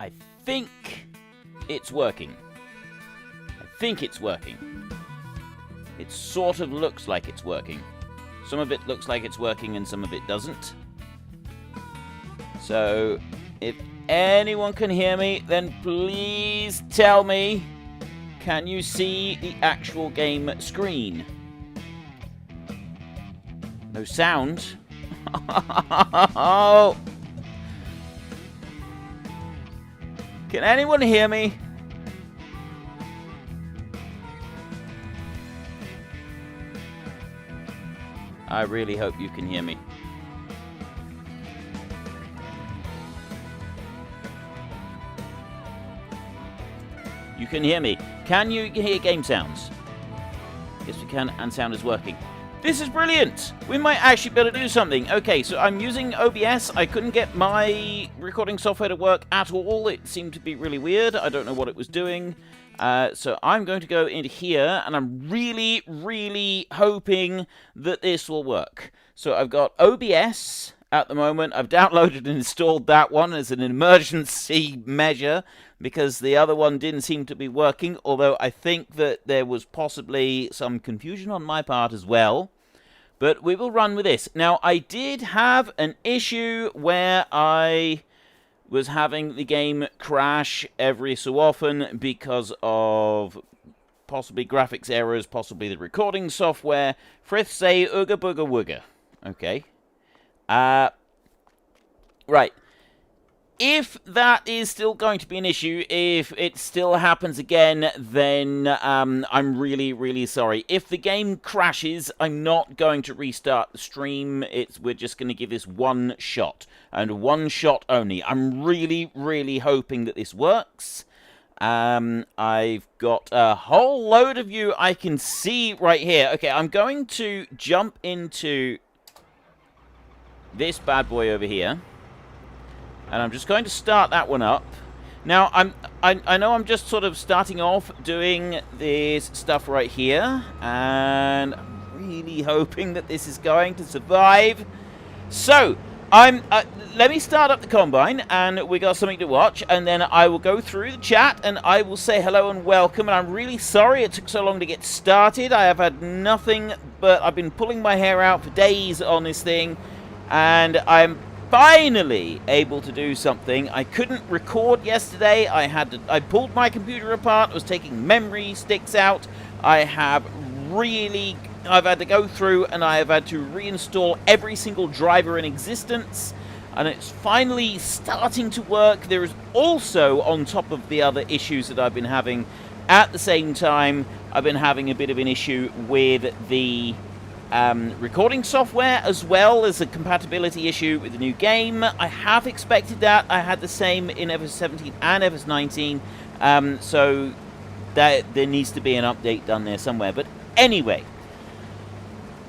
I think it's working. I think it's working. It sort of looks like it's working. Some of it looks like it's working and some of it doesn't. So, if anyone can hear me, then please tell me, can you see the actual game screen? No sound? Oh! Can anyone hear me? I really hope you can hear me. You can hear me. Can you hear game sounds? Yes, we can, and sound is working. This is brilliant! We might actually be able to do something. Okay, so I'm using OBS. I couldn't get my recording software to work at all. It seemed to be really weird. I don't know what it was doing. So I'm going to go into here, and I'm really, really hoping that this will work. So I've got OBS at the moment. I've downloaded and installed that one as an emergency measure because the other one didn't seem to be working, although I think that there was possibly some confusion on my part as well. But we will run with this. Now, I did have an issue where I was having the game crash every so often because of possibly graphics errors, possibly the recording software. Frith say ooga booga wooga. Okay. Right. If that is still going to be an issue, if it still happens again, then I'm really, really sorry. If the game crashes, I'm not going to restart the stream. We're just going to give this one shot, and one shot only. I'm really, really hoping that this works. I've got a whole load of you I can see right here. Okay, I'm going to jump into this bad boy over here. And I'm just going to start that one up. Now, I know I'm just sort of starting off doing this stuff right here. And I'm really hoping that this is going to survive. So, let me start up the combine, and we got something to watch. And then I will go through the chat, and I will say hello and welcome. And I'm really sorry it took so long to get started. I have had nothing, but I've been pulling my hair out for days on this thing. And I'm finally able to do something. I couldn't record yesterday. I pulled my computer apart. I was taking memory sticks out. I've had to go through and I have had to reinstall every single driver in existence, and it's finally starting to work. There is also, on top of the other issues that I've been having at the same time, I've been having a bit of an issue with the recording software, as well as a compatibility issue with the new game. I have expected that. I had the same in FS 17 and FS 19, so there needs to be an update done there somewhere. But anyway,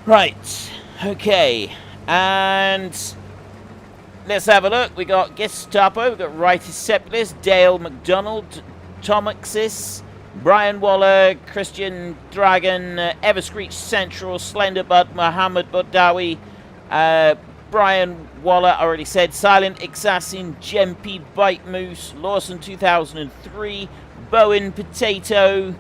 right, okay, and let's have a look. We got Gestapo, we got Rightis Sepulis, Dale McDonald, Tomaxis, Brian Waller, Christian Dragon, Everscreech Central, Slenderbud, Mohammed Bodawi, Brian Waller, I already said, Silent Assassin, Jempi, Bite Moose, Lawson 2003, Bowen Potato,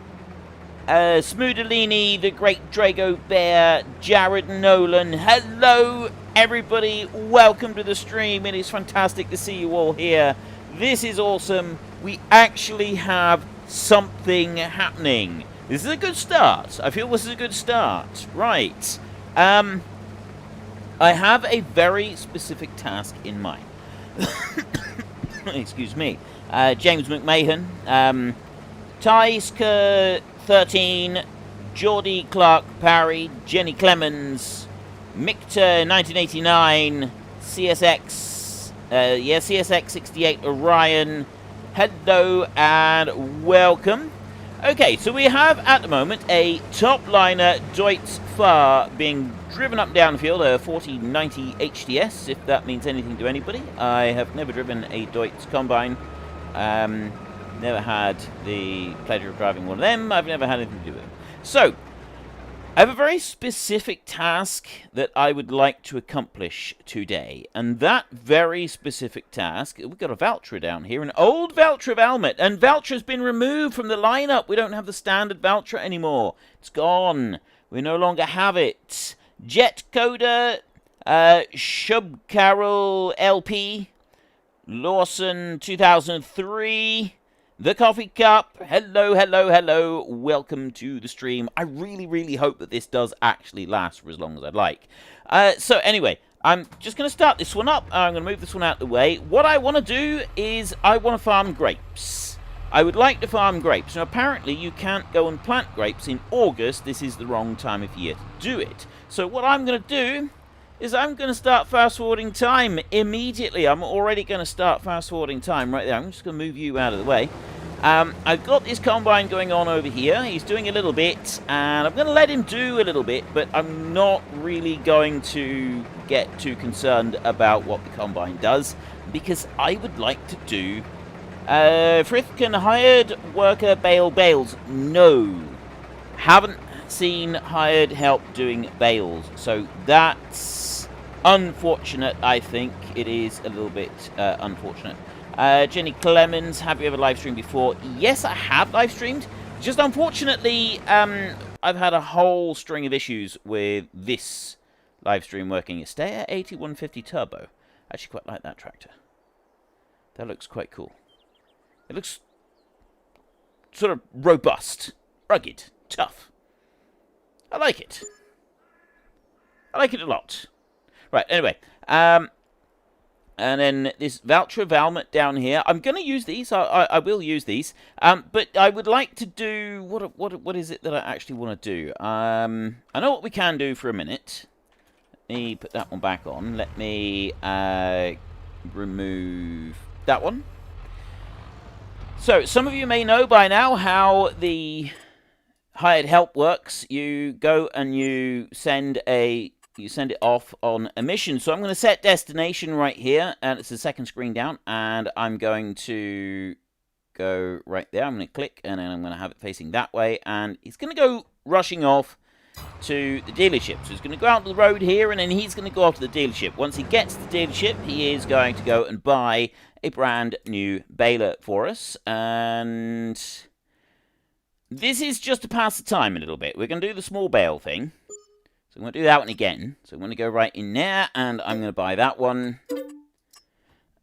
Smoodalini, The Great Drago Bear, Jared Nolan. Hello, everybody. Welcome to the stream. It is fantastic to see you all here. This is awesome. We actually have something happening. This is a good start. I feel this is a good start. Right. I have a very specific task in mind. Excuse me. James McMahon, Tyska 13, Geordie Clark Parry, Jenny Clemens, Micta 1989, CSX, CSX 68 Orion. Hello and welcome. Okay, so we have at the moment a top liner DEUTZ-FAHR being driven up downfield, a 4090 HTS, if that means anything to anybody. I have never driven a DEUTZ combine. Never had the pleasure of driving one of them. I've never had anything to do with them. So, I have a very specific task that I would like to accomplish today, and that very specific task, we've got a Valtra down here, an old Valtra helmet, and Valtra's been removed from the lineup. We don't have the standard Valtra anymore. It's gone. We no longer have it. Jet Coda, Shub Carol LP, Lawson 2003, The Coffee Cup. Hello, hello, hello. Welcome to the stream. I really, really hope that this does actually last for as long as I'd like. So anyway, I'm just going to start this one up. I'm going to move this one out of the way. What I want to do is I want to farm grapes. I would like to farm grapes. Now, apparently, you can't go and plant grapes in August. This is the wrong time of year to do it. So what I'm going to do is I'm going to start fast-forwarding time immediately. I'm already going to start fast-forwarding time right there. I'm just going to move you out of the way. I've got this combine going on over here. He's doing a little bit, and I'm going to let him do a little bit, but I'm not really going to get too concerned about what the combine does, because I would like to do Frithkin hired worker bales. No. Haven't seen hired help doing bales, so that's unfortunate. I think it is a little bit unfortunate. Jenny Clemens, have you ever live streamed before? Yes, I have live streamed. Just unfortunately, I've had a whole string of issues with this live stream working. It's Steyr 8150 Turbo. I actually quite like that tractor. That looks quite cool. It looks sort of robust, rugged, tough. I like it. I like it a lot. Right, anyway. And then this Valtra helmet down here. I'm going to use these. I will use these. But I would like to do... What is it that I actually want to do? I know what we can do for a minute. Let me put that one back on. Let me remove that one. So, some of you may know by now how the hired help works. You go and you send it off on a mission. So I'm going to set destination right here, and it's the second screen down, and I'm going to go right there. I'm going to click, and then I'm going to have it facing that way, and he's going to go rushing off to the dealership. So he's going to go out to the road here, and then he's going to go off to the dealership. Once he gets to the dealership, he is going to go and buy a brand new Baler for us, and this is just to pass the time a little bit. We're going to do the small bale thing. So I'm going to do that one again. So I'm going to go right in there, and I'm going to buy that one.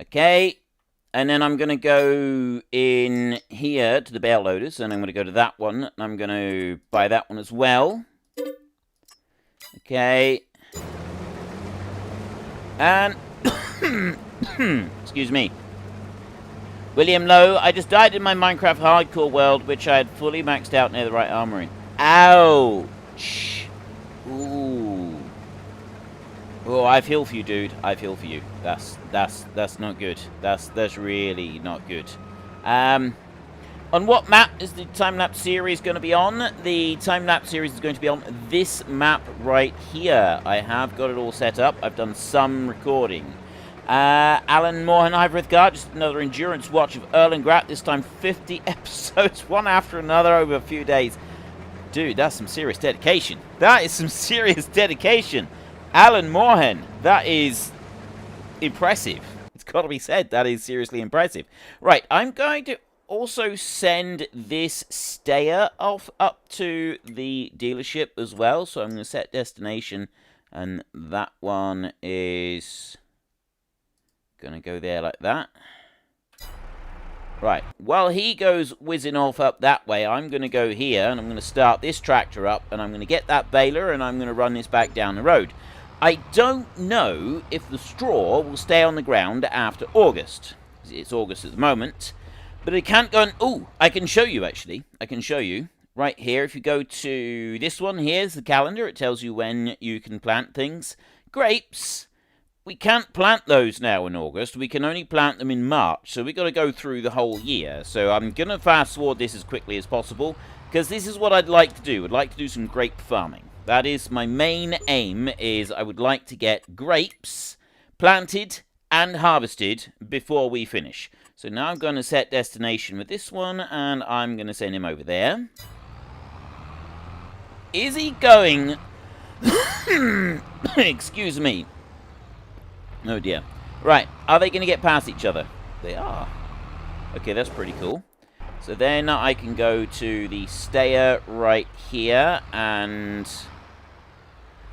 Okay. And then I'm going to go in here to the bale loaders, and I'm going to go to that one, and I'm going to buy that one as well. Okay. And, excuse me. William Lowe, I just died in my Minecraft hardcore world, which I had fully maxed out near the right armory. Ouch. Ooh. Oh, I feel for you, dude. I feel for you. That's not good. That's really not good. On what map is the time-lapse series going to be on? The time-lapse series is going to be on this map right here. I have got it all set up. I've done some recording. Alan Mohan Ivrathgard, just another endurance watch of Erlengratt. This time 50 episodes, one after another over a few days. Dude, that's some serious dedication. That is some serious dedication. Alan Mohan, that is impressive. It's got to be said, that is seriously impressive. Right, I'm going to also send this Steyr off up to the dealership as well. So I'm going to set destination, and that one is going to go there like that. Right, while he goes whizzing off up that way, I'm going to go here, and I'm going to start this tractor up, and I'm going to get that baler, and I'm going to run this back down the road. I don't know if the straw will stay on the ground after August. It's August at the moment, but it can't go and... Oh, I can show you, actually. I can show you. Right here, if you go to this one, here's the calendar. It tells you when you can plant things. Grapes... We can't plant those now in August. We can only plant them in March. So we've got to go through the whole year. So I'm going to fast forward this as quickly as possible, because this is what I'd like to do. I'd like to do some grape farming. That is my main aim, is I would like to get grapes planted and harvested before we finish. So now I'm going to set destination with this one, and I'm going to send him over there. Is he going... Excuse me. Oh dear. Right, are they going to get past each other? They are. Okay, that's pretty cool. So then I can go to the stayer right here and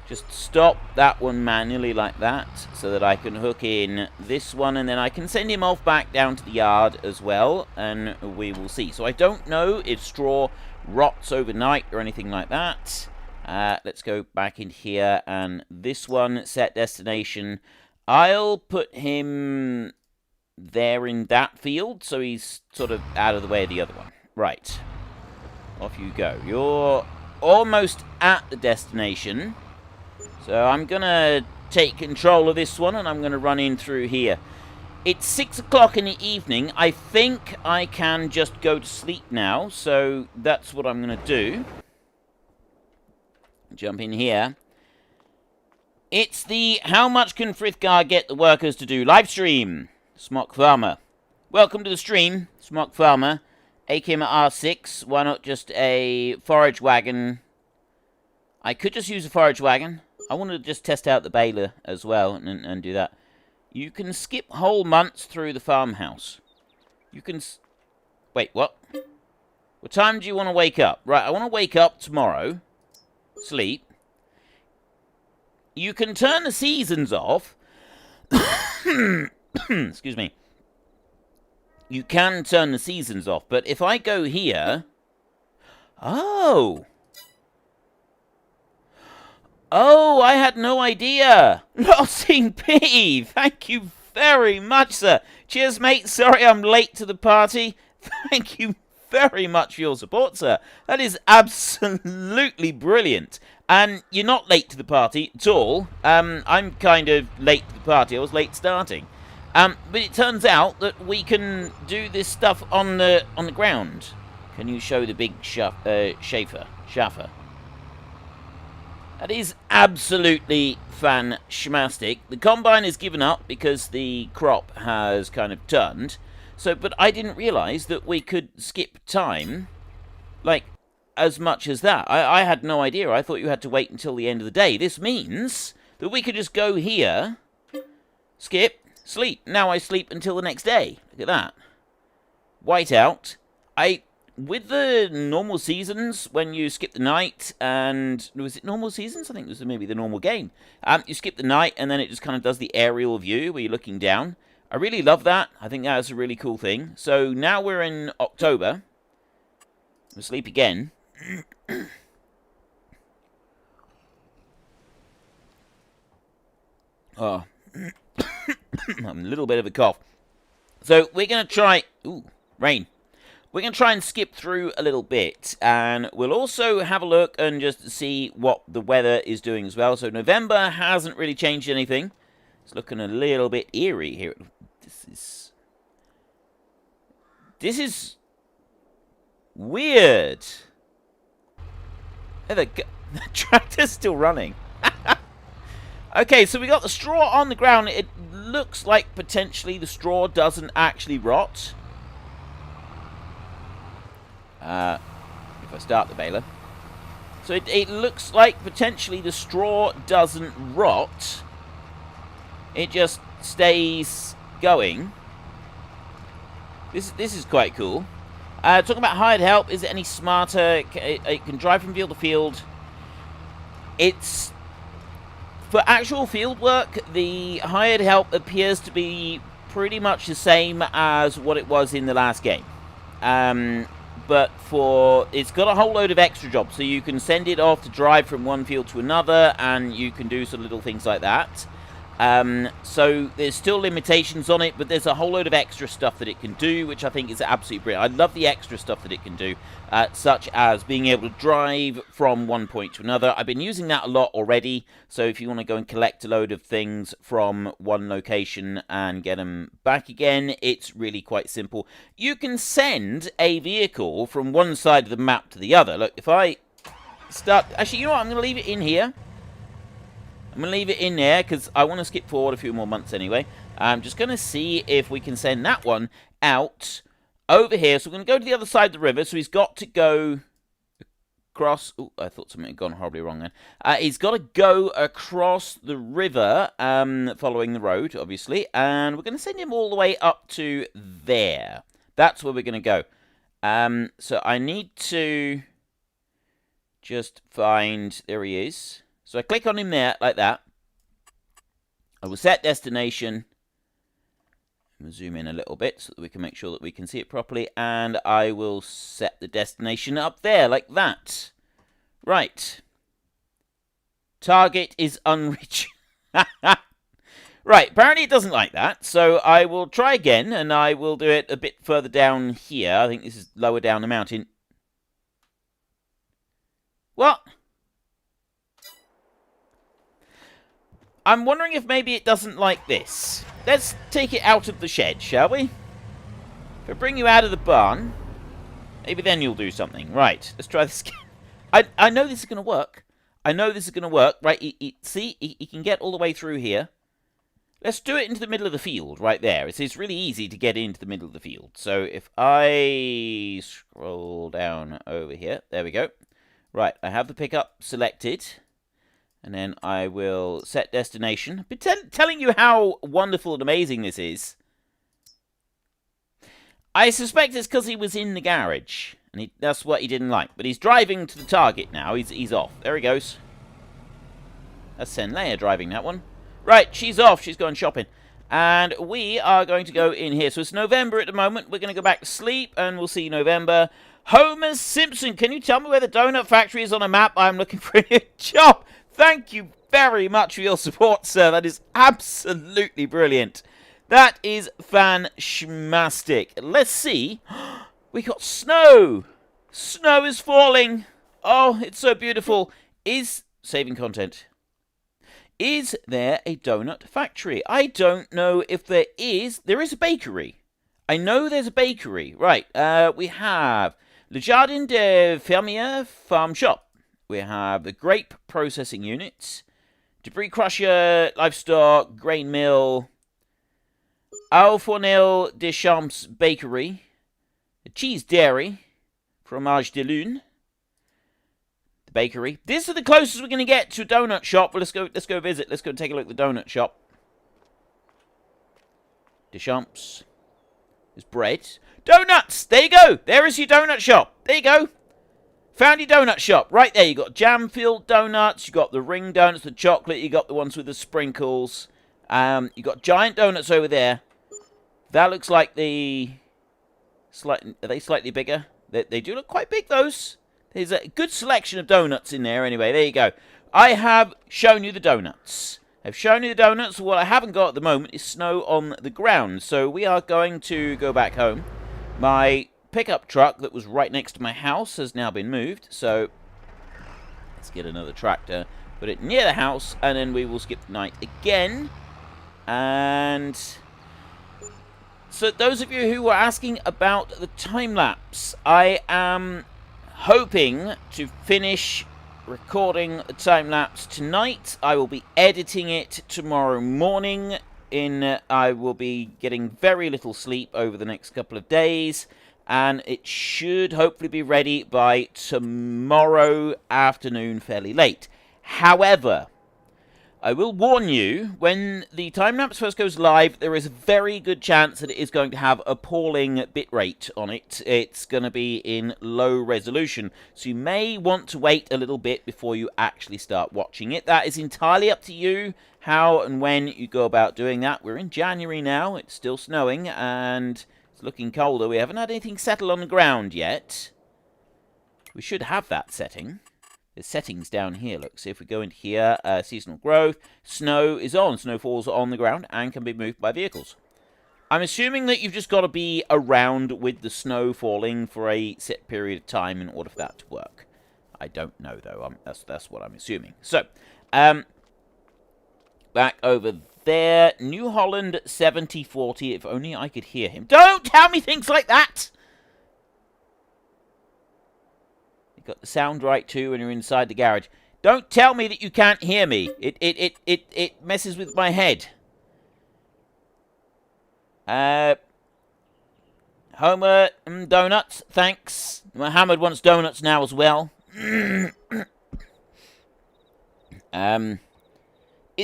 just stop that one manually like that so that I can hook in this one, and then I can send him off back down to the yard as well, and we will see. So I don't know if straw rots overnight or anything like that. Let's go back in here, and this one, set destination. I'll put him there in that field so he's sort of out of the way of the other one. Right. Off you go. You're almost at the destination. So I'm going to take control of this one, and I'm going to run in through here. It's 6 o'clock in the evening. I think I can just go to sleep now, so that's what I'm going to do. Jump in here. It's the How Much Can Frithgar Get the Workers to Do Livestream. Smock Farmer. Welcome to the stream, Smock Farmer. AKM at R6. Why not just a forage wagon? I could just use a forage wagon. I want to just test out the baler as well and do that. You can skip whole months through the farmhouse. You can... Wait, what? What time do you want to wake up? Right, I want to wake up tomorrow. Sleep. You can turn the seasons off. Excuse me. You can turn the seasons off, but if I go here... Oh! Oh, I had no idea. Lossing P, thank you very much, sir. Cheers, mate. Sorry I'm late to the party. Thank you very much for your support, sir. That is absolutely brilliant. And you're not late to the party at all. I'm kind of late to the party. I was late starting. But it turns out that we can do this stuff on the ground. Can you show the big Schaffer? That is absolutely fan-schmastic. The combine is given up because the crop has kind of turned. So, but I didn't realise that we could skip time, like, as much as that. I had no idea. I thought you had to wait until the end of the day. This means that we could just go here, skip, sleep. Now I sleep until the next day. Look at that. White out. With the normal seasons, when you skip the night, and... Was it normal seasons? I think it was maybe the normal game. You skip the night, and then it just kind of does the aerial view, where you're looking down. I really love that. I think that is a really cool thing. So, now we're in October. We'll sleep again. Oh. I'm a little bit of a cough. So, we're going to try... Ooh, rain. We're going to try and skip through a little bit, and we'll also have a look and just see what the weather is doing as well. So November hasn't really changed anything. It's looking a little bit eerie here. This is weird. Oh, the tractor's still running. Okay, so we got the straw on the ground. It looks like potentially the straw doesn't actually rot. If I start the baler. So it looks like potentially the straw doesn't rot. It just stays going. This is quite cool. Talking about hired help, is it any smarter? It can drive from field to field. It's... For actual field work, the hired help appears to be pretty much the same as what it was in the last game. But it's got a whole load of extra jobs, so you can send it off to drive from one field to another, and you can do some little things like that. So there's still limitations on it, but there's a whole load of extra stuff that it can do, which I think is absolutely brilliant. I love the extra stuff that it can do, such as being able to drive from one point to another. I've been using that a lot already, so if you want to go and collect a load of things from one location and get them back again, it's really quite simple. You can send a vehicle from one side of the map to the other. Look, if I start... Actually, you know what? I'm going to leave it in here. I'm going to leave it in there because I want to skip forward a few more months anyway. I'm just going to see if we can send that one out over here. So we're going to go to the other side of the river. So he's got to go across... Oh, I thought something had gone horribly wrong then. He's got to go across the river, following the road, obviously. And we're going to send him all the way up to there. That's where we're going to go. So I need to just find... There he is. So I click on him there, like that. I will set destination. We'll zoom in a little bit so that we can make sure that we can see it properly. And I will set the destination up there, like that. Right. Target is unreached. Right, apparently it doesn't like that. So I will try again, and I will do it a bit further down here. I think this is lower down the mountain. What? I'm wondering if maybe it doesn't like this. Let's take it out of the shed, shall we? If I bring you out of the barn, maybe then you'll do something. Right, let's try this again. I know this is going to work. I know this is going to work. Right, see, he can get all the way through here. Let's do it into the middle of the field, right there. It's really easy to get into the middle of the field. So if I scroll down over here, there we go. Right, I have the pickup selected. And then I will set destination. I've been telling you how wonderful and amazing this is. I suspect it's because he was in the garage. And that's what he didn't like. But he's driving to the target now. He's off. There he goes. That's Senleia driving that one. Right, she's off. She's going shopping. And we are going to go in here. So it's November at the moment. We're going to go back to sleep. And we'll see November. Homer Simpson, can you tell me where the donut factory is on a map? I'm looking for a new job. Thank you very much for your support, sir. That is absolutely brilliant. That is fan-schmastic. Let's see. We got snow. Snow is falling. Oh, it's so beautiful. Saving content. Is there a donut factory? I don't know if there is. There is a bakery. I know there's a bakery. Right. We have Le Jardin de Fermier Farm Shop. We have the grape processing units, debris crusher, livestock, grain mill, Au Fournil des Champs bakery, a cheese dairy, fromage de lune, the bakery. This is the closest we're going to get to a donut shop. Well, let's go visit. Let's go take a look at the donut shop. Deschamps. There's bread. Donuts! There you go. There is your donut shop. There you go. Found your donut shop. Right there. You got jam-filled donuts. You got the ring donuts, the chocolate. You got the ones with the sprinkles. You got giant donuts over there. That looks like the... Are they slightly bigger? They do look quite big, those. There's a good selection of donuts in there. Anyway, there you go. I have shown you the donuts. I've shown you the donuts. What I haven't got at the moment is snow on the ground. So we are going to go back home. My pickup truck that was right next to my house has now been moved. So let's get another tractor, put it near the house, and then we will skip the night again. And so those of you who were asking about the time-lapse, I am hoping to finish recording a time-lapse tonight. I will be editing it tomorrow morning. I will be getting very little sleep over the next couple of days, and it should hopefully be ready by tomorrow afternoon fairly late. However, I will warn you, when the time-lapse first goes live, there is a very good chance that it is going to have appalling bitrate on it. It's going to be in low resolution, so you may want to wait a little bit before you actually start watching it. That is entirely up to you, how and when you go about doing that. We're in January now, it's still snowing, and it's looking colder. We haven't had anything settle on the ground yet. We should have that setting. There's settings down here. Look, see if we go into here, seasonal growth. Snow is on. Snow falls on the ground and can be moved by vehicles. I'm assuming that you've just got to be around with the snow falling for a set period of time in order for that to work. I don't know, though. That's what I'm assuming. So, back over there. New Holland 7040. If only I could hear him. Don't tell me things like that! Got the sound right too when you're inside the garage. Don't tell me that you can't hear me. It messes with my head. Homer, donuts, thanks. Mohammed wants donuts now as well. Is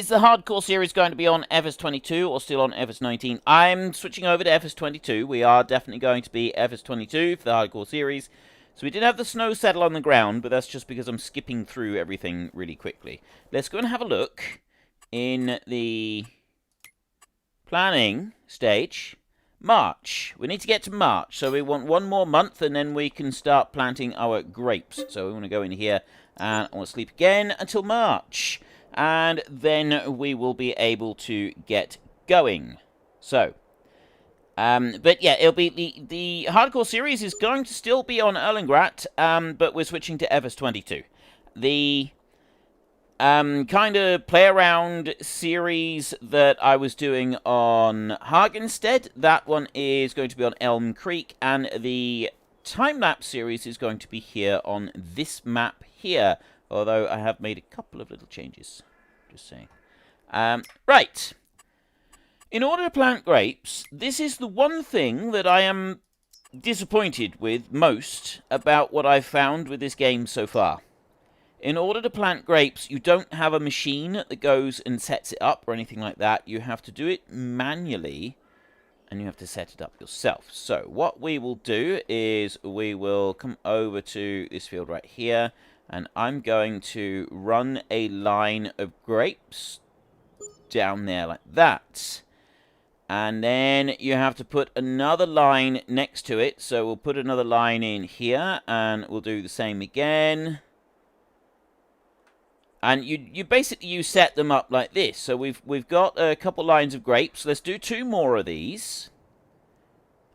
the hardcore series going to be on FS 22 or still on FS 19? I'm switching over to FS 22. We are definitely going to be FS 22 for the hardcore series. So we did have the snow settle on the ground, but that's just because I'm skipping through everything really quickly. Let's go and have a look in the planning stage. March. We need to get to March, so we want one more month, and then we can start planting our grapes. So we want to go in here, and I want to sleep again until March. And then we will be able to get going. So, but yeah, it'll be the hardcore series is going to still be on Erlengrat, but we're switching to FS 22. The kind of play around series that I was doing on Hagenstead, that one is going to be on Elm Creek, and the time-lapse series is going to be here on this map here. Although I have made a couple of little changes. Just saying. Right. In order to plant grapes, this is the one thing that I am disappointed with most about what I've found with this game so far. In order to plant grapes, you don't have a machine that goes and sets it up or anything like that. You have to do it manually, and you have to set it up yourself. So what we will do is we will come over to this field right here, and I'm going to run a line of grapes down there like that. And then you have to put another line next to it. So we'll put another line in here, and we'll do the same again. And you basically set them up like this. So we've got a couple lines of grapes. Let's do 2 more of these.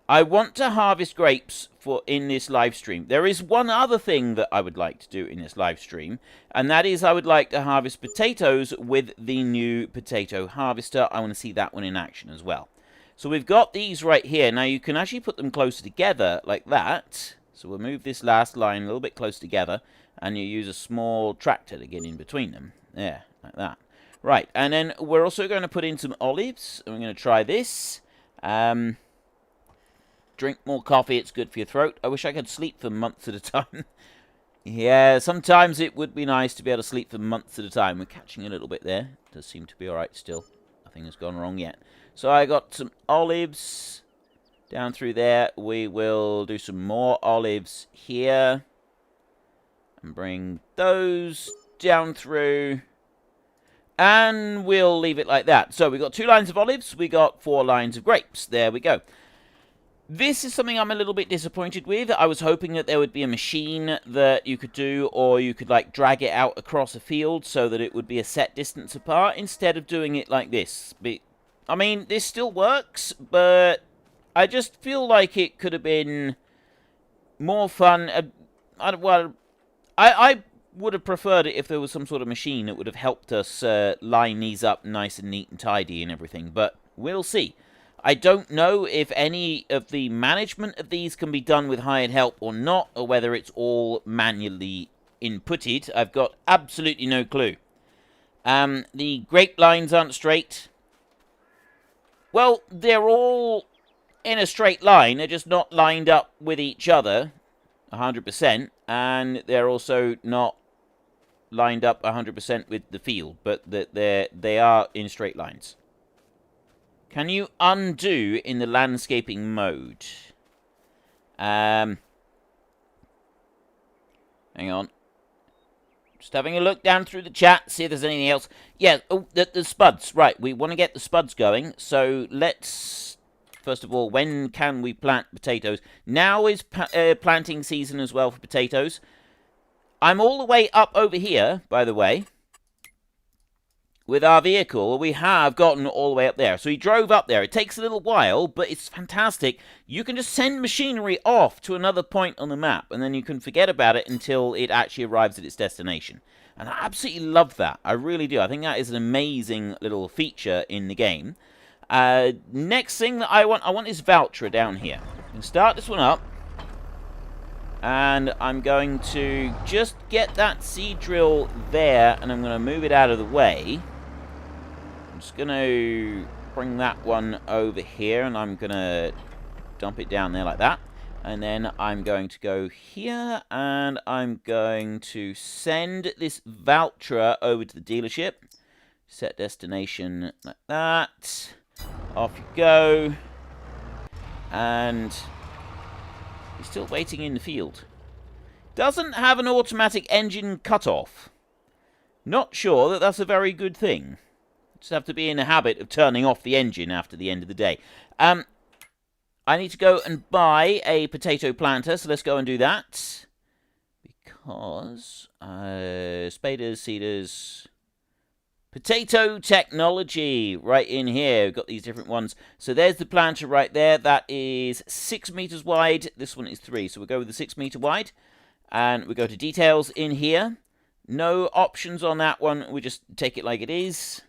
I want to harvest grapes in this live stream. There is one other thing that I would like to do in this live stream, and that is I would like to harvest potatoes with the new potato harvester. I want to see that one in action as well. So we've got these right here. Now you can actually put them closer together like that. So we'll move this last line a little bit closer together, and you use a small tractor to get in between them. There, like that. Right, and then we're also going to put in some olives, and we're going to try this. Drink more coffee, it's good for your throat. I wish I could sleep for months at a time. Yeah, sometimes it would be nice to be able to sleep for months at a time. We're catching a little bit there. Does seem to be alright still. Nothing has gone wrong yet. So I got some olives down through there. We will do some more olives here. And bring those down through. And we'll leave it like that. So we got 2 lines of olives. We got 4 lines of grapes. There we go. This is something I'm a little bit disappointed with. I was hoping that there would be a machine that you could do, or you could like drag it out across a field so that it would be a set distance apart instead of doing it like this. I mean, this still works, but I just feel like it could have been more fun. I would have preferred it if there was some sort of machine that would have helped us line these up nice and neat and tidy and everything, but we'll see. I don't know if any of the management of these can be done with hired help or not, or whether it's all manually inputted. I've got absolutely no clue. The grape lines aren't straight. Well, they're all in a straight line. They're just not lined up with each other 100%, and they're also not lined up 100% with the field, but they are in straight lines. Can you undo in the landscaping mode? Hang on. Just having a look down through the chat, see if there's anything else. Yeah, oh, the spuds. Right, we want to get the spuds going. So let's, first of all, when can we plant potatoes? Now is planting season as well for potatoes. I'm all the way up over here, by the way. With our vehicle, we have gotten all the way up there. So we drove up there. It takes a little while, but it's fantastic. You can just send machinery off to another point on the map, and then you can forget about it until it actually arrives at its destination. And I absolutely love that. I really do. I think that is an amazing little feature in the game. Next thing that I want is Valtra down here. I'm going to start this one up. And I'm going to just get that seed drill there, and I'm going to move it out of the way. I'm just going to bring that one over here, and I'm going to dump it down there like that. And then I'm going to go here, and I'm going to send this Valtra over to the dealership. Set destination like that. Off you go. And he's still waiting in the field. Doesn't have an automatic engine cutoff. Not sure that that's a very good thing. Just have to be in the habit of turning off the engine after the end of the day. I need to go and buy a potato planter, so let's go and do that. Because, spaders, seeders, potato technology, right in here. We've got these different ones. So there's the planter right there. That is 6 meters wide. This one is 3, so we'll go with the 6 meter wide. And we go to details in here. No options on that one. We just take it like it is.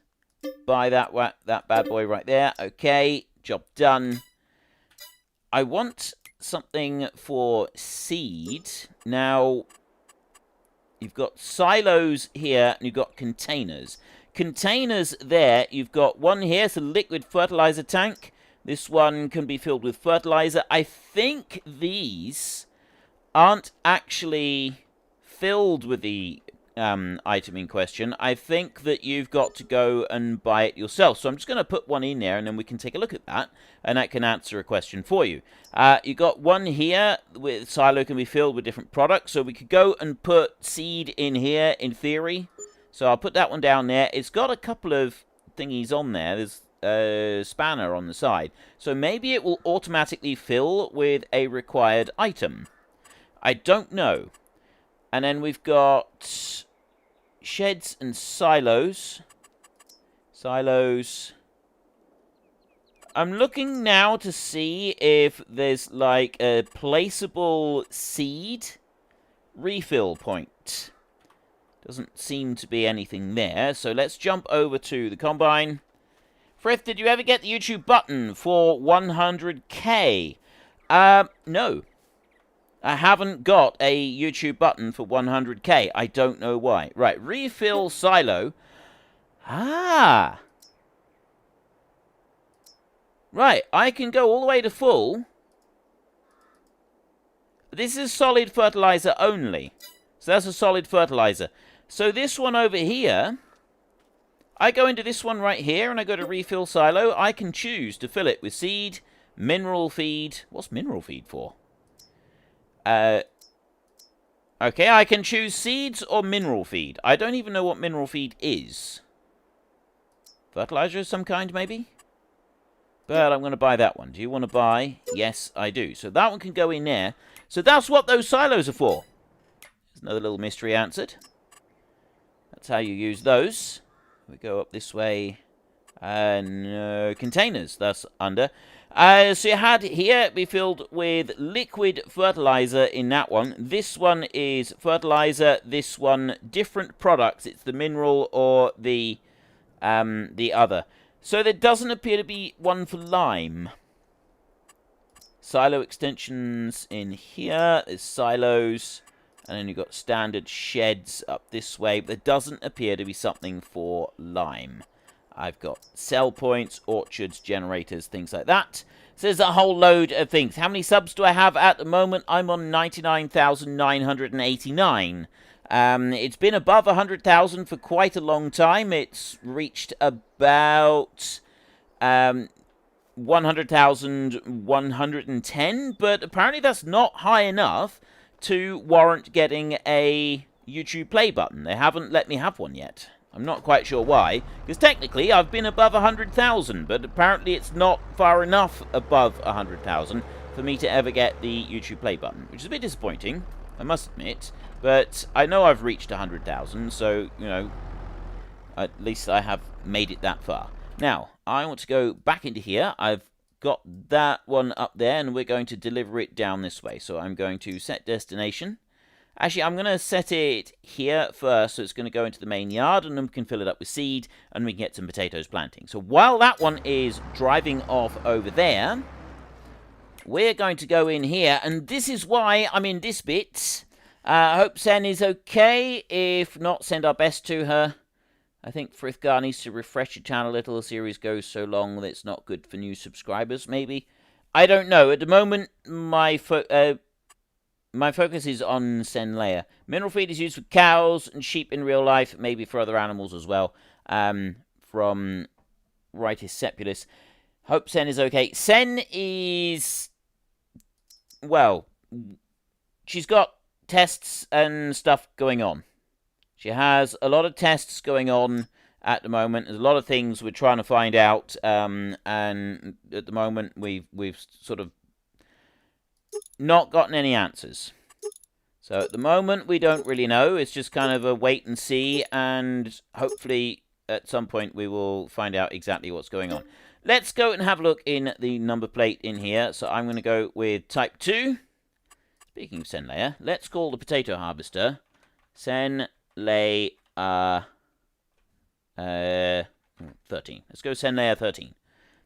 Buy that bad boy right there. Okay, job done. I want something for seed. Now, you've got silos here, and you've got containers. Containers there, you've got one here, it's a liquid fertilizer tank. This one can be filled with fertilizer. I think these aren't actually filled with the item in question. I think that you've got to go and buy it yourself. So I'm just going to put one in there, and then we can take a look at that, and that can answer a question for you. You got one here with silo can be filled with different products, so we could go and put seed in here in theory. So I'll put that one down there. It's got a couple of thingies on there. There's a spanner on the side, so maybe it will automatically fill with a required item. I don't know. And then we've got sheds and silos. Silos. I'm looking now to see if there's like a placeable seed refill point. Doesn't seem to be anything there. So let's jump over to the combine. Frith, did you ever get the YouTube button for 100k? No. I haven't got a YouTube button for 100k. I don't know why. Right, refill silo. Ah. Right, I can go all the way to full. This is solid fertilizer only. So that's a solid fertilizer. So this one over here, I go into this one right here, and I go to refill silo. I can choose to fill it with seed, mineral feed. What's mineral feed for? Okay, I can choose seeds or mineral feed. I don't even know what mineral feed is. Fertilizer of some kind, maybe? But I'm going to buy that one. Do you want to buy? Yes, I do. So that one can go in there. So that's what those silos are for. There's another little mystery answered. That's how you use those. We go up this way. And containers, that's under. So you had here be filled with liquid fertilizer in that one. This one is fertilizer. This one, different products. It's the mineral or the other. So there doesn't appear to be one for lime. Silo extensions in here. There's silos. And then you've got standard sheds up this way. But there doesn't appear to be something for lime. I've got sell points, orchards, generators, things like that. So there's a whole load of things. How many subs do I have at the moment? I'm on 99,989. It's been above 100,000 for quite a long time. It's reached about 100,110, but apparently that's not high enough to warrant getting a YouTube play button. They haven't let me have one yet. I'm not quite sure why, because technically I've been above 100,000, but apparently it's not far enough above 100,000 for me to ever get the YouTube play button, which is a bit disappointing, I must admit, but I know I've reached 100,000, so, you know, at least I have made it that far. Now, I want to go back into here. I've got that one up there, and we're going to deliver it down this way, so I'm going to set destination. Actually, I'm going to set it here first, so it's going to go into the main yard, and then we can fill it up with seed, and we can get some potatoes planting. So while that one is driving off over there, we're going to go in here, and this is why I'm in this bit. I hope Sen is okay. If not, send our best to her. I think Frithgar needs to refresh your channel a little. The series goes so long that it's not good for new subscribers, maybe. I don't know. At the moment, my focus is on Senlayer. Mineral feed is used for cows and sheep in real life, maybe for other animals as well. From Ritis Sepulus. Hope Sen is okay. Sen is... Well, she's got tests and stuff going on. She has a lot of tests going on at the moment. There's a lot of things we're trying to find out, and at the moment we've sort of not gotten any answers. So at the moment we don't really know. It's just kind of a wait and see, and hopefully at some point we will find out exactly what's going on. Let's go and have a look in the number plate in here. So I'm going to go with type 2. Speaking of Senlayer, let's call the potato harvester Senlayer 13. Let's go Senlayer 13.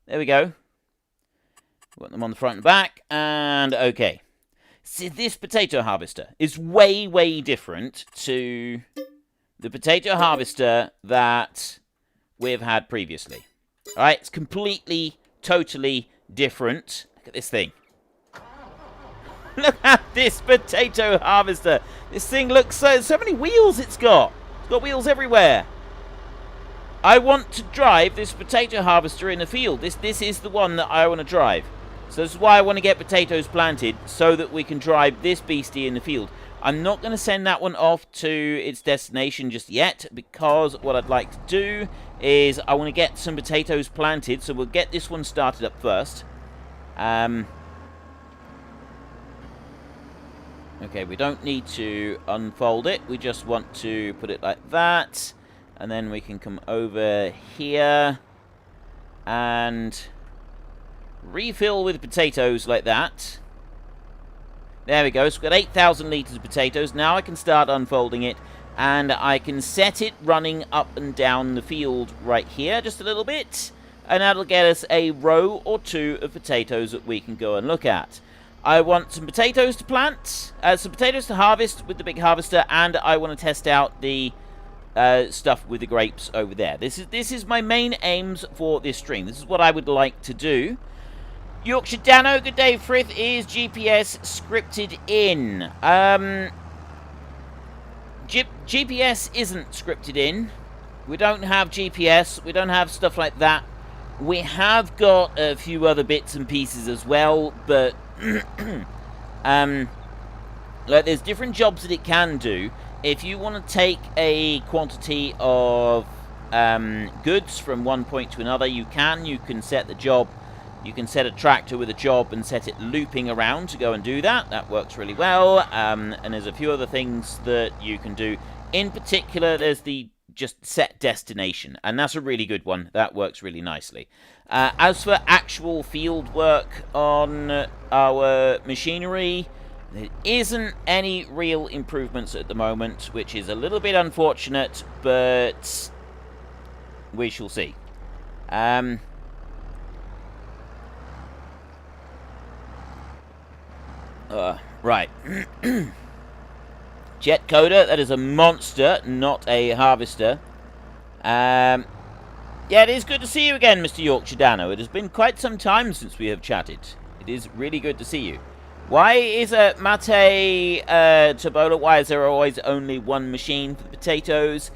There we go. Put them on the front and back, and okay. See, this potato harvester is way, way different to the potato harvester that we've had previously. Alright, it's completely, totally different. Look at this thing. Look at this potato harvester. This thing looks so many wheels it's got. It's got wheels everywhere. I want to drive this potato harvester in the field. This is the one that I want to drive. So this is why I want to get potatoes planted, so that we can drive this beastie in the field. I'm not going to send that one off to its destination just yet, because what I'd like to do is I want to get some potatoes planted, so we'll get this one started up first. Okay, we don't need to unfold it. We just want to put it like that. And then we can come over here and refill with potatoes like that. There we go. So we've got 8,000 litres of potatoes. Now I can start unfolding it, and I can set it running up and down the field right here just a little bit, and that'll get us a row or two of potatoes that we can go and look at. I want some potatoes to plant, some potatoes to harvest with the big harvester, and I want to test out the stuff with the grapes over there. This is my main aims for this stream. This is what I would like to do. Yorkshire Dano, good day, Frith. Is GPS scripted in? GPS isn't scripted in. We don't have GPS. We don't have stuff like that. We have got a few other bits and pieces as well, but like there's different jobs that it can do. If you want to take a quantity of goods from one point to another, you can. You can set the job. You can set a tractor with a job and set it looping around to go and do that. That works really well. And there's a few other things that you can do. In particular, there's the just set destination, and that's a really good one. That works really nicely. As for actual field work on our machinery, there isn't any real improvements at the moment, which is a little bit unfortunate, but we shall see. Right. Jet Coder, that is a monster, not a harvester. Yeah, it is good to see you again, Mr. Yorkshire Dano. It has been quite some time since we have chatted. It is really good to see you. Why is Mate Tabola, why is there always only one machine for the potatoes?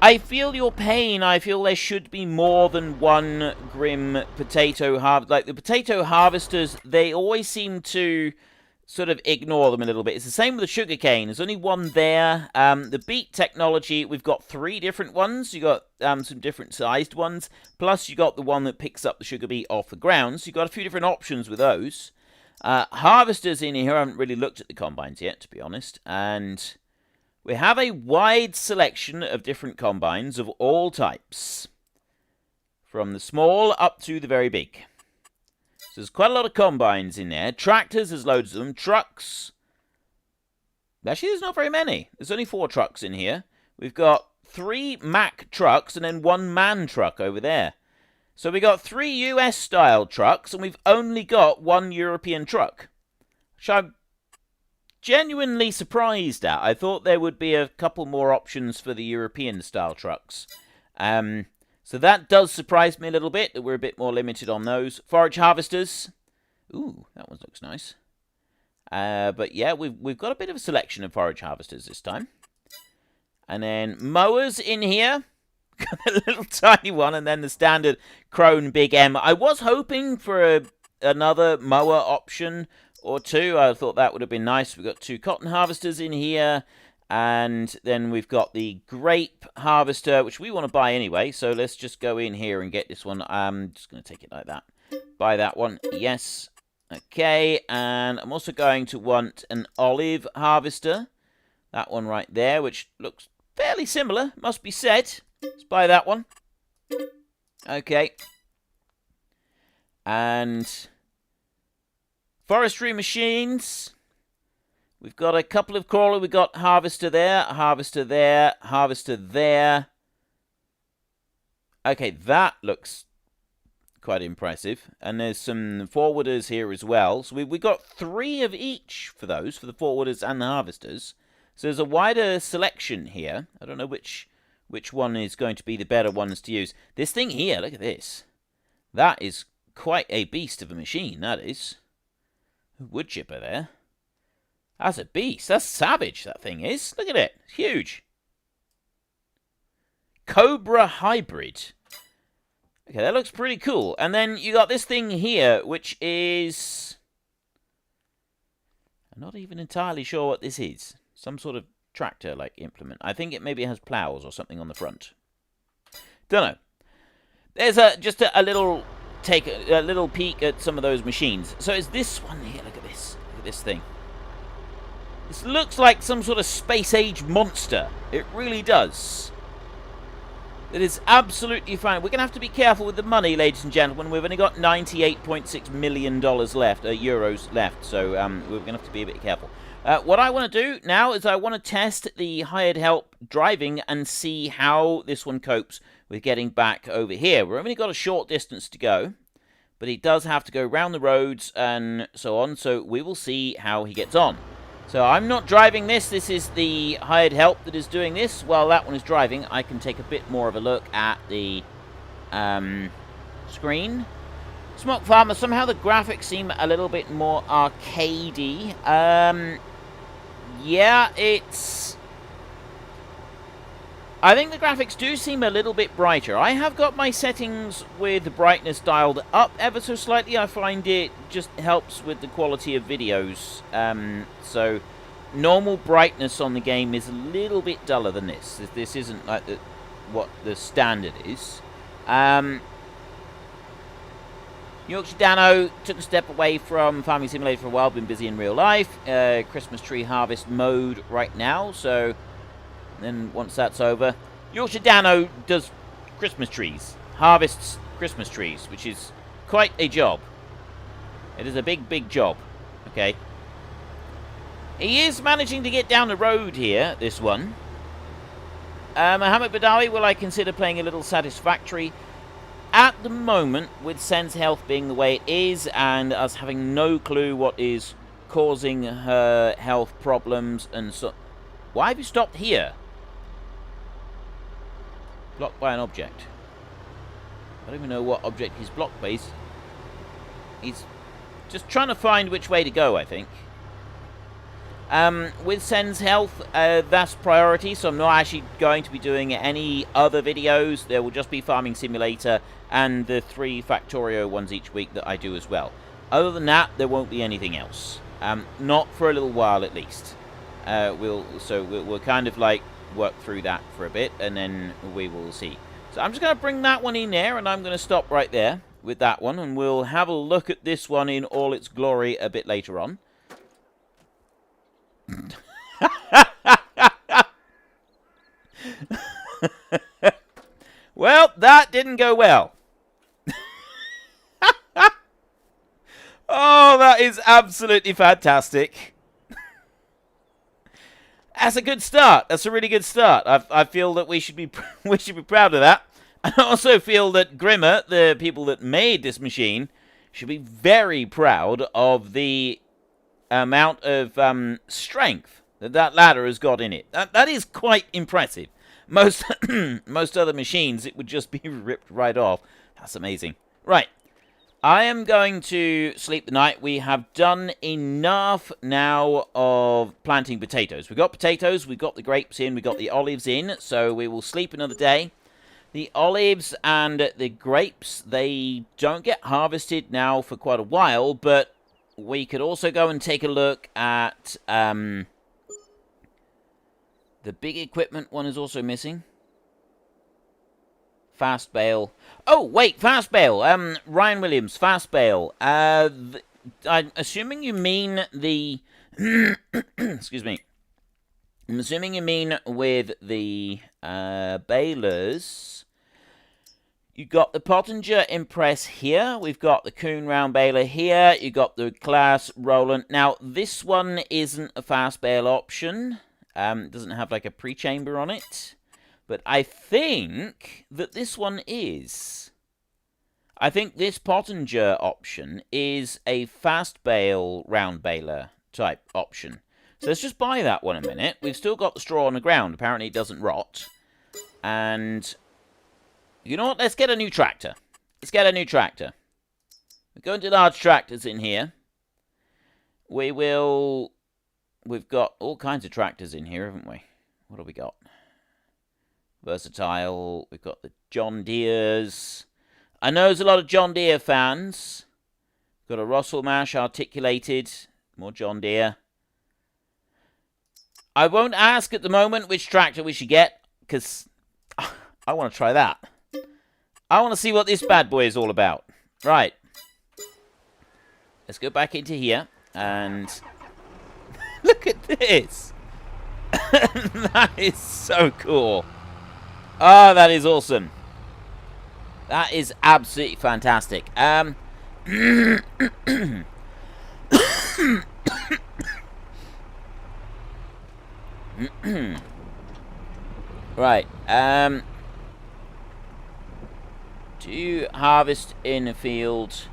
I feel your pain. I feel there should be more than one grim potato harvester. Like, the potato harvesters, they always seem to sort of ignore them a little bit. It's the same with the sugarcane. There's only one there. The beet technology, we've got 3 different ones. You got some different sized ones. Plus, you got the one that picks up the sugar beet off the ground. So you've got a few different options with those. Harvesters in here, I haven't really looked at the combines yet, to be honest. And we have a wide selection of different combines of all types, from the small up to the very big. So there's quite a lot of combines in there. Tractors, there's loads of them. Trucks, actually there's not very many. There's only 4 trucks in here. We've got 3 Mack trucks and then 1 MAN truck over there. So we got 3 US-style trucks, and we've only got 1 European truck, which I'm genuinely surprised at. I thought there would be a couple more options for the European-style trucks. So that does surprise me a little bit, that we're a bit more limited on those. Forage harvesters, Ooh, that one looks nice. But yeah, we've got a bit of a selection of forage harvesters this time. And then mowers in here. Got a little tiny one, and then the standard Krone Big M. I was hoping for another mower option or two. I thought that would have been nice. We've got 2 cotton harvesters in here. And then we've got the Grape Harvester, which we want to buy anyway. So let's just go in here and get this one. I'm just going to take it like that. Buy that one. Yes. Okay. And I'm also going to want an olive harvester. That one right there, which looks fairly similar, must be said. Let's buy that one. Okay. And forestry machines. We've got a couple of crawler. We've got harvester there, harvester there, harvester there. Okay, that looks quite impressive. And there's some forwarders here as well. So we've got 3 of each for those, for the forwarders and the harvesters. So there's a wider selection here. I don't know which one is going to be the better ones to use. This thing here, look at this. That is quite a beast of a machine, that is. Wood chipper there. That's a beast. That's savage, that thing is. Look at it. It's huge. Cobra Hybrid. Okay, that looks pretty cool. And then you got this thing here, which is... I'm not even entirely sure what this is. Some sort of tractor-like implement. I think it maybe has plows or something on the front. Don't know. There's just a little peek at some of those machines. So it's this one here. Look at this. Look at this thing. This looks like some sort of space-age monster. It really does. It is absolutely fine. We're going to have to be careful with the money, ladies and gentlemen. We've only got $98.6 million left, euros left, so we're going to have to be a bit careful. What I want to do now is I want to test the hired help driving and see how this one copes with getting back over here. We've only got a short distance to go, but he does have to go round the roads and so on, so we will see how he gets on. So I'm not driving this. This is the hired help that is doing this. While that one is driving, I can take a bit more of a look at the screen. Smoke Farmer, somehow the graphics seem a little bit more arcadey. Yeah, it's... I think the graphics do seem a little bit brighter. I have got my settings with the brightness dialed up ever so slightly. I find it just helps with the quality of videos. So normal brightness on the game is a little bit duller than this. This isn't like what the standard is. Yorkshire Dano took a step away from Farming Simulator for a while, been busy in real life. Christmas tree harvest mode right now, so then once that's over, Yorkshire Dano does Christmas trees, harvests Christmas trees, which is quite a job. It is a big, big job, okay? He is managing to get down the road here, this one. Mohammed Badawi, will I consider playing a little satisfactory? At the moment, with Sen's health being the way it is, and us having no clue what is causing her health problems, and so... Why have you stopped here? Blocked by an object. I don't even know what object he's blocked by. He's just trying to find which way to go, I think. With Sen's health, that's priority, so I'm not actually going to be doing any other videos. There will just be Farming Simulator and the 3 Factorio ones each week that I do as well. Other than that, there won't be anything else. Not for a little while, at least. We'll kind of like work through that for a bit, and then we will see. So I'm just going to bring that one in there, and I'm going to stop right there with that one, and we'll have a look at this one in all its glory a bit later on. Well, that didn't go well. Oh, that is absolutely fantastic. That's a good start. That's a really good start. I feel that we should be proud of that. I also feel that Grimmer, the people that made this machine, should be very proud of the amount of strength that ladder has got in it. That is quite impressive. Most other machines, it would just be ripped right off. That's amazing. Right. I am going to sleep the night. We have done enough now of planting potatoes. We've got potatoes, we've got the grapes in, we've got the olives in, so we will sleep another day. The olives and the grapes, they don't get harvested now for quite a while, but we could also go and take a look at the big equipment one is also missing. Fast Bale. Oh, wait, Fast Bale. Ryan Williams, Fast Bale. I'm assuming you mean the... excuse me. I'm assuming you mean with the balers. You've got the Pottinger Impress here. We've got the Kuhn Round Baler here. You've got the CLAAS Roland. Now, this one isn't a Fast Bale option. It doesn't have like a pre-chamber on it. But I think that this one is. I think this Pottinger option is a Fast Bale Round Baler type option. So let's just buy that one a minute. We've still got the straw on the ground. Apparently it doesn't rot. And you know what? Let's get a new tractor. Let's get a new tractor. We're going to large tractors in here. We've got all kinds of tractors in here, haven't we? What have we got? Versatile. We've got the John Deeres. I know there's a lot of John Deere fans. Got a Russell Mash articulated. More John Deere. I won't ask at the moment which tractor we should get, because I want to try that. I want to see what this bad boy is all about. Right. Let's go back into here, and look at this. That is so cool. Oh, that is awesome. That is absolutely fantastic. Right. To harvest in the field.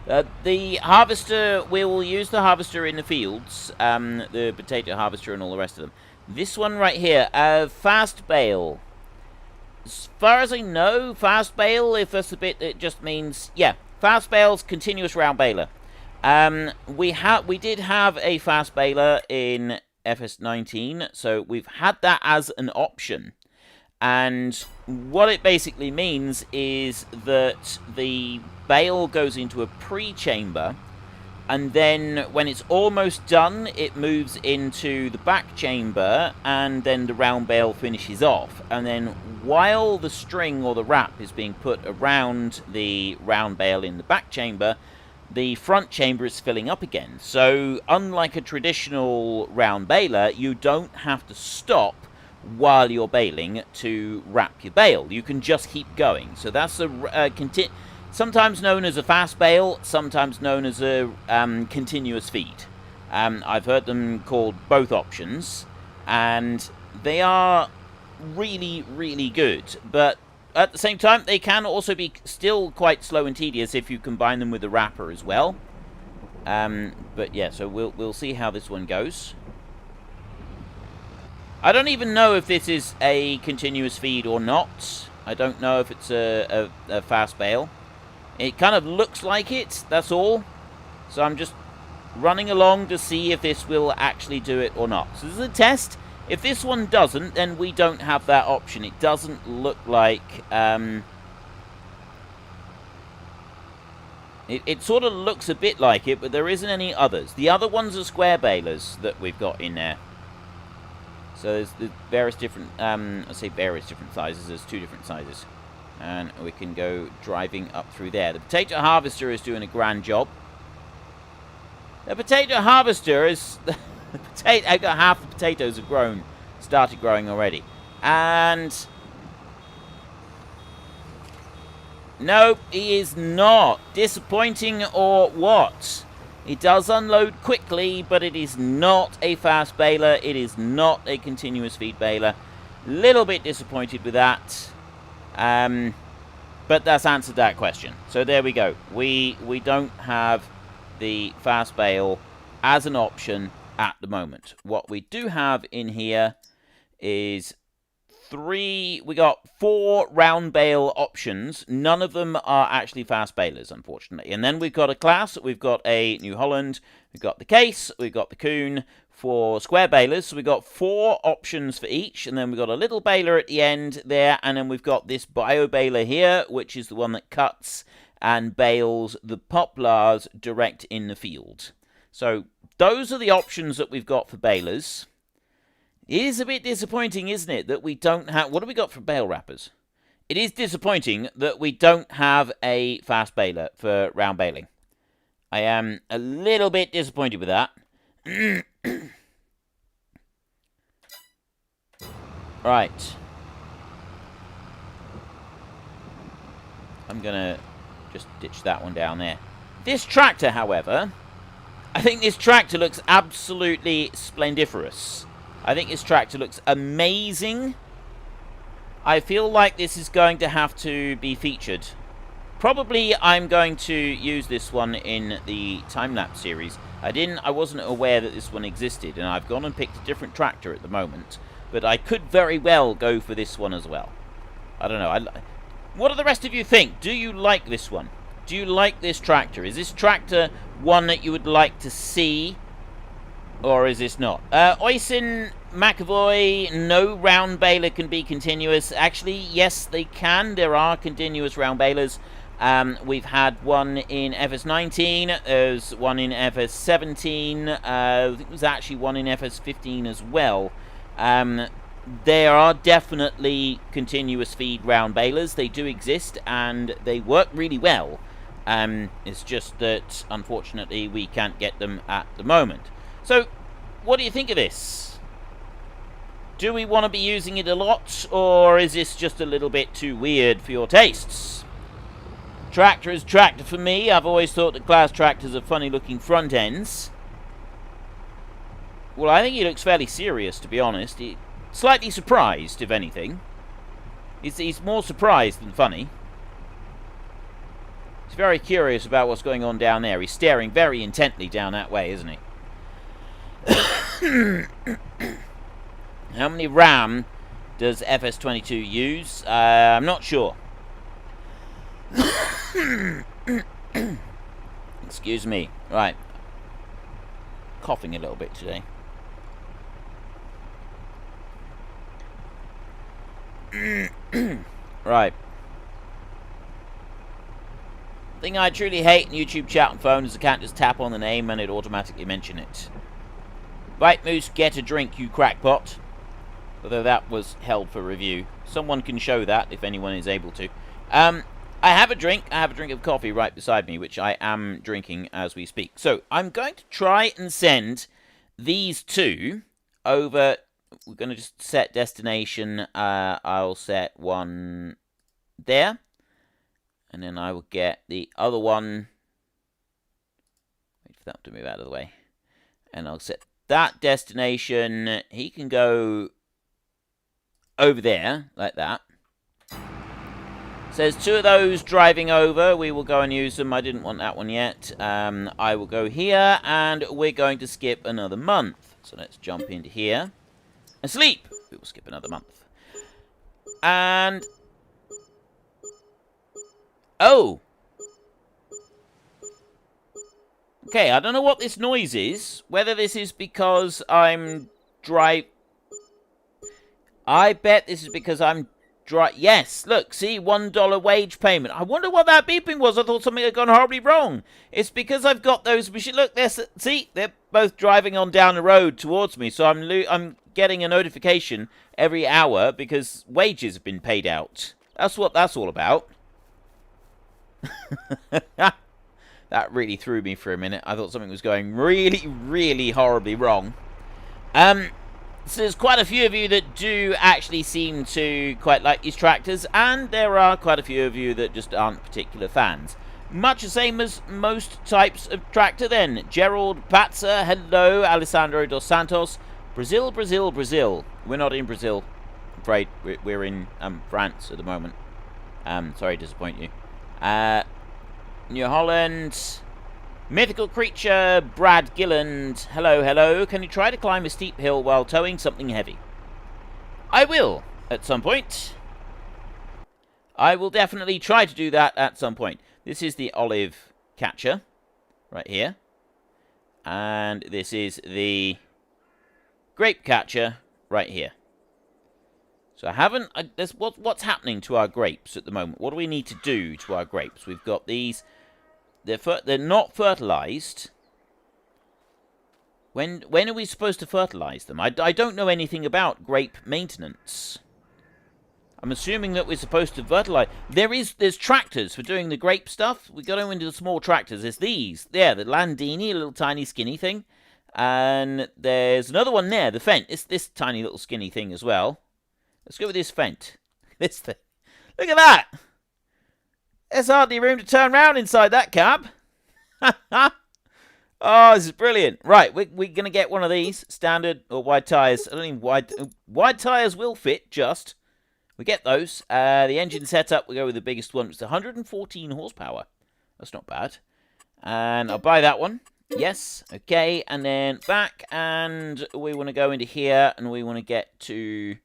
The harvester, we will use the harvester in the fields. The potato harvester and all the rest of them. This one right here, Fast Bale. As far as I know, Fast Bale, if that's a bit, it just means, yeah, Fast Bale's continuous round baler. We did have a Fast Baler in FS19, so we've had that as an option. And what it basically means is that the bale goes into a pre-chamber, and then when it's almost done, it moves into the back chamber, and then the round bale finishes off. And then while the string or the wrap is being put around the round bale in the back chamber, the front chamber is filling up again. So unlike a traditional round baler, you don't have to stop while you're baling to wrap your bale. You can just keep going. So that's sometimes known as a fast bale, sometimes known as a continuous feed. I've heard them called both options, and they are really, really good. But at the same time, they can also be still quite slow and tedious if you combine them with the wrapper as well. But yeah, so we'll see how this one goes. I don't even know if this is a continuous feed or not. I don't know if it's a fast bale. It kind of looks like it, that's all. So I'm just running along to see if this will actually do it or not. So this is a test. If this one doesn't, then we don't have that option. It doesn't look like... It sort of looks a bit like it, but there isn't any others. The other ones are square balers that we've got in there. So there's the various different... I say various different sizes. There's 2 different sizes. And we can go driving up through there. The potato harvester is doing a grand job. The potato harvester is... I got half the potatoes have started growing already. And... nope, he is not. Disappointing or what? It does unload quickly, but it is not a fast baler. It is not a continuous feed baler. Little bit disappointed with that. But that's answered that question. So there we go. We don't have the fast bale as an option at the moment. What we do have in here is 4 round bale options. None of them are actually fast balers, unfortunately. And then we've got a CLAAS, we've got a New Holland, we've got the Case, we've got the Kuhn for square balers. So we've got 4 options for each, and then we've got a little baler at the end there, and then we've got this bio baler here, which is the one that cuts and bales the poplars direct in the field. So those are the options that we've got for balers. It is a bit disappointing, isn't it, that we don't have... What do we got for bale wrappers? It is disappointing that we don't have a fast baler for round baling. I am a little bit disappointed with that. Right. I'm going to just ditch that one down there. This tractor, however, I think this tractor looks absolutely splendiferous. I think this tractor looks amazing. I feel like this is going to have to be featured. Probably I'm going to use this one in the time-lapse series. I wasn't aware that this one existed, and I've gone and picked a different tractor at the moment. But I could very well go for this one as well. I don't know. What do the rest of you think? Do you like this one? Do you like this tractor? Is this tractor one that you would like to see? Or is this not? Oysen McAvoy, no round baler can be continuous. Actually, yes, they can. There are continuous round balers. We've had one in FS19. There's one in FS17. I think there's actually one in FS15 as well. There are definitely continuous feed round balers. They do exist, and they work really well. It's just that, unfortunately, we can't get them at the moment. So, what do you think of this? Do we want to be using it a lot, or is this just a little bit too weird for your tastes? Tractor is tractor for me. I've always thought that CLAAS tractors are funny-looking front ends. Well, I think he looks fairly serious, to be honest. Slightly surprised, if anything. He's more surprised than funny. He's very curious about what's going on down there. He's staring very intently down that way, isn't he? How many RAM does FS22 use? I'm not sure. Excuse me. Right. Coughing a little bit today. Right. The thing I truly hate in YouTube chat and phone is I can't just tap on the name and it automatically mention it. Right, Moose, get a drink, you crackpot. Although that was held for review. Someone can show that if anyone is able to. I have a drink. I have a drink of coffee right beside me, which I am drinking as we speak. So I'm going to try and send these two over. We're going to just set destination. I'll set one there. And then I will get the other one. Wait for that to move out of the way. And I'll set that destination. He can go over there, like that. So there's 2 of those driving over. We will go and use them. I didn't want that one yet. I will go here, and we're going to skip another month. So let's jump into here. And sleep! We will skip another month. And... oh! Okay, I don't know what this noise is. Whether this is because I'm I bet this is because I'm yes, look, see, $1 wage payment. I wonder what that beeping was. I thought something had gone horribly wrong. It's because I've got those machines. Look, see, they're both driving on down the road towards me. So I'm getting a notification every hour because wages have been paid out. That's what that's all about. That really threw me for a minute. I thought something was going really, really horribly wrong. So there's quite a few of you that do actually seem to quite like these tractors, and there are quite a few of you that just aren't particular fans. Much the same as most types of tractor then. Gerald Patzer, hello. Alessandro dos Santos. Brazil, Brazil, Brazil. We're not in Brazil, I'm afraid. We're in France at the moment. Sorry to disappoint you. New Holland. Mythical creature, Brad Gilland. Hello, hello. Can you try to climb a steep hill while towing something heavy? I will. at some point. I will definitely try to do that at some point. This is the olive catcher right here. And this is the grape catcher right here. So I haven't... what's happening to our grapes at the moment? What do we need to do to our grapes? We've got these... They're not fertilized. When are we supposed to fertilize them? I don't know anything about grape maintenance. I'm assuming that we're supposed to fertilize. There's tractors for doing the grape stuff. We got to go into the small tractors. There's these. There, the Landini, a little tiny skinny thing. And there's another one there, the Fendt. It's this tiny little skinny thing as well. Let's go with this Fendt. This thing. Look at that! There's hardly room to turn around inside that cab. Oh, this is brilliant. Right, we're going to get one of these. Standard or wide tyres. I don't even wide tyres will fit, just. We get those. The engine setup, we go with the biggest one. It's 114 horsepower. That's not bad. And I'll buy that one. Yes. Okay. And then back. And we want to go into here. And we want to get to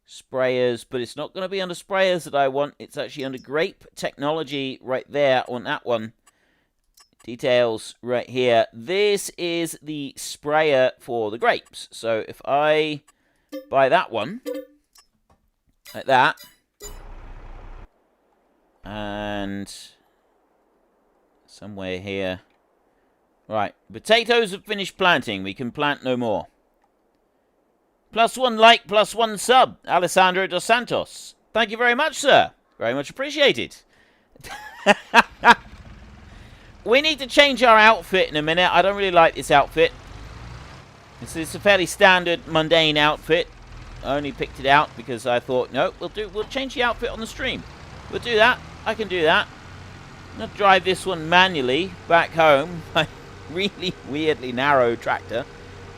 sprayers. But it's not going to be under sprayers that I want. It's actually under grape technology right there on that one. Details right here. This is the sprayer for the grapes. So if I buy that one... like that. And somewhere here. Right. Potatoes have finished planting. We can plant no more. +1 like, +1 sub. Alessandro dos Santos. Thank you very much, sir. Very much appreciated. We need to change our outfit in a minute. I don't really like this outfit. This is a fairly standard, mundane outfit. I only picked it out because I thought, no, we'll change the outfit on the stream. We'll do that. I can do that. I'm going to drive this one manually back home. My really weirdly narrow tractor.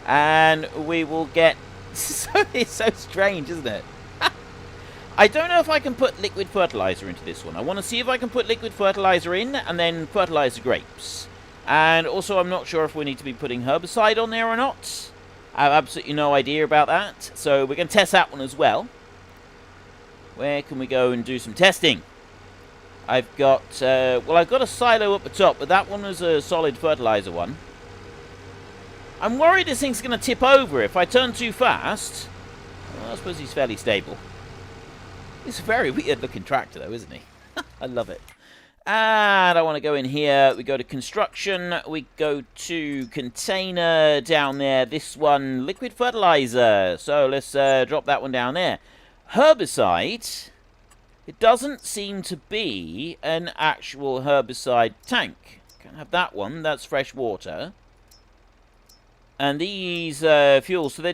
And we will get... It's so strange, isn't it? I don't know if I can put liquid fertilizer into this one. I want to see if I can put liquid fertilizer in and then fertilize the grapes. And also, I'm not sure if we need to be putting herbicide on there or not. I have absolutely no idea about that. So we're going to test that one as well. Where can we go and do some testing? I've got... well, I've got a silo up the top, but that one was a solid fertilizer one. I'm worried this thing's going to tip over if I turn too fast. Well, I suppose he's fairly stable. He's a very weird-looking tractor, though, isn't he? I love it. And I want to go in here. We go to construction. We go to container down there. This one, liquid fertilizer. So let's drop that one down there. Herbicide. It doesn't seem to be an actual herbicide tank. Can't have that one. That's fresh water. And these fuels. So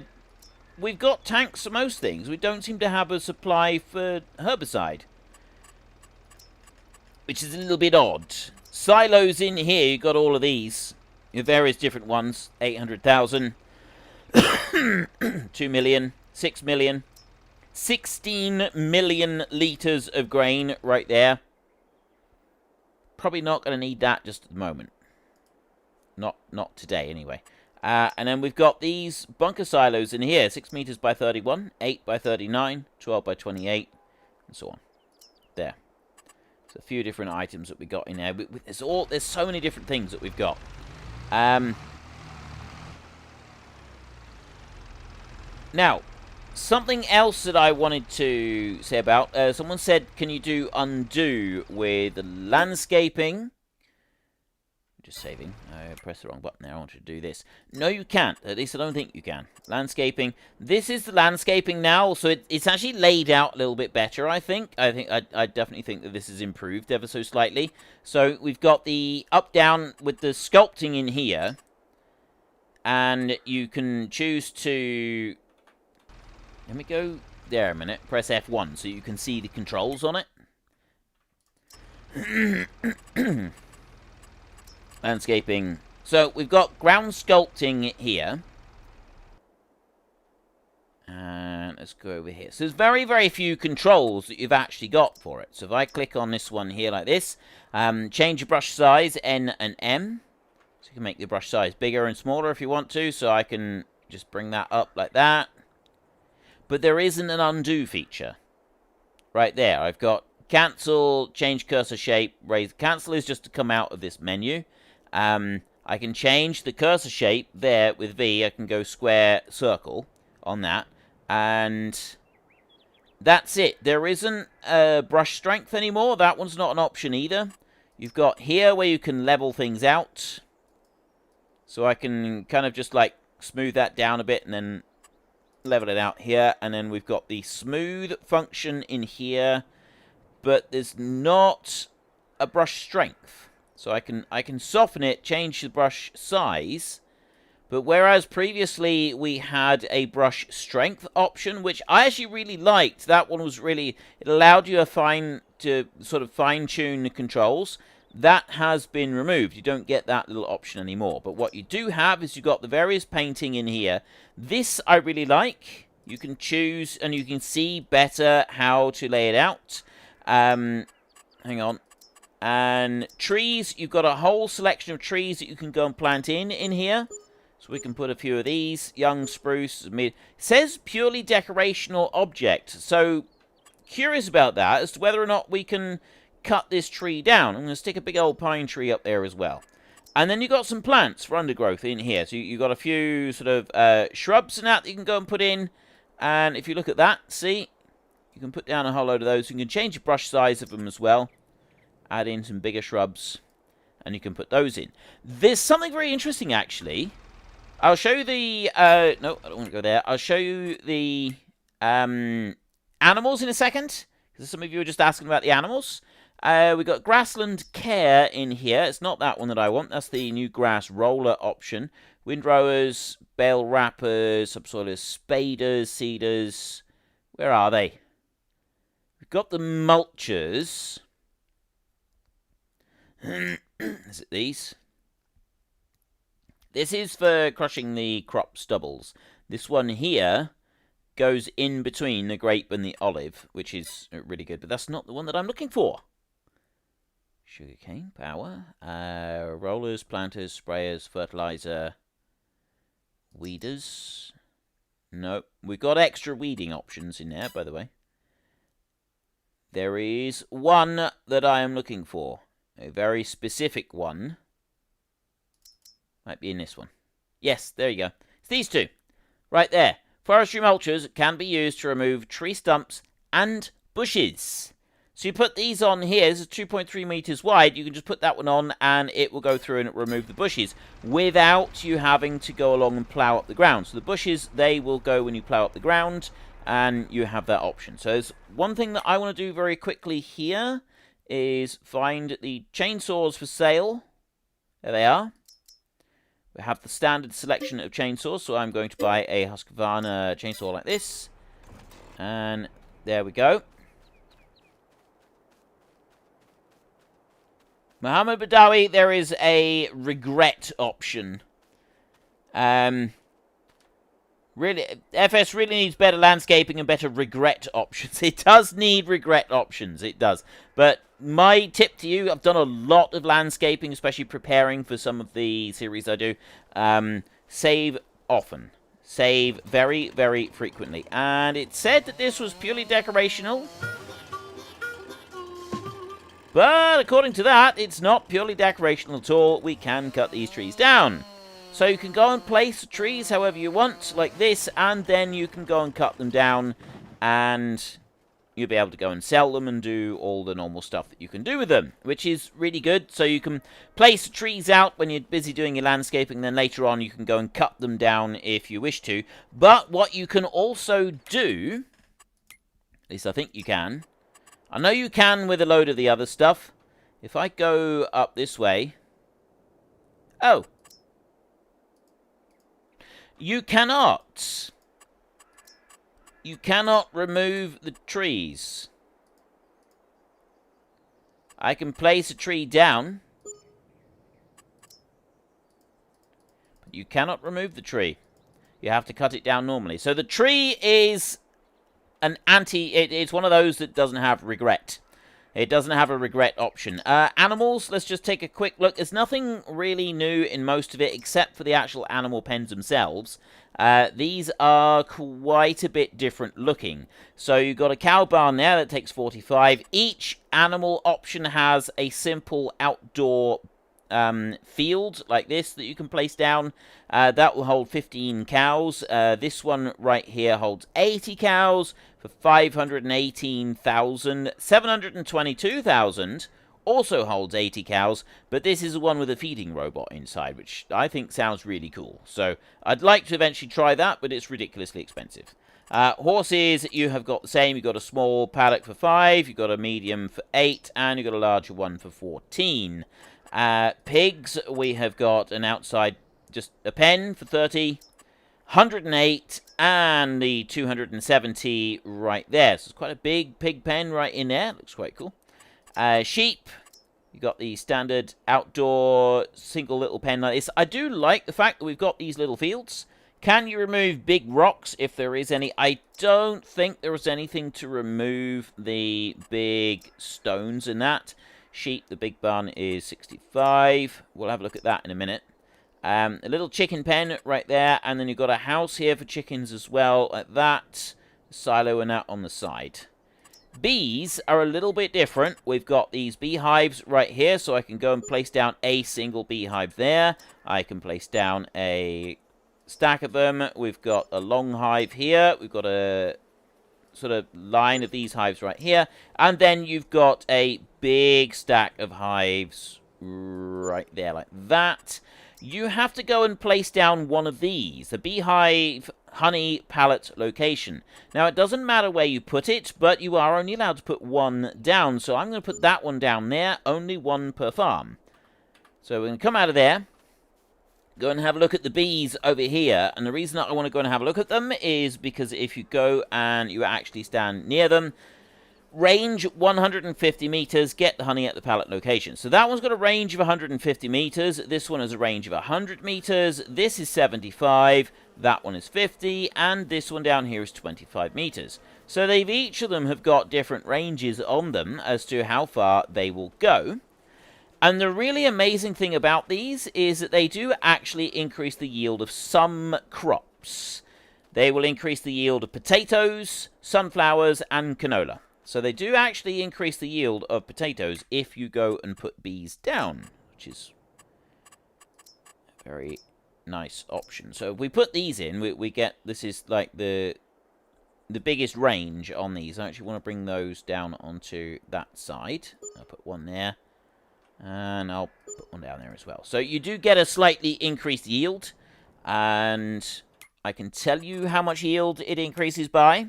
we've got tanks for most things. We don't seem to have a supply for herbicide. Which is a little bit odd. Silos in here, you've got all of these. Various different ones. 800,000. 2 million. 6 million. 16 million litres of grain right there. Probably not going to need that just at the moment. Not today, anyway. And then we've got these bunker silos in here. 6 meters by 31, 8 by 39, 12 by 28, and so on. There. There's a few different items that we got in there. There's so many different things that we've got. Now, something else that I wanted to say about. Someone said, can you do undo with landscaping? Just saving. I pressed the wrong button there. I wanted to do this. No, you can't. At least I don't think you can. Landscaping. This is the landscaping now, so it's actually laid out a little bit better, I think. I definitely think that this is improved ever so slightly. So we've got the up-down with the sculpting in here. And you can choose to... Let me go there a minute. Press F1 so you can see the controls on it. Landscaping. So we've got ground sculpting here. And let's go over here. So there's very, very few controls that you've actually got for it. So if I click on this one here like this, change your brush size, N and M. So you can make the brush size bigger and smaller if you want to. So I can just bring that up like that. but there isn't an undo feature. Right there, I've got cancel, change cursor shape, raise. Cancel is just to come out of this menu. I can change the cursor shape there with V. I can go square, circle on that. And that's it. There isn't brush strength anymore. That one's not an option either. You've got here where you can level things out. So I can kind of just like smooth that down a bit and then level it out here. And then we've got the smooth function in here. But there's not a brush strength. So I can soften it, change the brush size. But whereas previously we had a brush strength option, which I actually really liked. That one was really, it allowed you to sort of fine-tune the controls. That has been removed. You don't get that little option anymore. But what you do have is you've got the various painting in here. This I really like. You can choose and you can see better how to lay it out. Hang on. And trees, you've got a whole selection of trees that you can go and plant in here. So we can put a few of these. Young spruce, mid. It says purely decorational object. So, curious about that as to whether or not we can cut this tree down. I'm going to stick a big old pine tree up there as well. And then you've got some plants for undergrowth in here. So you've got a few sort of shrubs and that you can go and put in. And if you look at that, see, you can put down a whole load of those. You can change the brush size of them as well. Add in some bigger shrubs, and you can put those in. There's something very interesting, actually. I'll show you the... no, I don't want to go there. I'll show you the animals in a second, because some of you are just asking about the animals. We've got grassland care in here. It's not that one that I want. That's the new grass roller option. Windrowers, bale wrappers, subsoilers, spaders, seeders. Where are they? We've got the mulches. Is it these? This is for crushing the crop stubbles. This one here goes in between the grape and the olive, which is really good. But that's not the one that I'm looking for. Sugarcane power. Rollers, planters, sprayers, fertilizer, weeders. No, we've got extra weeding options in there, by the way. There is one that I am looking for. A very specific one. Might be in this one. Yes, there you go. It's these two. Right there. Forestry mulches can be used to remove tree stumps and bushes. So you put these on here. This is 2.3 meters wide. You can just put that one on and it will go through and it will remove the bushes without you having to go along and plow up the ground. So the bushes, they will go when you plow up the ground and you have that option. So there's one thing that I want to do very quickly here. Is find the chainsaws for sale. There they are. We have the standard selection of chainsaws, so I'm going to buy a Husqvarna chainsaw like this. And there we go. Mohammed Badawi, there is a regret option. Really, FS really needs better landscaping and better regret options. It does need regret options, it does. But my tip to you, I've done a lot of landscaping, especially preparing for some of the series I do. Save often. Save very, very frequently. And it said that this was purely decorational. But according to that, it's not purely decorational at all. We can cut these trees down. So you can go and place the trees however you want, like this, and then you can go and cut them down, and you'll be able to go and sell them and do all the normal stuff that you can do with them, which is really good. So you can place the trees out when you're busy doing your landscaping, then later on you can go and cut them down if you wish to. But what you can also do, at least I think you can, I know you can with a load of the other stuff. If I go up this way, oh, you cannot remove the trees. I can place a tree down, but you cannot remove the tree. You have to cut it down normally. So the tree is an it's one of those that doesn't have regret. It doesn't have a regret option. Animals, let's just take a quick look. There's nothing really new in most of it, except for the actual animal pens themselves. These are quite a bit different looking. So you've got a cow barn there that takes 45. Each animal option has a simple outdoor field like this that you can place down. That will hold 15 cows. This one right here holds 80 cows for 518,000. 722,000 also holds 80 cows, but this is the one with a feeding robot inside, which I think sounds really cool. So I'd like to eventually try that, but it's ridiculously expensive. Horses, you have got the same. You've got a small paddock for 5, you've got a medium for 8, and you've got a larger one for 14. Pigs, we have got an outside, just a pen for 30, 108, and the 270 right there. So it's quite a big pig pen right in there. Looks quite cool. Sheep, you got the standard outdoor single little pen like this. I do like the fact that we've got these little fields. Can you remove big rocks if there is any? I don't think there was anything to remove the big stones in that. Sheep, the big barn is 65. We'll have a look at that in a minute. A little chicken pen right there, and then you've got a house here for chickens as well, like that. Silo and that on the side. Bees are a little bit different. We've got these beehives right here, so I can go and place down a single beehive there. I can place down a stack of them. We've got a long hive here. We've got a sort of line of these hives right here. And then you've got a big stack of hives right there like that. You have to go and place down one of these, the beehive honey pallet location. Now, it doesn't matter where you put it, but you are only allowed to put one down. So I'm going to put that one down there, only one per farm. So we're going to come out of there, go and have a look at the bees over here. And the reason that I want to go and have a look at them is because if you go and you actually stand near them, range 150 meters, get the honey at the pallet location. So that one's got a range of 150 meters. This one has a range of 100 meters. This is 75. That one is 50. And this one down here is 25 meters. So they've each of them have got different ranges on them as to how far they will go. And the really amazing thing about these is that they do actually increase the yield of some crops. They will increase the yield of potatoes, sunflowers, and canola. So they do actually increase the yield of potatoes if you go and put bees down, which is a very nice option. So if we put these in, we get, this is like the biggest range on these. I actually want to bring those down onto that side. I'll put one there, and I'll put one down there as well. So you do get a slightly increased yield, and I can tell you how much yield it increases by.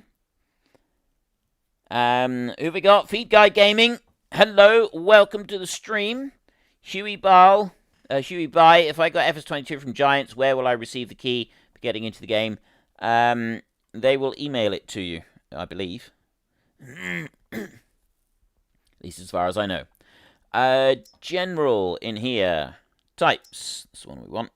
Who have we got? Feed Guy Gaming. Hello, welcome to the stream. Huey Bale. Huey Bye. If I got FS22 from Giants, where will I receive the key for getting into the game? They will email it to you, I believe. At least as far as I know. General in here. Types. That's the one we want.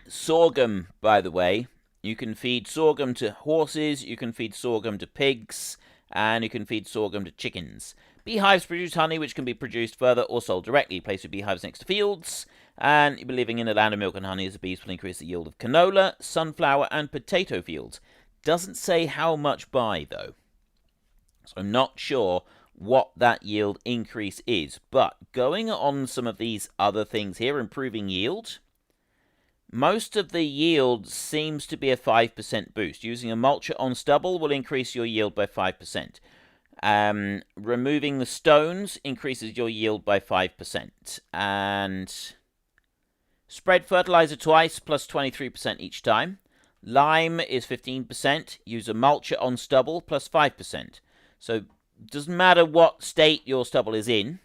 Sorghum, by the way. You can feed sorghum to horses, you can feed sorghum to pigs, and you can feed sorghum to chickens. Beehives produce honey, which can be produced further or sold directly. Place your beehives next to fields, and you'll be living in a land of milk and honey, as the bees will increase the yield of canola, sunflower, and potato fields. Doesn't say how much by, though. So I'm not sure what that yield increase is. But going on some of these other things here, improving yield, most of the yield seems to be a 5% boost. Using a mulcher on stubble will increase your yield by 5%. Removing the stones increases your yield by 5%. And spread fertilizer twice, plus 23% each time. Lime is 15%. Use a mulcher on stubble, plus 5%. So it doesn't matter what state your stubble is in.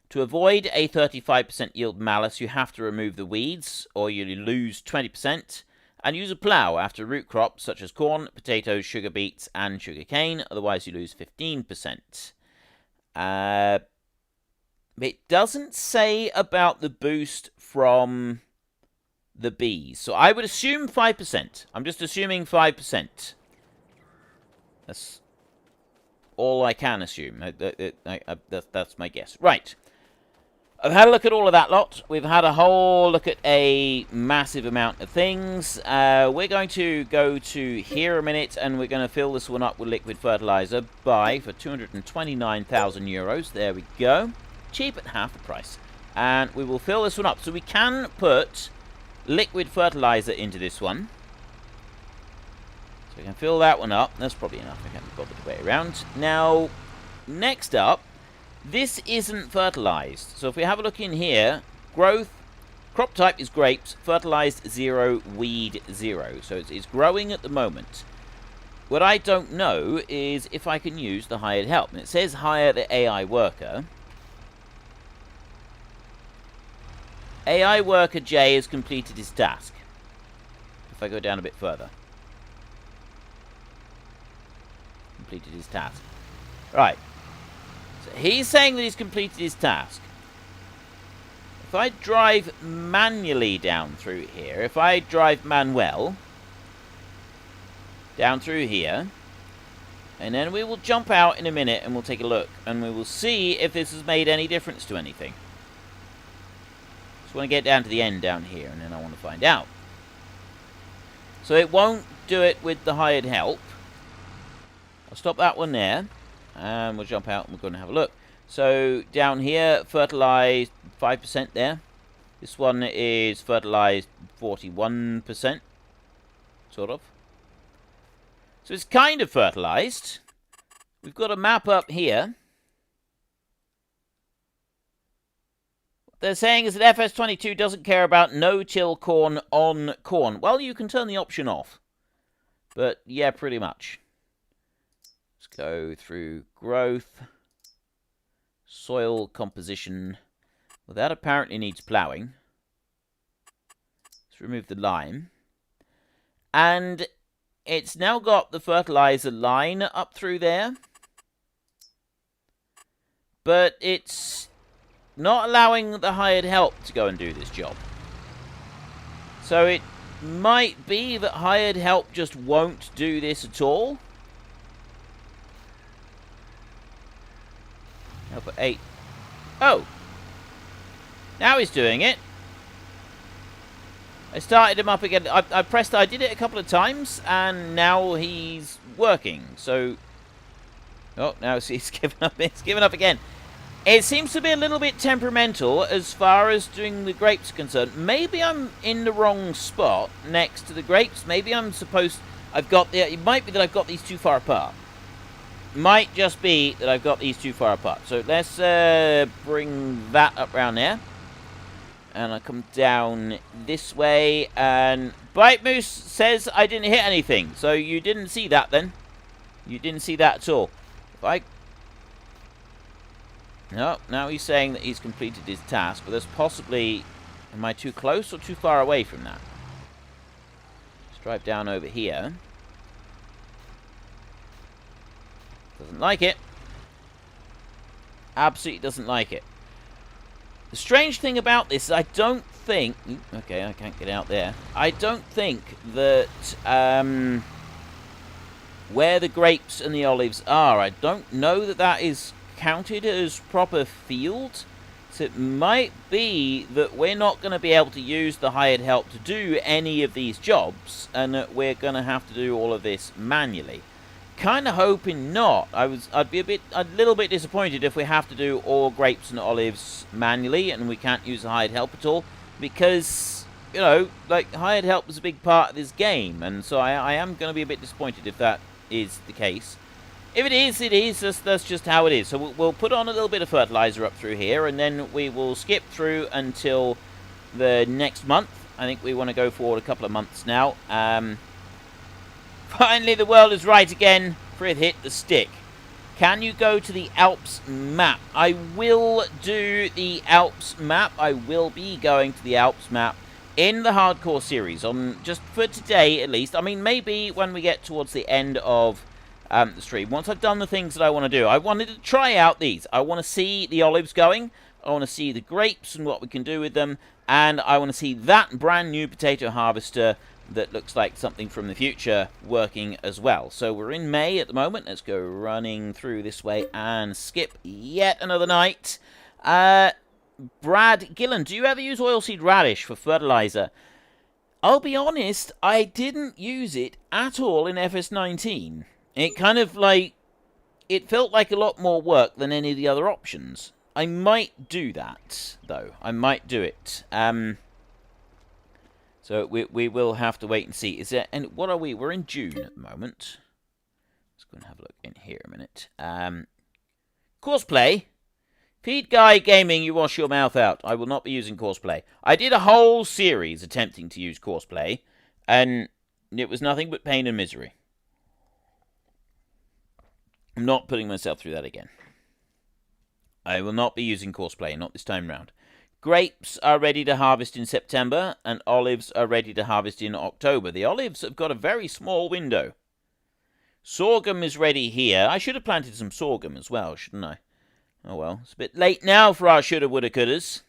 To avoid a 35% yield malus, you have to remove the weeds, or you lose 20%, and use a plough after root crops such as corn, potatoes, sugar beets, and sugar cane. Otherwise, you lose 15%. It doesn't say about the boost from the bees, so I would assume 5%. I'm just assuming 5%. That's all I can assume. That's my guess. Right. I've had a look at all of that lot. We've had a whole look at a massive amount of things. We're going to go to here a minute, and we're going to fill this one up with liquid fertilizer. Buy for 229,000 euros. There we go. Cheap at half the price. And we will fill this one up. So we can put liquid fertilizer into this one. So we can fill that one up. That's probably enough. I can't be bothered to wait around. Now, next up, this isn't fertilized. So if we have a look in here, growth, crop type is grapes, fertilized 0, weed 0. So it's growing at the moment. What I don't know is if I can use the hired help. And it says hire the AI worker. AI worker J has completed his task. If I go down a bit further. Completed his task. Right. So he's saying that he's completed his task. If I drive manually down through here, if I drive manuel down through here, and then we will jump out in a minute and we'll take a look, and we will see if this has made any difference to anything. Just want to get down to the end down here, and then I want to find out. So it won't do it with the hired help. I'll stop that one there. And we'll jump out and we're going to have a look. So down here, fertilized 5% there. This one is fertilized 41%. Sort of. So it's kind of fertilized. We've got a map up here. What they're saying is that FS22 doesn't care about no-till corn on corn. Well, you can turn the option off. But yeah, pretty much. Go through growth, soil composition. Well, that apparently needs ploughing. Let's remove the lime. And it's now got the fertilizer line up through there. But it's not allowing the hired help to go and do this job. So it might be that hired help just won't do this at all. Help at 8. Oh! Now he's doing it. I started him up again. I pressed, I did it a couple of times, and now he's working. So, oh, now he's given up. It's given up again. It seems to be a little bit temperamental as far as doing the grapes are concerned. Maybe I'm in the wrong spot next to the grapes. Maybe I'm supposed... I've got the... It might be that I've got these too far apart. Might just be that I've got these too far apart. So let's bring that up around there. And I come down this way. And Bite Moose says I didn't hit anything. So you didn't see that then. You didn't see that at all. If I... No, now he's saying that he's completed his task. But there's possibly... Am I too close or too far away from that? Let's drive down over here. Doesn't like it. Absolutely doesn't like it. The strange thing about this is I don't think... Okay, I can't get out there. I don't think that where the grapes and the olives are, I don't know that that is counted as proper field. So it might be that we're not going to be able to use the hired help to do any of these jobs, and that we're going to have to do all of this manually. Kind of hoping not. I'd be a little bit disappointed if we have to do all grapes and olives manually and we can't use the hired help at all, because, you know, like, hired help is a big part of this game, and so I am going to be a bit disappointed if that is the case. If it is, it is. That's just how it is. So we'll put on a little bit of fertilizer up through here, and then we will skip through until the next month. I think we want to go forward a couple of months now. Finally, the world is right again. Frith hit the stick. Can you go to the Alps map? I will do the Alps map. I will be going to the Alps map in the hardcore series, on just for today at least. I mean, maybe when we get towards the end of the stream, once I've done the things that I want to do. I wanted to try out these. I want to see the olives going. I want to see the grapes and what we can do with them. And I want to see that brand new potato harvester that looks like something from the future working as well. So we're in May at the moment. Let's go running through this way and skip yet another night. Brad Gillen, do you ever use oilseed radish for fertilizer? I'll be honest, I didn't use it at all in FS19. It kind of like, it felt like a lot more work than any of the other options. I might do that, though. I might do it. So we will have to wait and see. Is there, and what are we? We're in June at the moment. Let's go and have a look in here a minute. Courseplay. Pete Guy Gaming, you wash your mouth out. I will not be using Courseplay. I did a whole series attempting to use Courseplay, and it was nothing but pain and misery. I'm not putting myself through that again. I will not be using Courseplay, not this time round. Grapes are ready to harvest in September, and olives are ready to harvest in October. The olives have got a very small window. Sorghum is ready here. I should have planted some sorghum as well, shouldn't I? Oh well, it's a bit late now for our shoulda, woulda, couldas.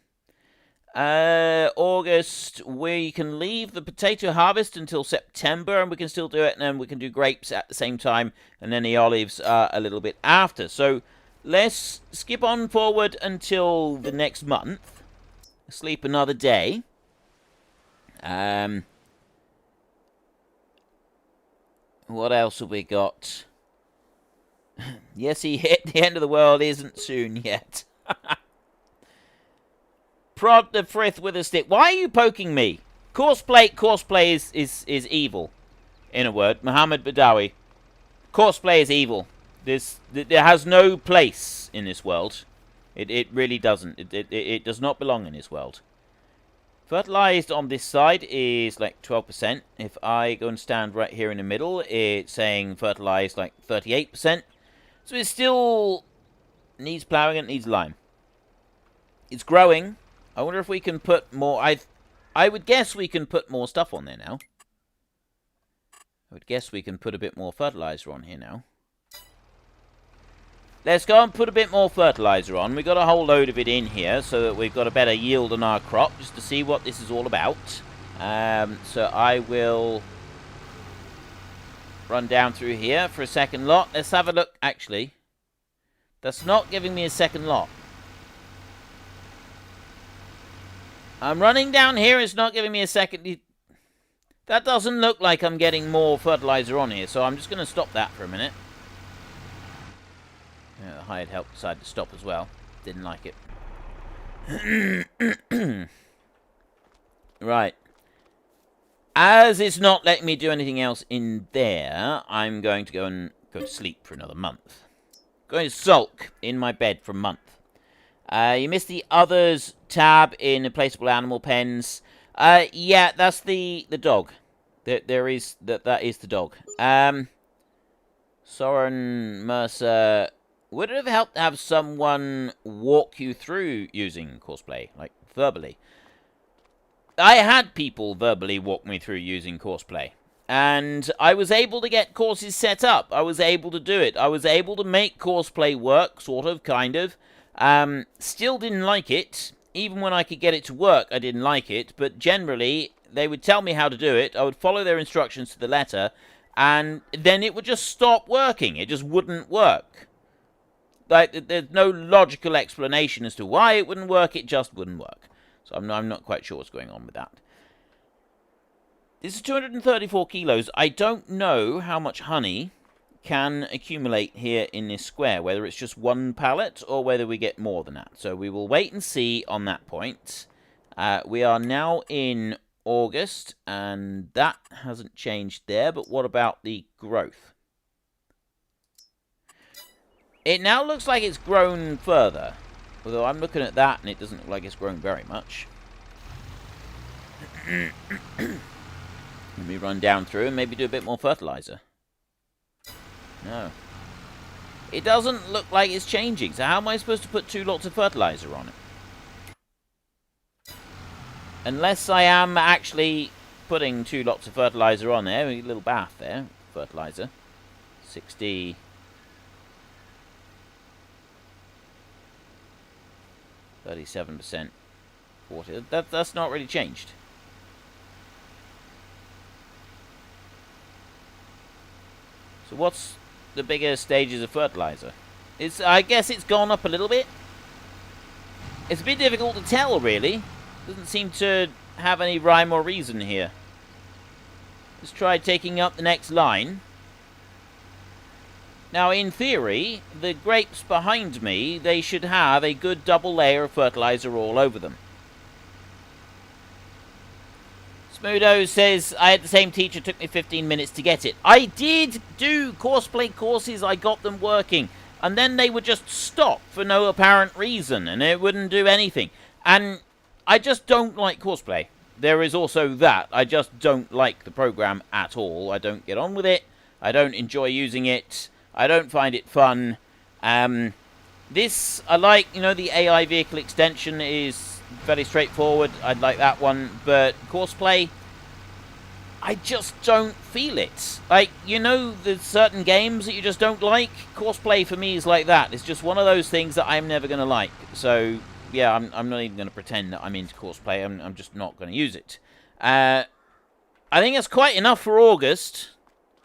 August, we can leave the potato harvest until September, and we can still do it, and then we can do grapes at the same time, and then the olives a little bit after. So let's skip on forward until the next month. Sleep another day. What else have we got? Yes, he hit the end of the world isn't soon yet. Prod the frith with a stick. Why are you poking me? Courseplay is evil. In a word, Muhammad Badawi. Courseplay is evil. There has no place in this world. It really doesn't. It does not belong in this world. Fertilized on this side is like 12%. If I go and stand right here in the middle, it's saying fertilized like 38%. So it still needs plowing and needs lime. It's growing. I wonder if we can put more... I would guess we can put more stuff on there now. I would guess we can put a bit more fertilizer on here now. Let's go and put a bit more fertilizer on. We've got a whole load of it in here so that we've got a better yield on our crop, just to see what this is all about. So I will run down through here for a second lot. Let's have a look. Actually, that's not giving me a second lot. I'm running down here. It's not giving me a second. That doesn't look like I'm getting more fertilizer on here, so I'm just going to stop that for a minute. Yeah, the hide help decided to stop as well. Didn't like it. Right. As it's not letting me do anything else in there, I'm going to go to sleep for another month. Going to sulk in my bed for a month. You missed the others tab in the placeable animal pens. Yeah, that's the dog. That is the dog. Soren Mercer, would it have helped to have someone walk you through using Courseplay, like verbally? I had people verbally walk me through using Courseplay, and I was able to get courses set up. I was able to do it. I was able to make Courseplay work, sort of, kind of. Still didn't like it. Even when I could get it to work, I didn't like it. But generally, they would tell me how to do it. I would follow their instructions to the letter, and then it would just stop working. It just wouldn't work. Like, there's no logical explanation as to why it wouldn't work. It just wouldn't work. So I'm not quite sure what's going on with that. This is 234 kilos. I don't know how much honey can accumulate here in this square, whether it's just one pallet or whether we get more than that. So we will wait and see on that point. We are now in August, and that hasn't changed there, but what about the growth? It now looks like it's grown further, although I'm looking at that and it doesn't look like it's grown very much. Let me run down through and maybe do a bit more fertilizer. No. It doesn't look like it's changing, so how am I supposed to put 2 lots of fertilizer on it? Unless I am actually putting 2 lots of fertilizer on there. A little bath there, fertilizer. 60... 37%. 40. That's not really changed. So what's the bigger stages of fertilizer? I guess it's gone up a little bit. It's a bit difficult to tell, really. Doesn't seem to have any rhyme or reason here. Let's try taking up the next line. Now, in theory, the grapes behind me, they should have a good double layer of fertilizer all over them. Smudo says, I had the same teacher, took me 15 minutes to get it. I did do courseplay courses, I got them working. And then they would just stop for no apparent reason, and it wouldn't do anything. And I just don't like courseplay. There is also that. I just don't like the program at all. I don't get on with it. I don't enjoy using it. I don't find it fun. This, I like, you know, the AI vehicle extension is fairly straightforward. I'd like that one. But courseplay, I just don't feel it. Like, you know, there's certain games that you just don't like. Courseplay for me is like that. It's just one of those things that I'm never going to like. So, yeah, I'm not even going to pretend that I'm into courseplay. I'm just not going to use it. I think that's quite enough for August.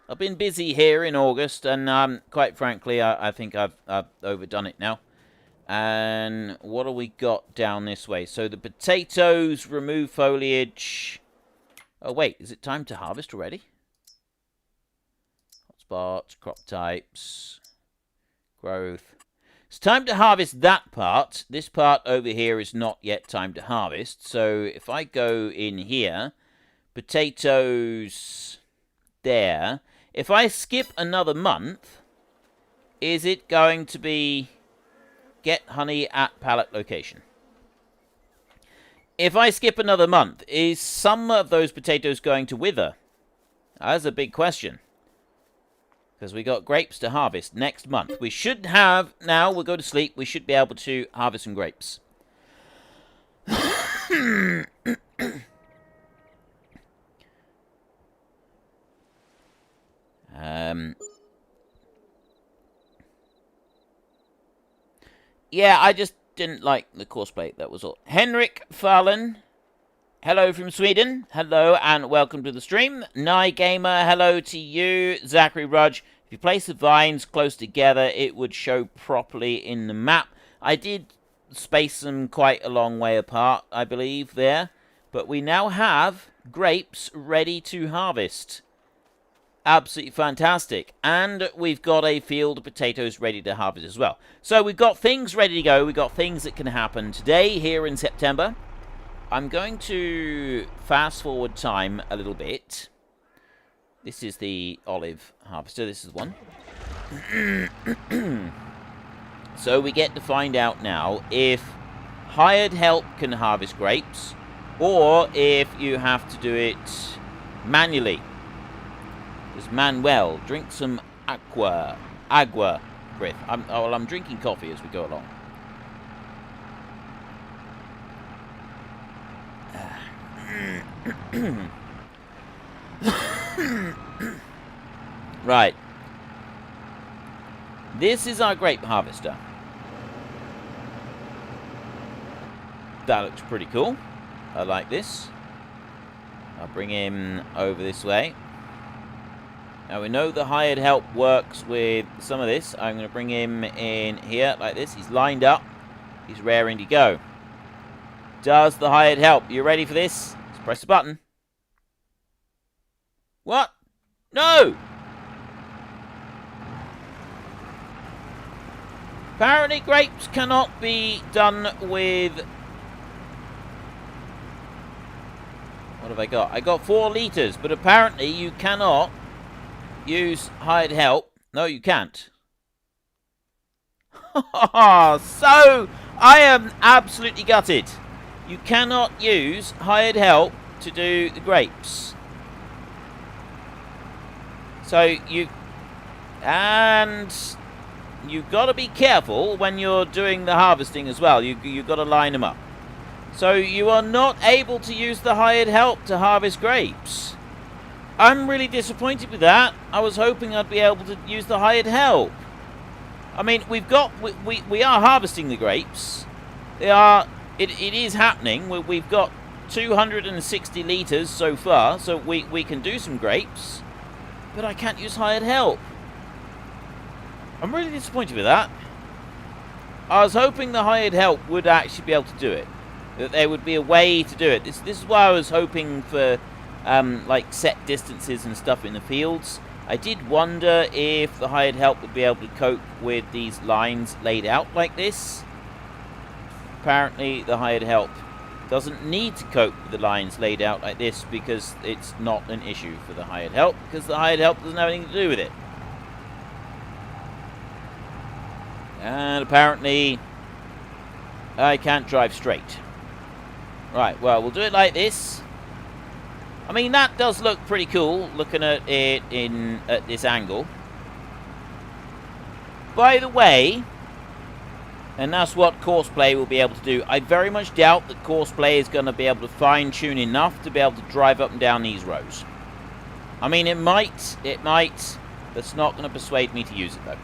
I've been busy here in August, and quite frankly, I think I've overdone it now. And what have we got down this way? So the potatoes, remove foliage. Oh, wait, is it time to harvest already? Hotspots, crop types, growth. It's time to harvest that part. This part over here is not yet time to harvest. So if I go in here, potatoes there. If I skip another month, is it going to be get honey at pallet location? If I skip another month, is some of those potatoes going to wither? That's a big question. Because we got grapes to harvest next month. We should have, now we'll go to sleep, we should be able to harvest some grapes. Yeah, I just didn't like the courseplay, that was all. Henrik Fallen, hello from Sweden. Hello and welcome to the stream. Nye Gamer, hello to you. Zachary Rudge, if you place the vines close together, it would show properly in the map. I did space them quite a long way apart, I believe, there. But we now have grapes ready to harvest. Absolutely fantastic. And we've got a field of potatoes ready to harvest as well. So we've got things ready to go. We've got things that can happen today here in September. I'm going to fast forward time a little bit. This is the olive harvester. This is one. So we get to find out now if hired help can harvest grapes or if you have to do it manually. There's Manuel. Drink some agua, Griff. I'm drinking coffee as we go along. Right. This is our grape harvester. That looks pretty cool. I like this. I'll bring him over this way. Now we know the hired help works with some of this. I'm going to bring him in here like this. He's lined up. He's raring to go. Does the hired help? You ready for this? Let's press the button. What? No! Apparently grapes cannot be done with... What have I got? I got 4 litres, but apparently you cannot use hired help. No, you can't. So, I am absolutely gutted. You cannot use hired help to do the grapes. So, you've got to be careful when you're doing the harvesting as well. You've got to line them up. So, you are not able to use the hired help to harvest grapes. I'm really disappointed with that. I was hoping I'd be able to use the hired help. I mean, we are harvesting the grapes. It is happening. We've got 260 litres so far, so we can do some grapes. But I can't use hired help. I'm really disappointed with that. I was hoping the hired help would actually be able to do it. That there would be a way to do it. This is why I was hoping for like set distances and stuff in the fields. I did wonder if the hired help would be able to cope with these lines laid out like this. Apparently the hired help doesn't need to cope with the lines laid out like this because it's not an issue for the hired help, because the hired help doesn't have anything to do with it. And apparently I can't drive straight. Right, well, we'll do it like this. I mean, that does look pretty cool, looking at it at this angle. By the way, and that's what Courseplay will be able to do, I very much doubt that Courseplay is going to be able to fine-tune enough to be able to drive up and down these rows. I mean, it might. That's not going to persuade me to use it, though.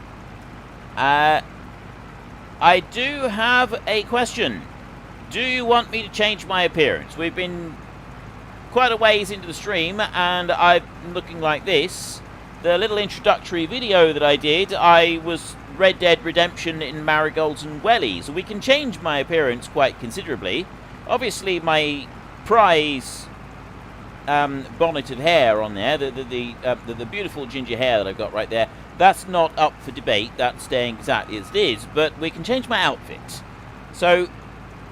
I do have a question. Do you want me to change my appearance? We've been quite a ways into the stream, and I'm looking like this. The little introductory video that I did, I was Red Dead Redemption in marigolds and wellies. We can change my appearance quite considerably. Obviously, my prize bonneted hair on there, the beautiful ginger hair that I've got right there, that's not up for debate. That's staying exactly as it is. But we can change my outfit. So,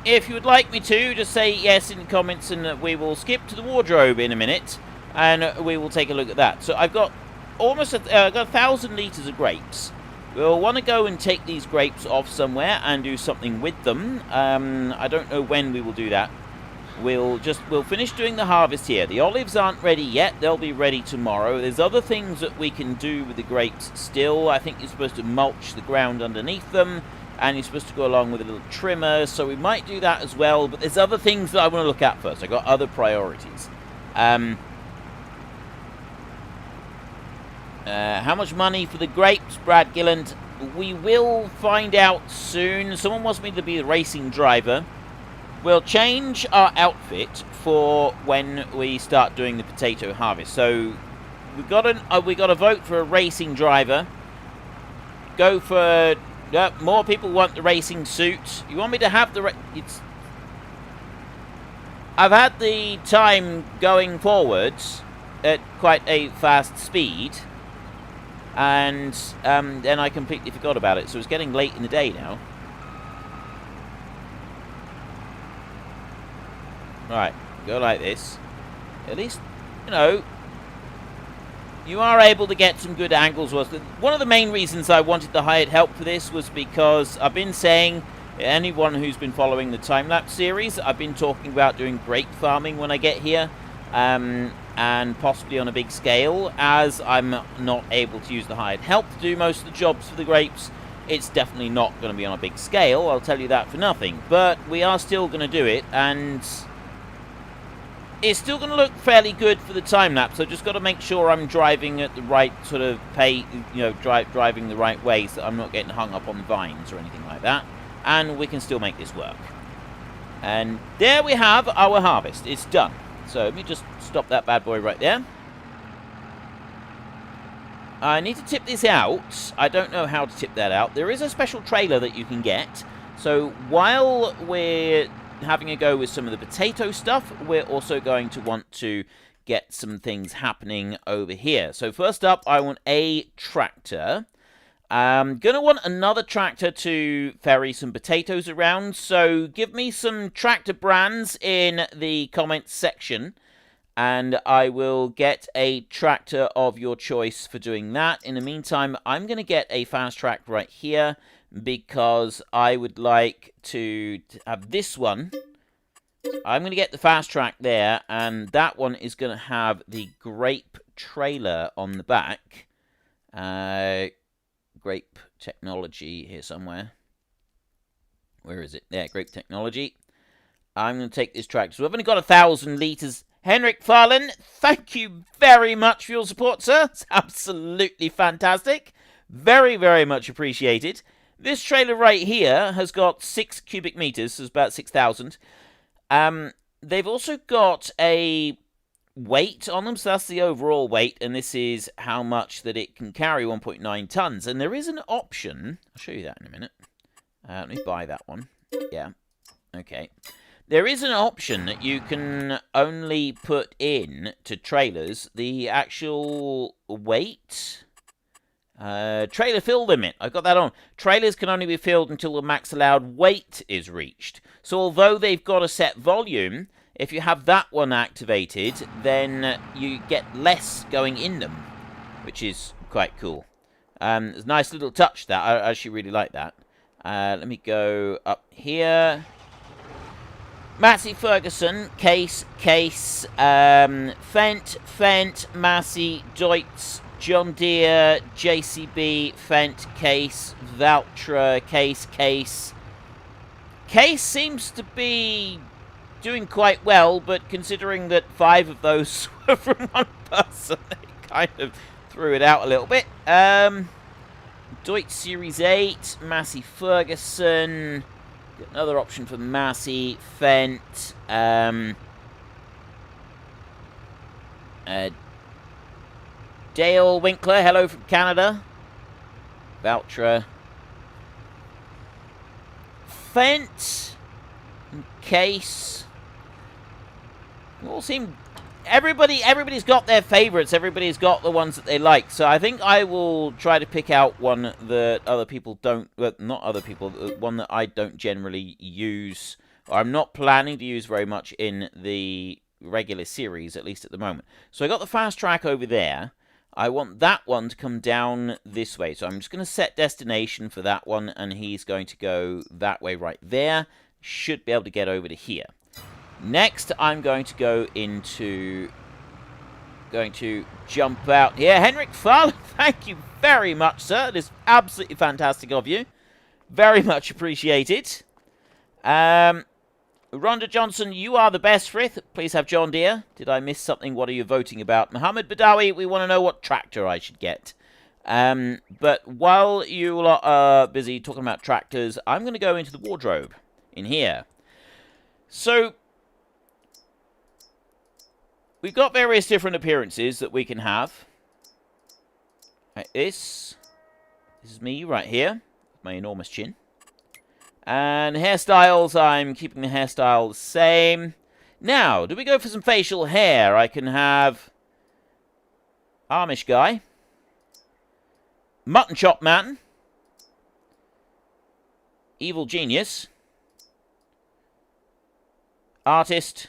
if you would like me to, just say yes in the comments, and we will skip to the wardrobe in a minute, and we will take a look at that. So I've got almost got 1,000 litres of grapes. We'll want to go and take these grapes off somewhere and do something with them. I don't know when we will do that. We'll finish doing the harvest here. The olives aren't ready yet. They'll be ready tomorrow. There's other things that we can do with the grapes still. I think you're supposed to mulch the ground underneath them, and you're supposed to go along with a little trimmer, so we might do that as well. But there's other things that I want to look at first. I've got other priorities. How much money for the grapes, Brad Gilland? We will find out soon. Someone wants me to be the racing driver. We'll change our outfit for when we start doing the potato harvest. So we got a vote for a racing driver. Go for more people want the racing suit. You want me to have the? I've had the time going forwards at quite a fast speed, and then I completely forgot about it. So it's getting late in the day now. Right, go like this. At least, you know, you are able to get some good angles. One of the main reasons I wanted the hired help for this was because I've been saying, anyone who's been following the time-lapse series, I've been talking about doing grape farming when I get here, and possibly on a big scale. As I'm not able to use the hired help to do most of the jobs for the grapes, it's definitely not going to be on a big scale, I'll tell you that for nothing. But we are still going to do it, and it's still going to look fairly good for the time-lapse. I've just got to make sure I'm driving at the right sort of driving the right way, so I'm not getting hung up on vines or anything like that. And we can still make this work. And there we have our harvest. It's done. So let me just stop that bad boy right there. I need to tip this out. I don't know how to tip that out. There is a special trailer that you can get. So while we're having a go with some of the potato stuff, we're also going to want to get some things happening over here. So first up, I want a tractor. I'm going to want another tractor to ferry some potatoes around. So give me some tractor brands in the comments section, and I will get a tractor of your choice for doing that. In the meantime, I'm going to get a fast track right here, because I would like to have this one. I'm going to get the fast track there, and that one is going to have the grape trailer on the back. Grape technology here somewhere. Where is it? There, grape technology. I'm going to take this tractor. So we've only got 1,000 litres. Henrik Farland, thank you very much for your support, sir. It's absolutely fantastic. Very, very much appreciated. This trailer right here has got 6 cubic meters, so it's about 6,000. They've also got a weight on them, so that's the overall weight, and this is how much that it can carry, 1.9 tons. And there is an option, I'll show you that in a minute. Let me buy that one. Yeah. Okay. There is an option that you can only put in to trailers the actual weight. Trailer fill limit. I've got that on. Trailers can only be filled until the max allowed weight is reached. So although they've got a set volume, if you have that one activated, then you get less going in them, which is quite cool. It's a nice little touch, that. I actually really like that. Let me go up here. Massey Ferguson, Case, Fendt, Massey, DEUTZ, John Deere, JCB, Fendt, Case, Valtra, Case. Case seems to be doing quite well, but considering that 5 of those were from one person, it kind of threw it out a little bit. DEUTZ Series 8, Massey Ferguson, another option for Massey, Fendt, Dale Winkler, hello from Canada. Valtra. Fendt. Case. All seem... Everybody's got their favorites. Everybody's got the ones that they like. So I think I will try to pick out one that other people don't... Well, not other people. One that I don't generally use. Or I'm not planning to use very much in the regular series, at least at the moment. So I got the fast track over there. I want that one to come down this way. So I'm just going to set destination for that one. And he's going to go that way right there. Should be able to get over to here. Next, I'm going to go into... Going to jump out here. Henrik Farland, thank you very much, sir. It is absolutely fantastic of you. Very much appreciated. Rhonda Johnson, you are the best, Frith. Please have John Deere. Did I miss something? What are you voting about? Mohammed Badawi, we want to know what tractor I should get. But while you lot are busy talking about tractors, I'm going to go into the wardrobe in here. So, we've got various different appearances that we can have. Like this. This is me right here. My enormous chin. And hairstyles, I'm keeping the hairstyle the same. Now, do we go for some facial hair? I can have Amish guy. Mutton chop man. Evil genius. Artist.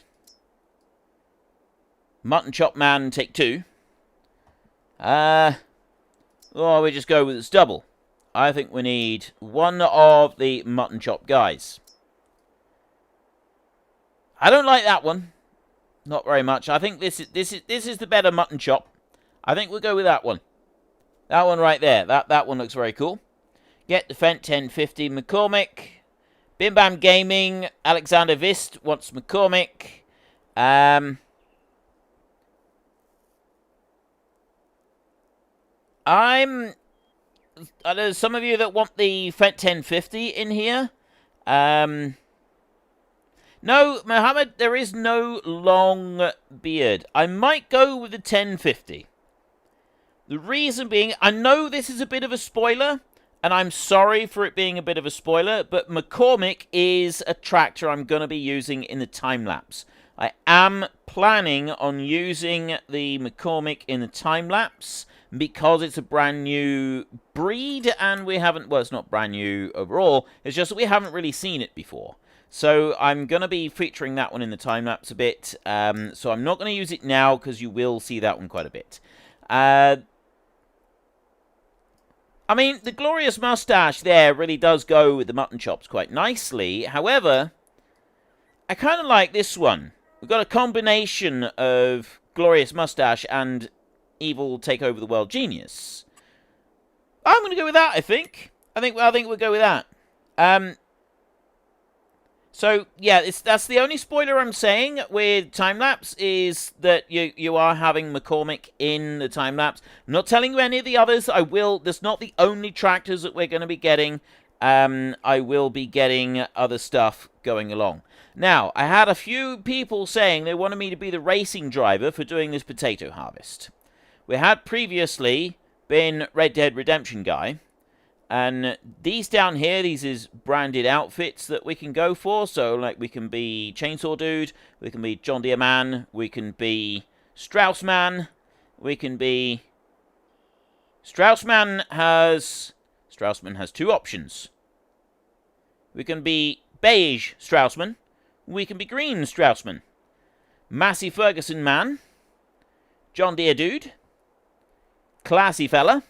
Mutton chop man, take 2. Or we just go with its double. I think we need one of the mutton chop guys. I don't like that one. Not very much. I think this is the better mutton chop. I think we'll go with that one. That one right there. That one looks very cool. Get the Fendt 1050 McCormick. Bim Bam Gaming. Alexander Vist wants McCormick. There's some of you that want the Fendt 1050 in here. No, Mohammed, there is no long beard. I might go with the 1050. The reason being, I know this is a bit of a spoiler, and I'm sorry for it being a bit of a spoiler, but McCormick is a tractor I'm going to be using in the time-lapse. I am planning on using the McCormick in the time-lapse because it's a brand new breed, and we haven't, well, it's not brand new overall, it's just that we haven't really seen it before. So I'm going to be featuring that one in the time-lapse a bit, so I'm not going to use it now because you will see that one quite a bit. I mean, the glorious mustache there really does go with the mutton chops quite nicely. However, I kind of like this one. We've got a combination of glorious mustache and evil take over the world genius. I'm going to go with that, I think. I think we'll go with that. So, yeah, that's the only spoiler I'm saying with time-lapse is that you are having McCormick in the time-lapse. I'm not telling you any of the others. I will. That's not the only tractors that we're going to be getting. I will be getting other stuff going along. Now, I had a few people saying they wanted me to be the racing driver for doing this potato harvest. We had previously been Red Dead Redemption guy. And these down here, these is branded outfits that we can go for. So, like, we can be Chainsaw Dude, we can be John Deere Man, we can be Strauss Man, we can be... Straussman has 2 options. We can be beige Straussman, we can be green Straussman. Massey Ferguson Man, John Deere Dude, Classy Fella,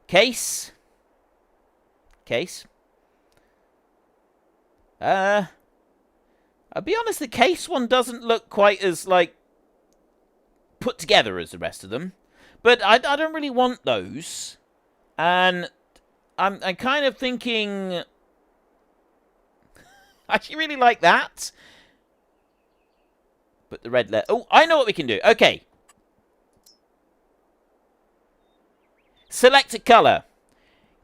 Case. I'll be honest, the Case one doesn't look quite as, like, put together as the rest of them. But I don't really want those. And I'm kind of thinking... I actually really like that. But the red letter... Oh, I know what we can do. Okay. Select a colour.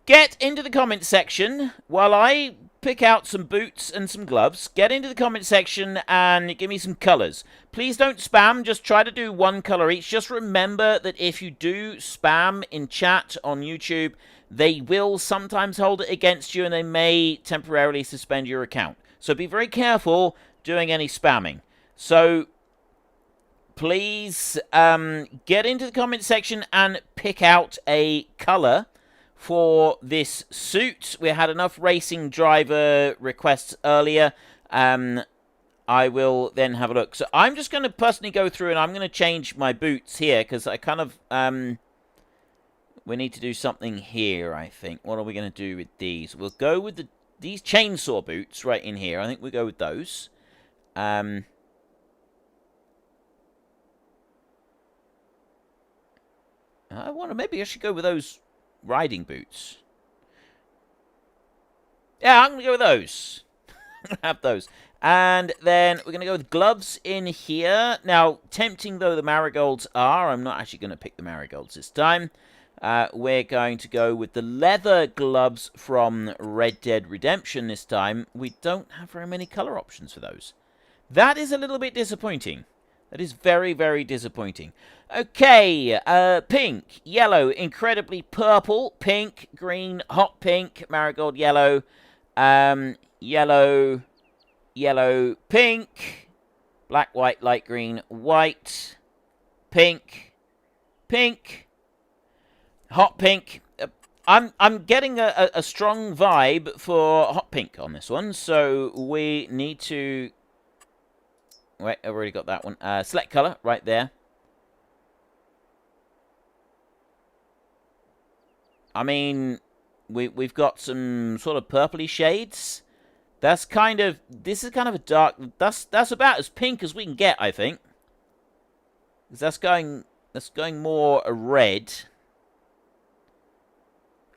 Get into the comment section while I pick out some boots and some gloves. Get into the comment section and give me some colours. Please don't spam. Just try to do 1 colour each. Just remember that if you do spam in chat on YouTube, they will sometimes hold it against you and they may temporarily suspend your account. So be very careful doing any spamming. So please get into the comment section and pick out a colour for this suit. We had enough racing driver requests earlier. I will then have a look. So I'm just going to personally go through and I'm going to change my boots here because I kind of... we need to do something here, I think. What are we going to do with these? We'll go with these chainsaw boots right in here. I think we'll go with those. Maybe I should go with those riding boots. Yeah, I'm going to go with those. I'm going to have those. And then we're going to go with gloves in here. Now, tempting though the marigolds are, I'm not actually going to pick the marigolds this time. We're going to go with the leather gloves from Red Dead Redemption this time. We don't have very many colour options for those. That is a little bit disappointing. That is very, very disappointing. Okay, pink, yellow, incredibly purple, pink, green, hot pink, marigold yellow, yellow, yellow, pink, black, white, light green, white, pink, pink, hot pink. I'm getting a strong vibe for hot pink on this one, so we need to... Wait, I've already got that one. Select colour, right there. I mean, we've got some sort of purpley shades. That's kind of... This is kind of a dark... That's about as pink as we can get, I think. Because that's going more a red.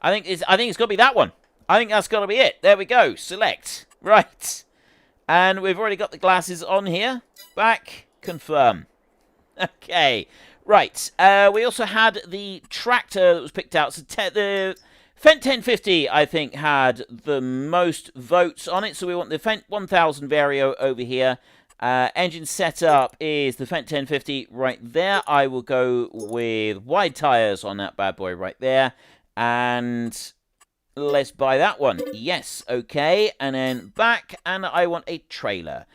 I think it's got to be that one. I think that's got to be it. There we go. Select. Right. And we've already got the glasses on here. Back. Confirm. Okay. Right. We also had the tractor that was picked out. So the Fendt 1050, I think, had the most votes on it. So we want the Fendt 1000 Vario over here. Engine setup is the Fendt 1050 right there. I will go with wide tires on that bad boy right there. And let's buy that one. Yes, okay. And then back, and I want a trailer.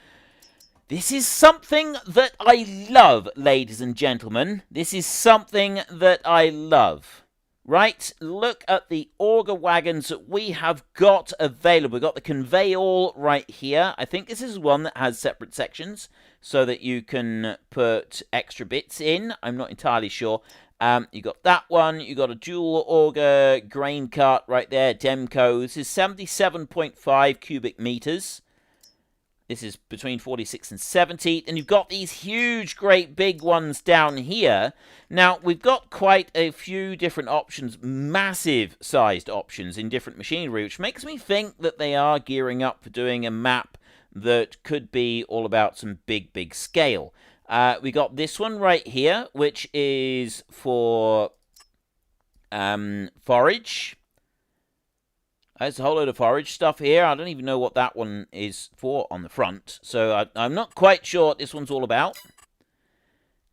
This is something that I love, ladies and gentlemen. This is something that I love. Right? Look at the Auger Wagons that we have got available. We've got the conveyor right here. I think this is one that has separate sections so that you can put extra bits in. I'm not entirely sure. You got that one. You got a dual auger grain cart right there, Demco. This is 77.5 cubic meters. This is between 46 and 70. And you've got these huge, great big ones down here. Now, we've got quite a few different options, massive sized options in different machinery, which makes me think that they are gearing up for doing a map that could be all about some big, big scale. We got this one right here, which is for forage. There's a whole load of forage stuff here. I don't even know what that one is for on the front. So I'm not quite sure what this one's all about.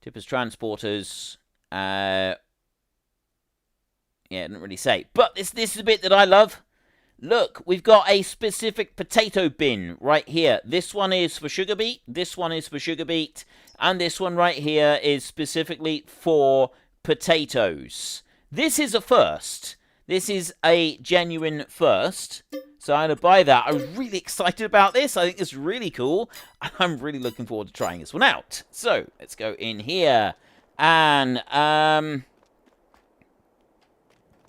Tippers, transporters. Yeah, Yeah, it didn't really say. But this is a bit that I love. Look, we've got a specific potato bin right here. This one is for sugar beet, this one is for sugar beet, and this one right here is specifically for potatoes. This is a first. This is a genuine first. So I'm going to buy that. I was really excited about this. I think it's really cool. I'm really looking forward to trying this one out. So let's go in here. And,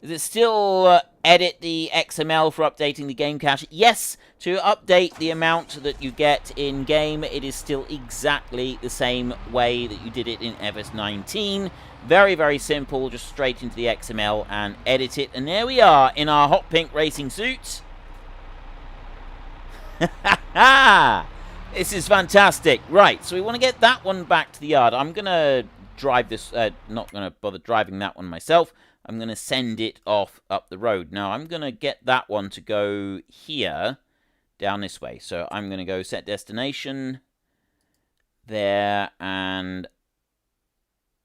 is it still edit the XML for updating the game cache? Yes, to update the amount that you get in game, it is still exactly the same way that you did it in FS19. Very, very simple. Just straight into the XML and edit it. And there we are in our hot pink racing suits. This is fantastic. Right, so we want to get that one back to the yard. I'm going to drive this, not going to bother driving that one myself. I'm going to send it off up the road. Now, I'm going to get that one to go here, down this way. So I'm going to go set destination there, and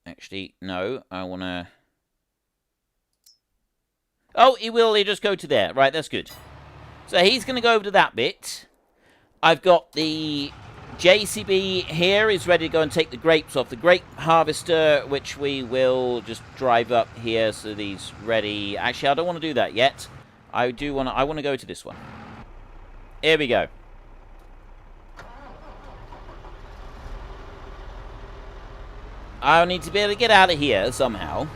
actually, no, I want to... Oh, he'll just go to there. Right, that's good. So he's going to go over to that bit. I've got the JCB here is ready to go and take the grapes off the Grape Harvester, which we will just drive up here so these ready. Actually, I don't want to do that yet. I want to go to this one. Here we go. I'll need to be able to get out of here somehow.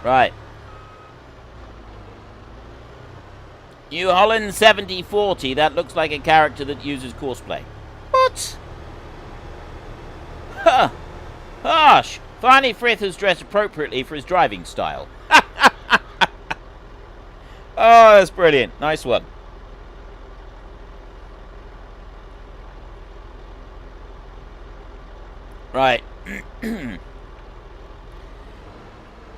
Right. New Holland 7040. That looks like a character that uses courseplay. What? Huh. Harsh. Finally, Frith has dressed appropriately for his driving style. Oh, that's brilliant. Nice one. Right.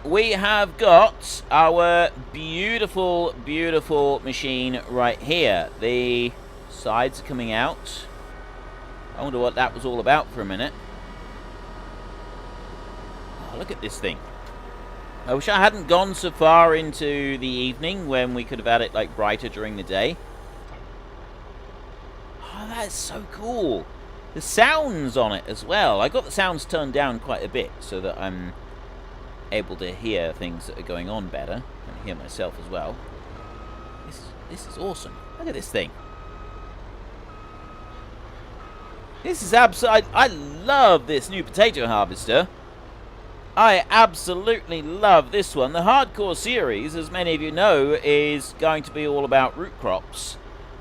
We have got our beautiful, beautiful machine right here. The sides are coming out. I wonder what that was all about for a minute. Oh, look at this thing. I wish I hadn't gone so far into the evening when we could have had it like brighter during the day. Oh, that is so cool. The sounds on it as well. I got the sounds turned down quite a bit so that I'm able to hear things that are going on better and hear myself as well. This is awesome. Look at this thing. This is absolutely... I love this new potato harvester. I absolutely love this one. The Hardcore series, as many of you know, is going to be all about root crops.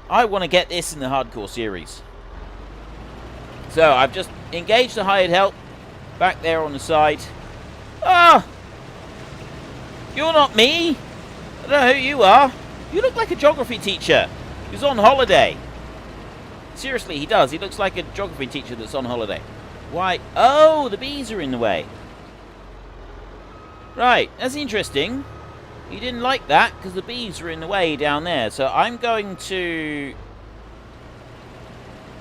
I want to get this in the Hardcore series. So I've just engaged the hired help back there on the side. Ah! You're not me. I don't know who you are. You look like a geography teacher who's on holiday. Seriously, he does. He looks like a geography teacher that's on holiday. Why? Oh, the bees are in the way. Right, that's interesting. You didn't like that because the bees are in the way down there. So I'm going to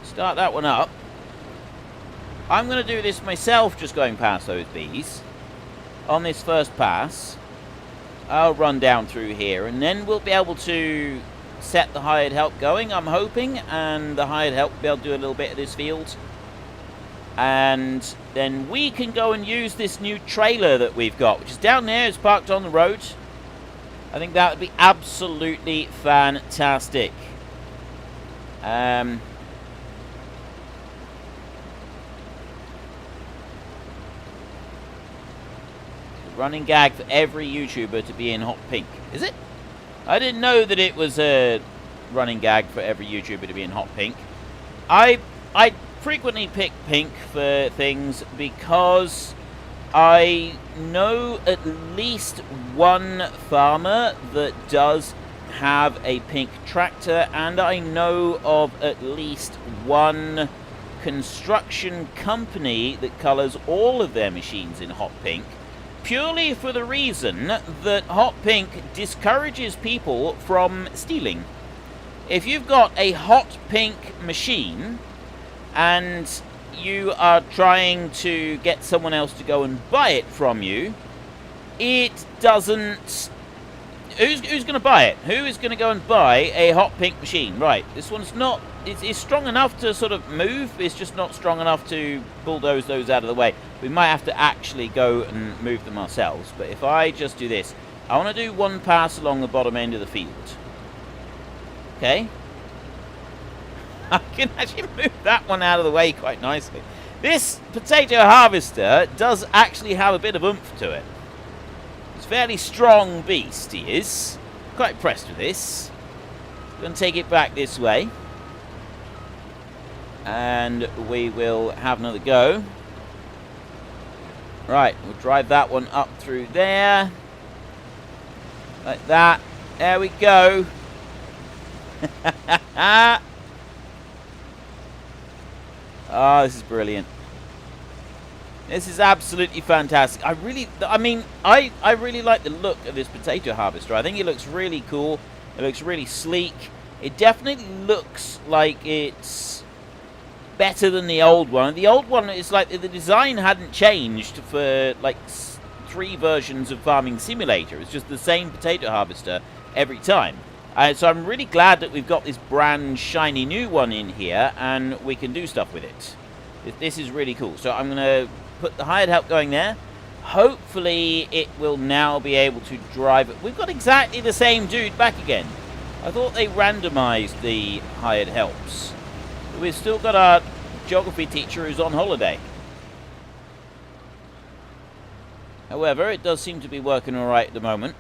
start that one up. I'm going to do this myself, just going past those bees. On this first pass, I'll run down through here, and then we'll be able to set the hired help going, I'm hoping, and the hired help will be able to do a little bit of this field. And then we can go and use this new trailer that we've got, which is down there, it's parked on the road. I think that would be absolutely fantastic. Running gag for every YouTuber to be in hot pink. Is it? I didn't know that it was a running gag for every YouTuber to be in hot pink. I frequently pick pink for things because I know at least one farmer that does have a pink tractor, and I know of at least one construction company that colours all of their machines in hot pink, purely for the reason that hot pink discourages people from stealing. If you've got a hot pink machine, and you are trying to get someone else to go and buy it from you, it doesn't... Who's going to buy it? Who is going to go and buy a hot pink machine? Right, this one's not... It's strong enough to sort of move. It's just not strong enough to bulldoze those out of the way. We might have to actually go and move them ourselves. But if I just do this, I want to do one pass along the bottom end of the field. Okay? I can actually move that one out of the way quite nicely. This potato harvester does actually have a bit of oomph to it. It's a fairly strong beast, he is. Quite impressed with this. I'm going to take it back this way. And we will have another go. Right, we'll drive that one up through there. Like that. There we go. Oh, this is brilliant. This is absolutely fantastic. I really like the look of this potato harvester. I think it looks really cool. It looks really sleek. It definitely looks like it's better than the old one. The old one is like the design hadn't changed for like 3 versions of Farming Simulator. It's just the same potato harvester every time. So I'm really glad that we've got this brand shiny new one in here and we can do stuff with it. This is really cool. So I'm going to put the hired help going there. Hopefully it will now be able to drive it. We've got exactly the same dude back again. I thought they randomized the hired helps. But we've still got our geography teacher who's on holiday. However, it does seem to be working alright at the moment.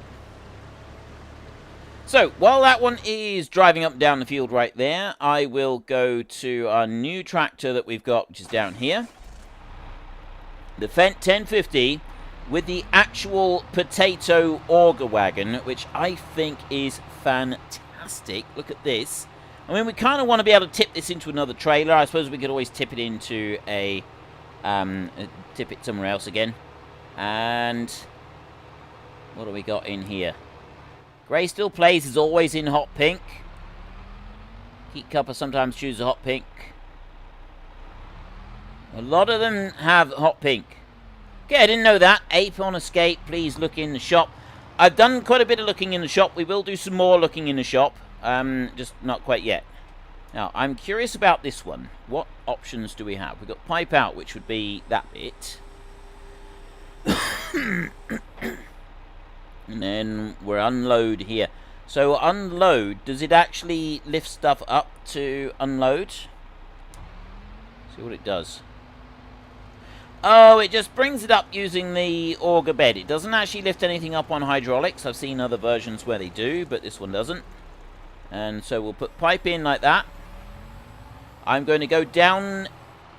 So, while that one is driving up and down the field right there, I will go to our new tractor that we've got, which is down here. The Fendt 1050 with the actual potato auger wagon, which I think is fantastic. Look at this. I mean, we kind of want to be able to tip this into another trailer. I suppose we could always tip it into a... tip it somewhere else again. And... what do we got in here? Grey still plays, is always in hot pink. Heat Cupper sometimes chooses hot pink. A lot of them have hot pink. Okay, I didn't know that. Ape on escape, please look in the shop. I've done quite a bit of looking in the shop. We will do some more looking in the shop. Just not quite yet. Now, I'm curious about this one. What options do we have? We've got pipe out, which would be that bit. And then we're unload here. So unload, does it actually lift stuff up to unload? See what it does. Oh, it just brings it up using the auger bed. It doesn't actually lift anything up on hydraulics. I've seen other versions where they do, but this one doesn't. And so we'll put pipe in like that. I'm going to go down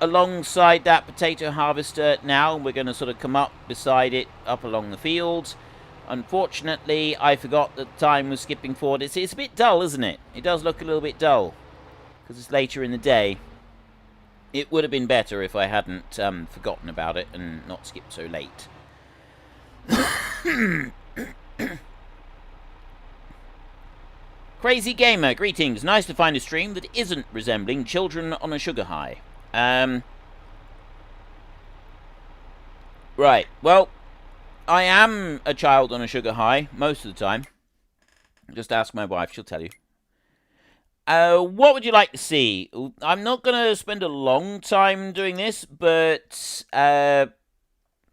alongside that potato harvester now. We're going to sort of come up beside it, up along the field. Unfortunately, I forgot that time was skipping forward. It's a bit dull, isn't it? It does look a little bit dull because it's later in the day. It would have been better if I hadn't forgotten about it and not skipped so late. Crazy Gamer, greetings. Nice to find a stream that isn't resembling children on a sugar high. Right, well... I am a child on a sugar high, most of the time. Just ask my wife, she'll tell you. What would you like to see? I'm not going to spend a long time doing this, but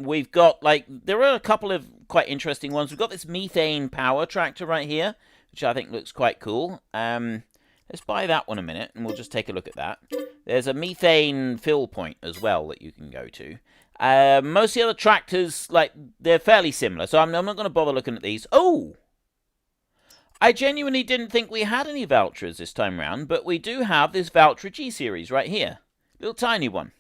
we've got, like, there are a couple of quite interesting ones. We've got this methane power tractor right here, which I think looks quite cool. Let's buy that one a minute, and we'll just take a look at that. There's a methane fill point as well that you can go to. Most of the other tractors, like, they're fairly similar, so I'm not going to bother looking at these. Oh! I genuinely didn't think we had any Valtras this time round, but we do have this Valtra G-Series right here. Little tiny one.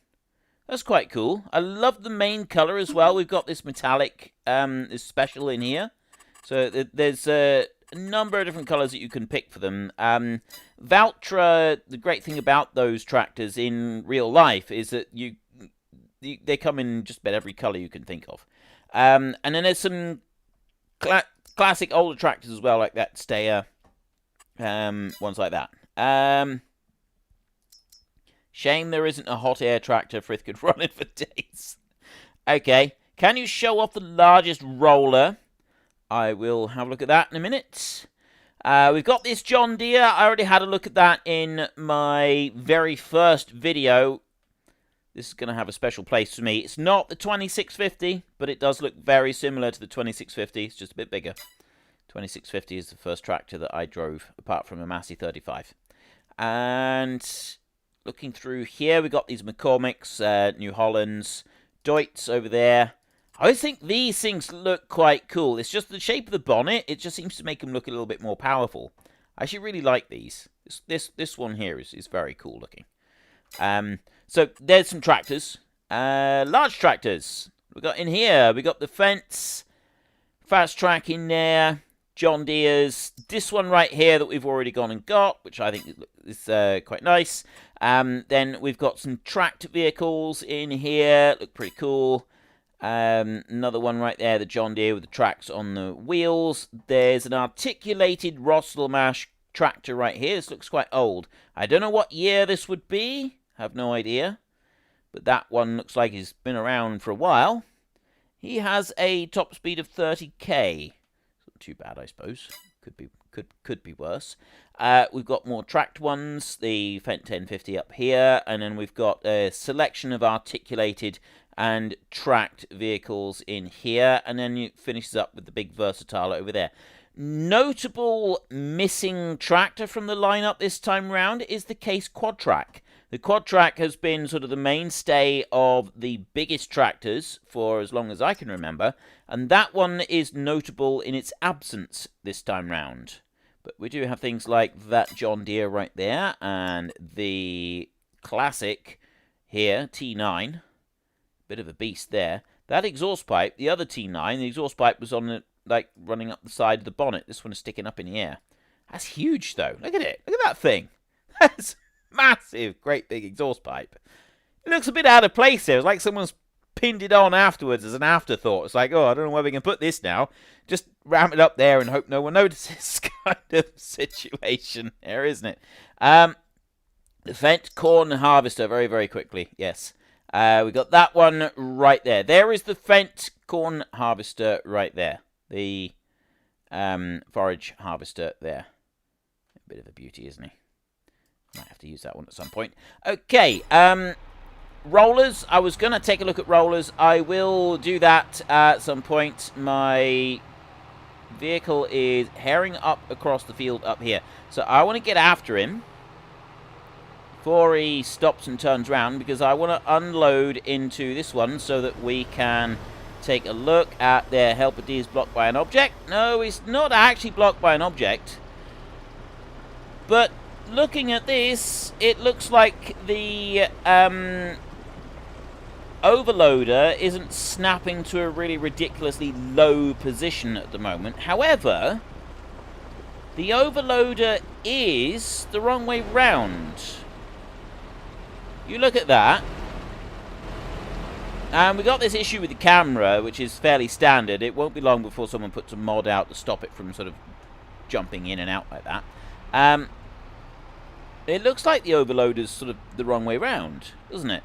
That's quite cool. I love the main colour as well. We've got this metallic, this special in here. So there's a number of different colours that you can pick for them. Valtra, the great thing about those tractors in real life is that they come in just about every colour you can think of. And then there's some classic older tractors as well, like that Steyr, ones like that. Shame there isn't a hot air tractor Frith could run it for days. Okay, can you show off the largest roller? I will have a look at that in a minute. We've got this John Deere. I already had a look at that in my very first video. This is going to have a special place for me. It's not the 2650, but it does look very similar to the 2650. It's just a bit bigger. 2650 is the first tractor that I drove, apart from a Massey 35. And looking through here, we've got these McCormicks, New Hollands, DEUTZ over there. I think these things look quite cool. It's just the shape of the bonnet. It just seems to make them look a little bit more powerful. I actually really like these. This one here is very cool looking. So there's some tractors. Large tractors. We got in here. We got the Fendt, Fast Track in there. John Deere's. This one right here that we've already gone and got, which I think is quite nice. Then we've got some tracked vehicles in here. Look pretty cool. Another one right there, the John Deere with the tracks on the wheels. There's an articulated Rostelmash tractor right here. This looks quite old. I don't know what year this would be. I have no idea. But that one looks like he's been around for a while. He has a top speed of 30k. Not too bad, I suppose. Could be worse. We've got more tracked ones. The Fendt 1050 up here. And then we've got a selection of articulated and tracked vehicles in here, and then it finishes up with the big Versatile over there. Notable missing tractor from the lineup this time round is the CLAAS Quad Track. The Quad Track has been sort of the mainstay of the biggest tractors for as long as I can remember, and that one is notable in its absence this time round. But we do have things like that John Deere right there, and the classic here, T9. Bit of a beast there. That exhaust pipe, the other T9, the exhaust pipe was on the, like, running up the side of the bonnet. This one is sticking up in the air. That's huge, though. Look at it. Look at that thing. That's massive, great big exhaust pipe. It looks a bit out of place there. It's like someone's pinned it on afterwards as an afterthought. It's like, oh, I don't know where we can put this now. Just ram it up there and hope no one notices kind of situation there, isn't it? The Fendt Corn Harvester, very, very quickly. Yes. We got that one right there. There is the Fendt Corn Harvester right there. The forage harvester there. A bit of a beauty, isn't he? Might have to use that one at some point. Okay, rollers. I was going to take a look at rollers. I will do that at some point. My vehicle is herring up across the field up here. So I want to get after him before he stops and turns around, because I want to unload into this one so that we can take a look at their helper D is blocked by an object. No, he's not actually blocked by an object. But looking at this, it looks like the overloader isn't snapping to a really ridiculously low position at the moment. However, the overloader is the wrong way round. You look at that, and we got this issue with the camera, which is fairly standard. It won't be long before someone puts a mod out to stop it from sort of jumping in and out like that. It looks like the overloader's sort of the wrong way round, doesn't it?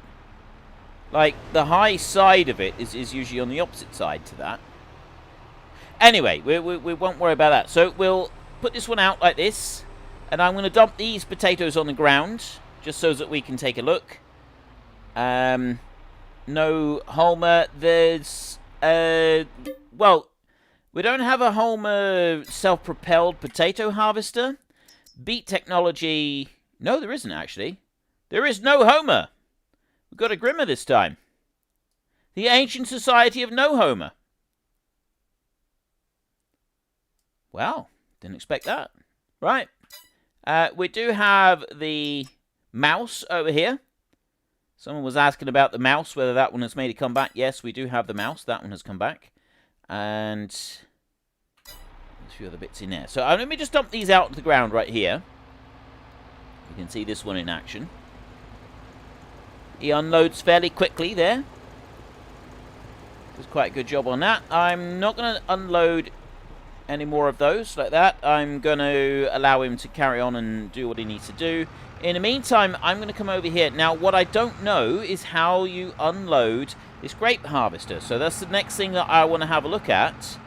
Like, the high side of it is usually on the opposite side to that. Anyway, we won't worry about that. So we'll put this one out like this, and I'm going to dump these potatoes on the ground, just so that we can take a look. No Homer. There's, well, we don't have a Homer self-propelled potato harvester. Beat technology. No, there isn't, actually. There is no Homer. We've got a Grimmer this time. The Ancient Society of No Homer. Well, didn't expect that. Right. We do have the mouse over here. Someone was asking about the mouse, whether that one has made a comeback. Yes, we do have the mouse. That one has come back. And there's a few other bits in there. So let me just dump these out to the ground right here. You can see this one in action. He unloads fairly quickly there. Does quite a good job on that. I'm not going to unload any more of those like that. I'm going to allow him to carry on and do what he needs to do. In the meantime, I'm going to come over here. Now, what I don't know is how you unload this grape harvester. So that's the next thing that I want to have a look at.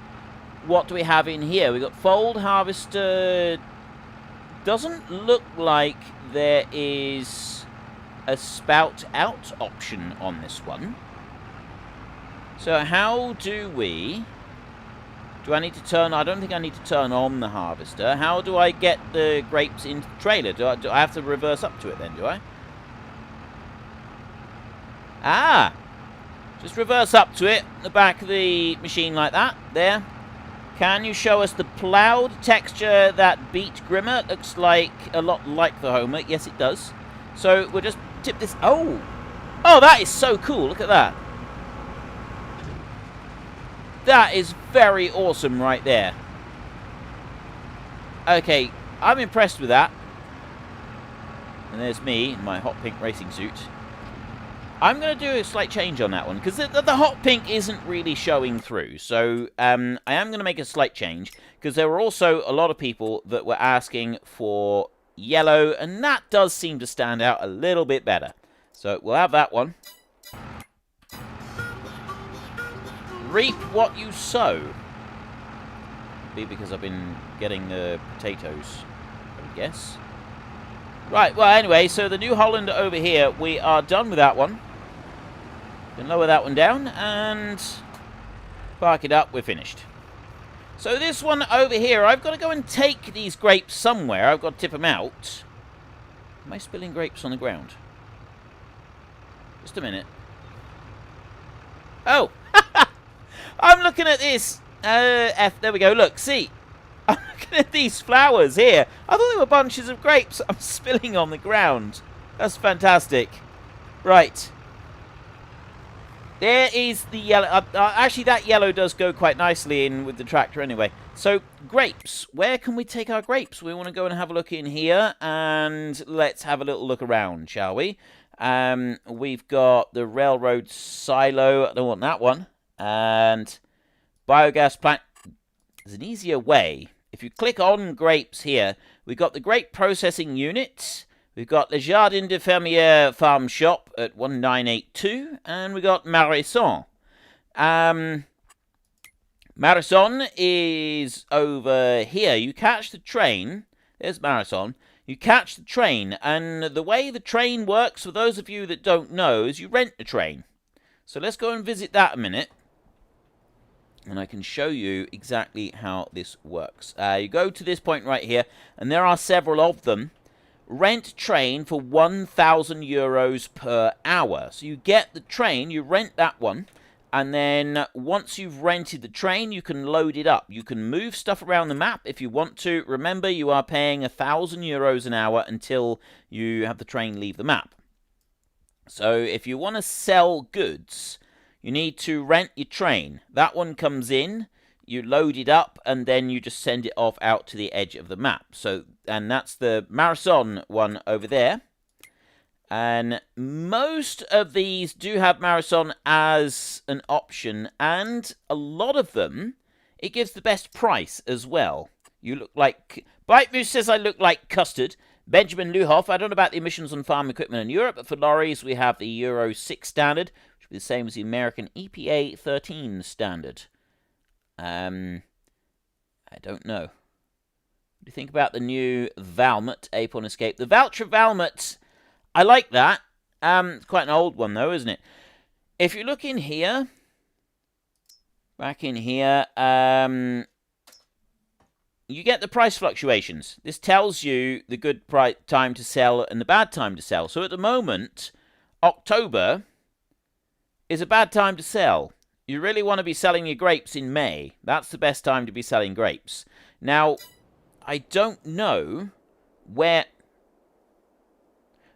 What do we have in here? We've got fold harvester. Doesn't look like there is a spout out option on this one. So how do we... Do I need to turn... I don't think I need to turn on the harvester. How do I get the grapes into the trailer? Do I have to reverse up to it then, do I? Ah! Just reverse up to it, the back of the machine like that. There. Can you show us the ploughed texture that beat Grimmer? Looks like a lot like the Homer. Yes, it does. So we'll just tip this... Oh! Oh, that is so cool. Look at that. That is very awesome right there. Okay, I'm impressed with that. And there's me in my hot pink racing suit. I'm going to do a slight change on that one, because the hot pink isn't really showing through. So I am going to make a slight change, because there were also a lot of people that were asking for yellow, and that does seem to stand out a little bit better. So we'll have that one. Reap what you sow. Be because I've been getting the potatoes, I guess. Right, well, anyway, so the New Holland over here, we are done with that one. Can lower that one down and park it up. We're finished. So this one over here, I've got to go and take these grapes somewhere. I've got to tip them out. Am I spilling grapes on the ground? Just a minute. Oh! I'm looking at this. There we go. Look, see. I'm looking at these flowers here. I thought they were bunches of grapes. I'm spilling on the ground. That's fantastic. Right. There is the yellow. Actually, that yellow does go quite nicely in with the tractor anyway. So, grapes. Where can we take our grapes? We want to go and have a look in here. And let's have a little look around, shall we? We've got the railroad silo. I don't want that one. And biogas plant. There's an easier way. If you click on grapes here, we've got the grape processing unit. We've got the Jardin de Fermier farm shop at 1982. And we've got Maraison. Maraison is over here. You catch the train. There's Maraison. You catch the train. And the way the train works, for those of you that don't know, is you rent the train. So let's go and visit that a minute. And I can show you exactly how this works. You go to this point right here, and there are several of them. Rent train for 1,000 euros per hour. So you get the train, you rent that one, and then once you've rented the train, you can load it up. You can move stuff around the map if you want to. Remember, you are paying 1,000 euros an hour until you have the train leave the map. So if you want to sell goods, you need to rent your train. That one comes in, you load it up, and then you just send it off out to the edge of the map. So, and that's the Maraison one over there. And most of these do have Maraison as an option, and a lot of them, it gives the best price as well. You look like... Bite Moose says I look like custard. Benjamin Luhoff, I don't know about the emissions on farm equipment in Europe, but for lorries we have the Euro 6 standard, which will be the same as the American EPA 13 standard. I don't know. What do you think about the new Valmet Ape-on Escape? The Valtra Valmet, I like that. It's quite an old one though, isn't it? If you look in here, back in here, you get the price fluctuations. This tells you the good time to sell and the bad time to sell. So at the moment, October is a bad time to sell. You really want to be selling your grapes in May. That's the best time to be selling grapes. Now, I don't know where...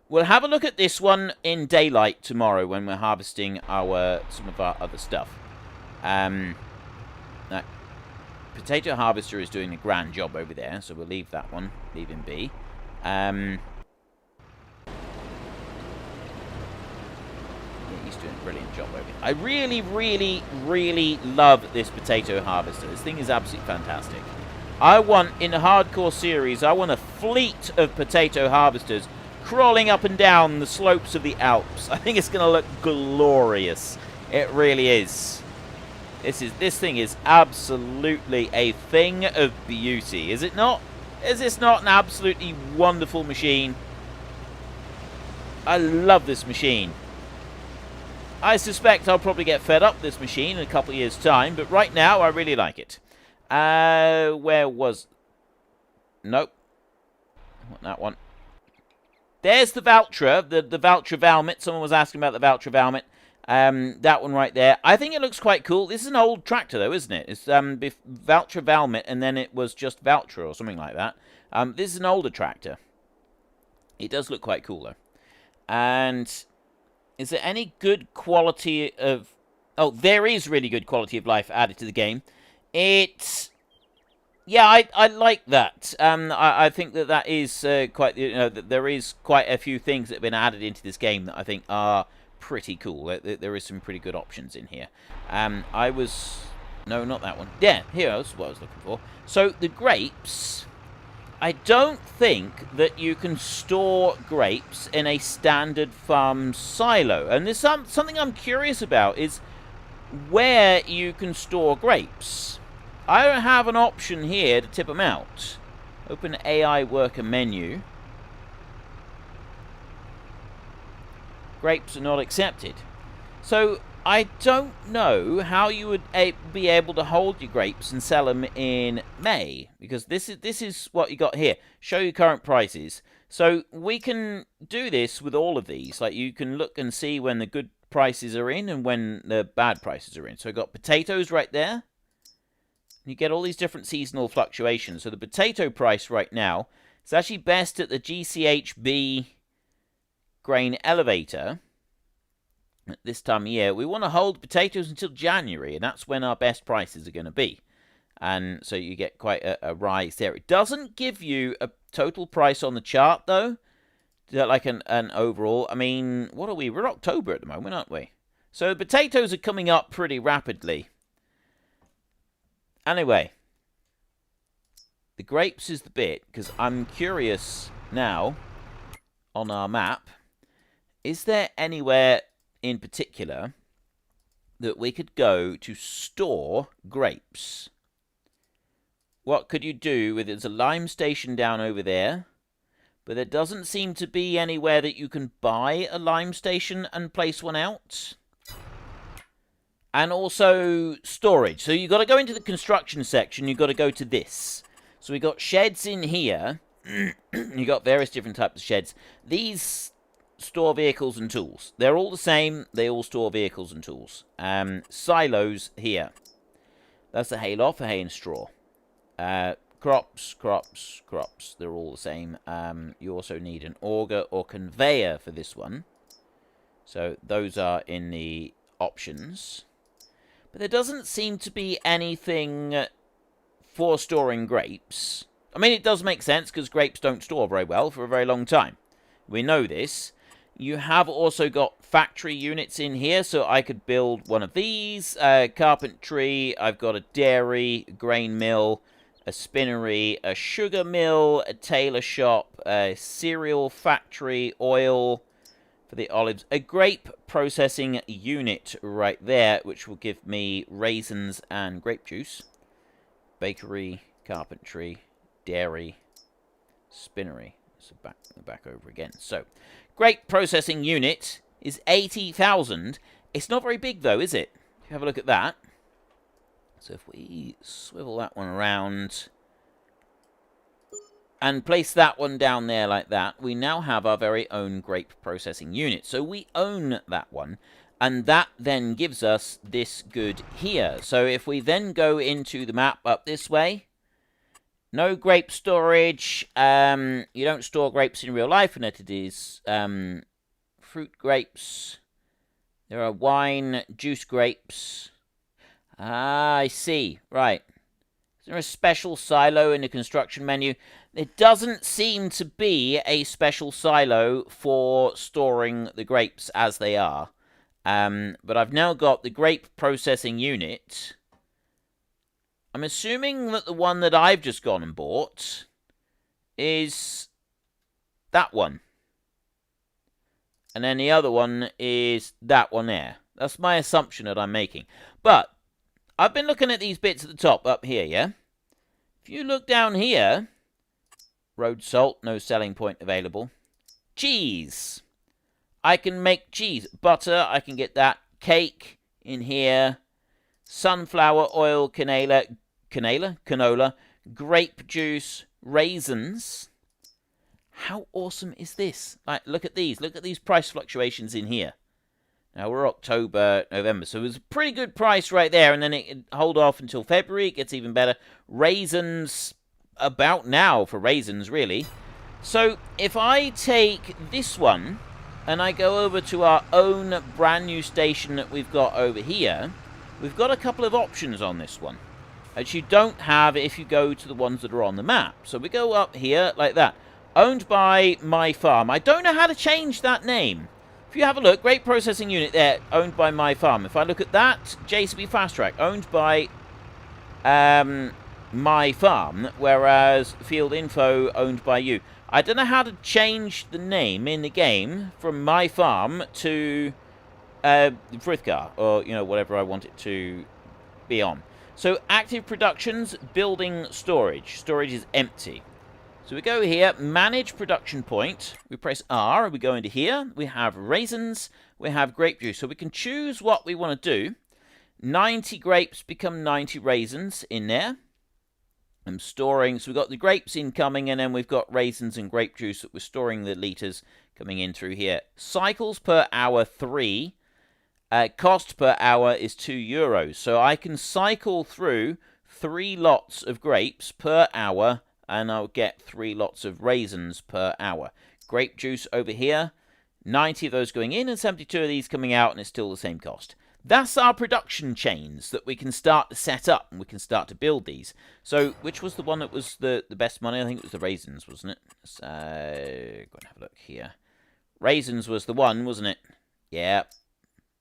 We'll have a look at this one in daylight tomorrow when we're harvesting some of our other stuff. That potato harvester is doing a grand job over there, so we'll leave that one. Leave him be. He's doing a brilliant job over here. I really, really, really love this potato harvester. This thing is absolutely fantastic. I want, in the hardcore series, I want a fleet of potato harvesters crawling up and down the slopes of the Alps. I think it's going to look glorious. It really is. This thing is absolutely a thing of beauty, is it not? Is this not an absolutely wonderful machine? I love this machine. I suspect I'll probably get fed up with this machine in a couple of years' time, but right now I really like it. Where was... Nope. Not that one. There's the Valtra, the Valtra Valmet. Someone was asking about the Valtra Valmet. That one right there. I think it looks quite cool. This is an old tractor, though, isn't it? It's Valtra Valmet, and then it was just Valtra or something like that. This is an older tractor. It does look quite cool, though. And is there any good quality of... Oh, there is really good quality of life added to the game. It's... Yeah, I like that. I think that is quite... You know, that there is quite a few things that have been added into this game that I think are pretty cool. There is some pretty good options in here. I was... No, not that one. Yeah, here's what I was looking for. So, the grapes... I don't think that you can store grapes in a standard farm silo. And there's something I'm curious about is where you can store grapes. I don't have an option here to tip them out. Open AI worker menu. Grapes are not accepted. So I don't know how you would be able to hold your grapes and sell them in May, because this is what you got here. Show your current prices. So we can do this with all of these. Like, you can look and see when the good prices are in and when the bad prices are in. So we've got potatoes right there. You get all these different seasonal fluctuations. So the potato price right now is actually best at the GCHB grain elevator. At this time of year, we want to hold potatoes until January, and that's when our best prices are going to be. And so you get quite a rise there. It doesn't give you a total price on the chart, though. Like an overall. I mean, what are we? We're October at the moment, aren't we? So the potatoes are coming up pretty rapidly. Anyway, the grapes is the bit, because I'm curious now on our map. Is there anywhere in particular that we could go to store grapes? What could you do with... There's a lime station down over there, but there doesn't seem to be anywhere that you can buy a lime station and place one out. And also storage. So you've got to go into the construction section. You've got to go to this. So we've got sheds in here. You've got various different types of sheds. These store vehicles and tools. They're all the same. They all store vehicles and tools. Silos here. That's the hay lot for hay and straw. Crops. They're all the same. You also need an auger or conveyor for this one. So those are in the options. But there doesn't seem to be anything for storing grapes. I mean, it does make sense because grapes don't store very well for a very long time. We know this. You have also got factory units in here, so I could build one of these. Carpentry, I've got a dairy, grain mill, a spinnery, a sugar mill, a tailor shop, a cereal factory, oil for the olives, a grape processing unit right there, which will give me raisins and grape juice. Bakery, carpentry, dairy, spinnery. So back over again. So, grape processing unit is 80,000. It's not very big, though, is it? If you have a look at that. So if we swivel that one around and place that one down there like that, we now have our very own grape processing unit. So we own that one, and that then gives us this good here. So if we then go into the map up this way, no grape storage. You don't store grapes in real life, and it is fruit grapes. There are wine, juice grapes. Ah, I see. Right. Is there a special silo in the construction menu? There doesn't seem to be a special silo for storing the grapes as they are. But I've now got the grape processing unit. I'm assuming that the one that I've just gone and bought is that one. And then the other one is that one there. That's my assumption that I'm making. But I've been looking at these bits at the top up here, yeah? If you look down here, road salt, no selling point available. Cheese. I can make cheese. Butter, I can get that. Cake in here. Sunflower oil, canola, grape juice, raisins. How awesome is this? Like, look at these. Look at these price fluctuations in here. Now, we're October, November, so it was a pretty good price right there, and then it hold off until February. It gets even better. Raisins, about now for raisins, really. So, if I take this one, and I go over to our own brand new station that we've got over here, we've got a couple of options on this one, which you don't have if you go to the ones that are on the map. So, we go up here like that. Owned by My Farm. I don't know how to change that name. If you have a look, Grape Processing Unit there, owned by My Farm. If I look at that, JCB Fast Track, owned by My Farm, whereas Field Info, owned by you. I don't know how to change the name in the game from My Farm to Frithgar, or, you know, whatever I want it to be on. So, active productions, building storage. Storage is empty. So we go here, manage production point, we press R, we go into here, we have raisins, we have grape juice. So we can choose what we want to do. 90 grapes become 90 raisins in there. I'm storing, so we've got the grapes incoming, and then we've got raisins and grape juice that we're storing the litres coming in through here. Cycles per hour, 3. Cost per hour is €2. So I can cycle through 3 lots of grapes per hour, and I'll get 3 lots of raisins per hour. Grape juice over here, 90 of those going in and 72 of these coming out, and it's still the same cost. That's our production chains that we can start to set up, and we can start to build these. So, which was the one that was the best money? I think it was the raisins, wasn't it? Let's go and have a look here. Raisins was the one, wasn't it? Yeah,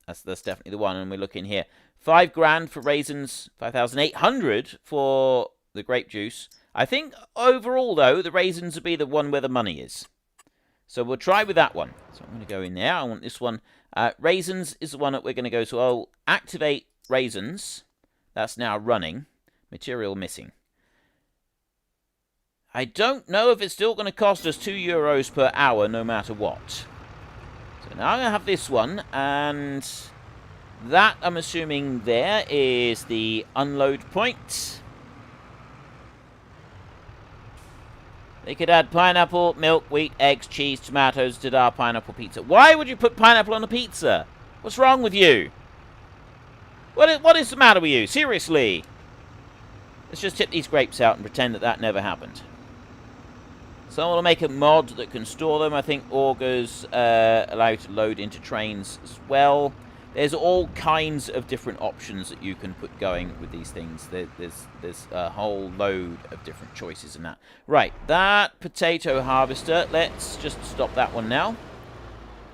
that's definitely the one, and we're looking here. $5,000 for raisins, 5,800 for the grape juice. I think overall, though, the raisins will be the one where the money is. So we'll try with that one. So I'm going to go in there. I want this one. Raisins is the one that we're going to go to. I'll activate raisins. That's now running. Material missing. I don't know if it's still going to cost us €2 per hour no matter what. So now I'm going to have this one. And that, I'm assuming, there is the unload point. They could add pineapple, milk, wheat, eggs, cheese, tomatoes to our pineapple pizza. Why would you put pineapple on a pizza? What's wrong with you? What is the matter with you? Seriously. Let's just tip these grapes out and pretend that that never happened. Someone will make a mod that can store them. I think augers allow you to load into trains as well. There's all kinds of different options that you can put going with these things. There's a whole load of different choices in that. Right, that potato harvester. Let's just stop that one now.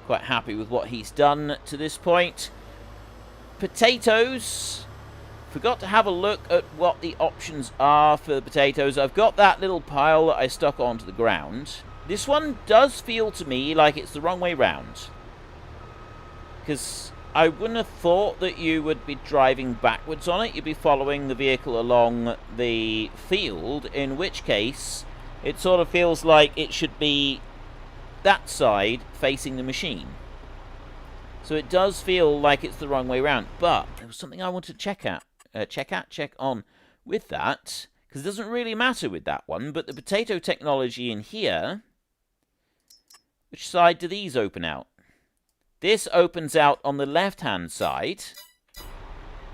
Quite happy with what he's done to this point. Potatoes. Forgot to have a look at what the options are for the potatoes. I've got that little pile that I stuck onto the ground. This one does feel to me like it's the wrong way round. Because I wouldn't have thought that you would be driving backwards on it. You'd be following the vehicle along the field, in which case it sort of feels like it should be that side facing the machine. So it does feel like it's the wrong way around. But there was something I wanted to check on with that, because it doesn't really matter with that one, but the potato technology in here, which side do these open out? This opens out on the left-hand side,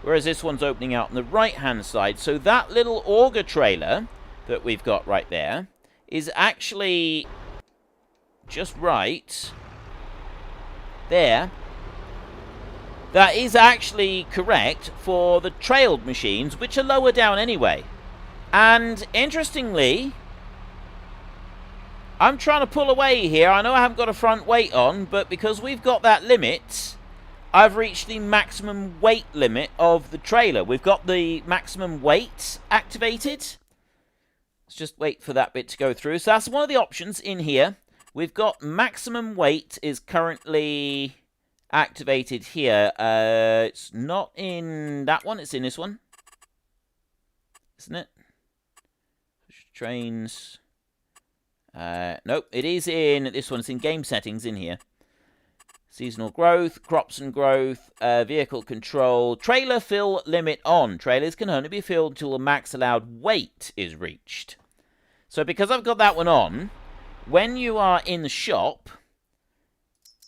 whereas this one's opening out on the right-hand side. So that little auger trailer that we've got right there is actually just right there. That is actually correct for the trailed machines, which are lower down anyway. And interestingly, I'm trying to pull away here. I know I haven't got a front weight on, but because we've got that limit, I've reached the maximum weight limit of the trailer. We've got the maximum weight activated. Let's just wait for that bit to go through. So that's one of the options in here. We've got maximum weight is currently activated here. It's not in that one. It's in this one. Isn't it? Trains. Nope, it is in this one. It's in game settings in here. Seasonal growth, crops and growth, vehicle control, trailer fill limit on. Trailers can only be filled until the max allowed weight is reached. So because I've got that one on, when you are in the shop,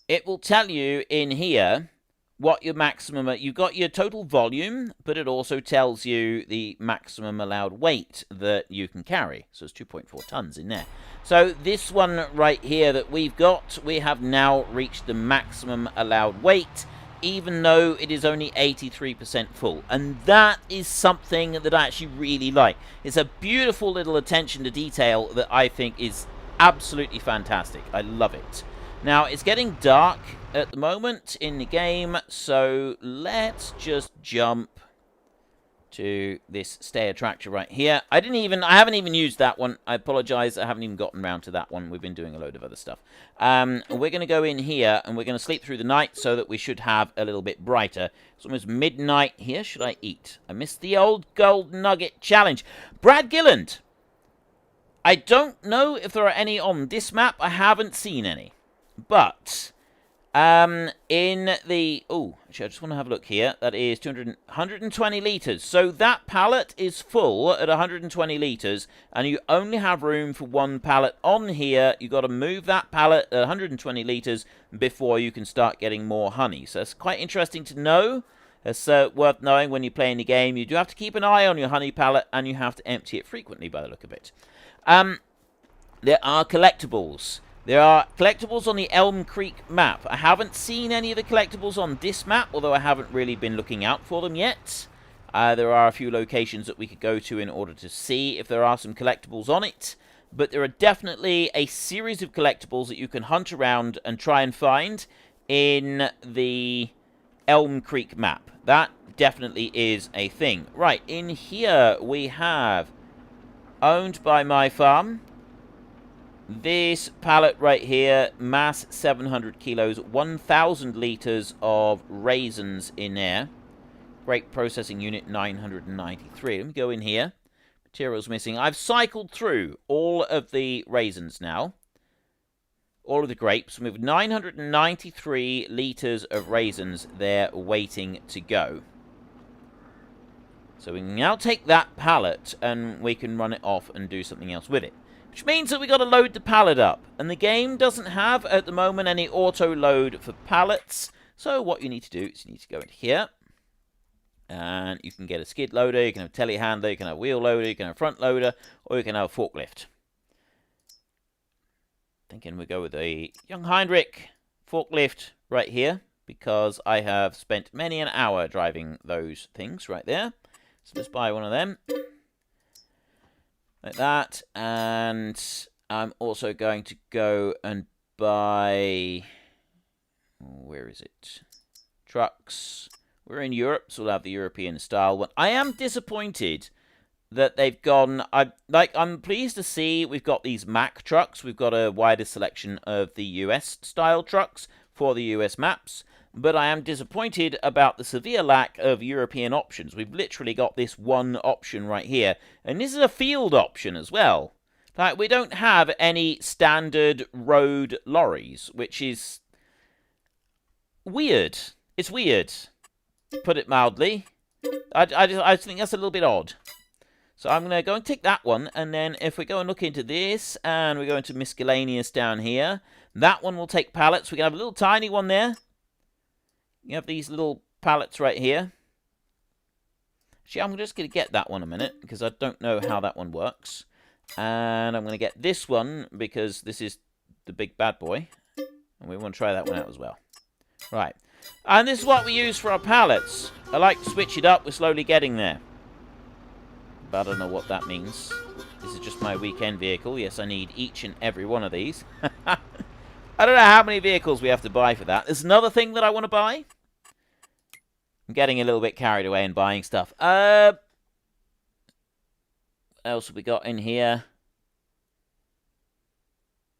it will tell you in here what your maximum... You've got your total volume, but it also tells you the maximum allowed weight that you can carry. So it's 2.4 tons in there. So this one right here that we've got, we have now reached the maximum allowed weight, even though it is only 83% full. And that is something that I actually really like. It's a beautiful little attention to detail that I think is absolutely fantastic. I love it. Now, it's getting dark at the moment in the game, so let's just jump to this stayer tractor right here. I haven't even used that one. I apologize, I haven't even gotten around to that one. We've been doing a load of other stuff. We're going to go in here, and we're going to sleep through the night so that we should have a little bit brighter. It's almost midnight here. Should I eat? I missed the old gold nugget challenge. Brad Gilland. I don't know if there are any on this map. I haven't seen any. But, in the... Oh, actually, I just want to have a look here. That is 120 litres. So that pallet is full at 120 litres, and you only have room for one pallet on here. You've got to move that pallet at 120 litres before you can start getting more honey. So it's quite interesting to know. It's worth knowing when you're playing the game. You do have to keep an eye on your honey pallet, and you have to empty it frequently by the look of it. There are collectibles. There are collectibles on the Elm Creek map. I haven't seen any of the collectibles on this map, although I haven't really been looking out for them yet. There are a few locations that we could go to in order to see if there are some collectibles on it. But there are definitely a series of collectibles that you can hunt around and try and find in the Elm Creek map. That definitely is a thing. Right, in here we have owned by my farm. This pallet right here, mass 700 kilos, 1,000 litres of raisins in there. Grape processing unit 993. Let me go in here. Materials missing. I've cycled through all of the raisins now. All of the grapes. We have 993 litres of raisins there waiting to go. So we can now take that pallet and we can run it off and do something else with it. Which means that we got to load the pallet up. And the game doesn't have, at the moment, any auto-load for pallets. So what you need to do is you need to go into here. And you can get a skid loader, you can have a telehandler, you can have a wheel loader, you can have a front loader, or you can have a forklift. Thinking we go with a Young Heinrich forklift right here. Because I have spent many an hour driving those things right there. So let's buy one of them. Like that, and I'm also going to go and buy, where is it? Trucks. We're in Europe, so we'll have the European style one. I am disappointed that they've gone, I'm pleased to see we've got these Mack trucks. We've got a wider selection of the US style trucks for the US maps. But I am disappointed about the severe lack of European options. We've literally got this one option right here. And this is a field option as well. Like, we don't have any standard road lorries, which is weird. It's weird, to put it mildly. I think that's a little bit odd. So I'm going to go and take that one. And then if we go and look into this, and we go into miscellaneous down here, that one will take pallets. We can have a little tiny one there. You have these little pallets right here. Actually, I'm just going to get that one a minute, because I don't know how that one works. And I'm going to get this one, because this is the big bad boy. And we want to try that one out as well. Right. And this is what we use for our pallets. I like to switch it up. We're slowly getting there. But I don't know what that means. This is just my weekend vehicle. Yes, I need each and every one of these. I don't know how many vehicles we have to buy for that. There's another thing that I want to buy. I'm getting a little bit carried away and buying stuff. What else have we got in here?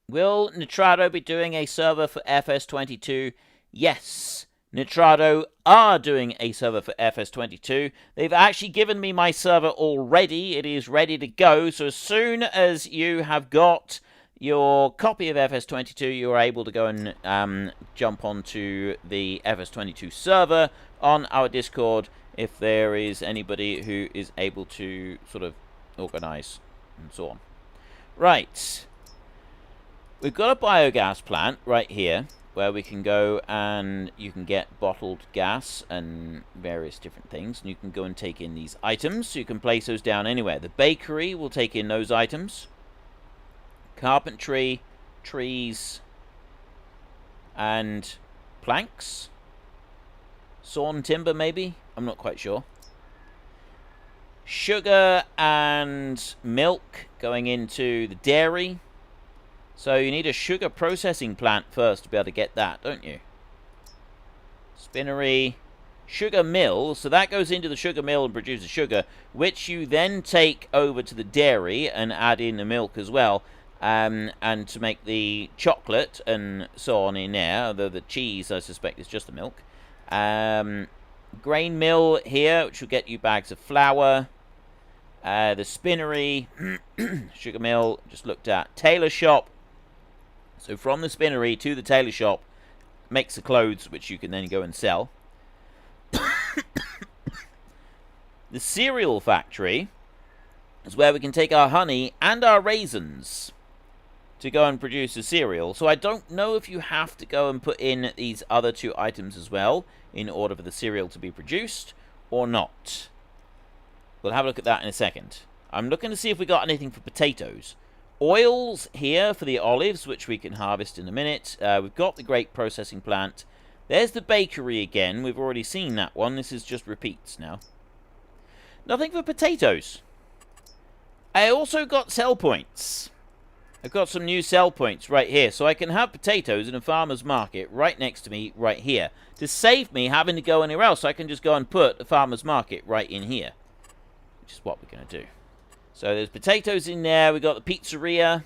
Will Nitrado be doing a server for FS22? Yes, Nitrado are doing a server for FS22. They've actually given me my server already. It is ready to go. So as soon as you have got your copy of FS22, you are able to go and jump onto the FS22 server on our Discord if there is anybody who is able to sort of organize and so on. Right. We've got a biogas plant right here where we can go and you can get bottled gas and various different things. And you can go and take in these items. So you can place those down anywhere. The bakery will take in those items. Carpentry, trees, and planks. Sawn timber, maybe? I'm not quite sure. Sugar and milk going into the dairy. So you need a sugar processing plant first to be able to get that, don't you? Spinnery. Sugar mill. So that goes into the sugar mill and produces sugar, which you then take over to the dairy and add in the milk as well. And to make the chocolate and so on in there. Although the cheese, I suspect, is just the milk. Grain mill here, which will get you bags of flour. The spinnery, sugar mill, just looked at. Tailor shop. So from the spinnery to the tailor shop, makes the clothes, which you can then go and sell. The cereal factory is where we can take our honey and our raisins to go and produce a cereal. So I don't know if you have to go and put in these other two items as well in order for the cereal to be produced or not. We'll have a look at that in a second. I'm looking to see if we got anything for potatoes. Oils here for the olives, which we can harvest in a minute. We've got the grape processing plant. There's the bakery again. We've already seen that one. This is just repeats now. Nothing for potatoes. I also got sell points. I've got some new sell points right here. So I can have potatoes in a farmer's market right next to me right here. To save me having to go anywhere else, I can just go and put a farmer's market right in here. Which is what we're going to do. So there's potatoes in there. We've got the pizzeria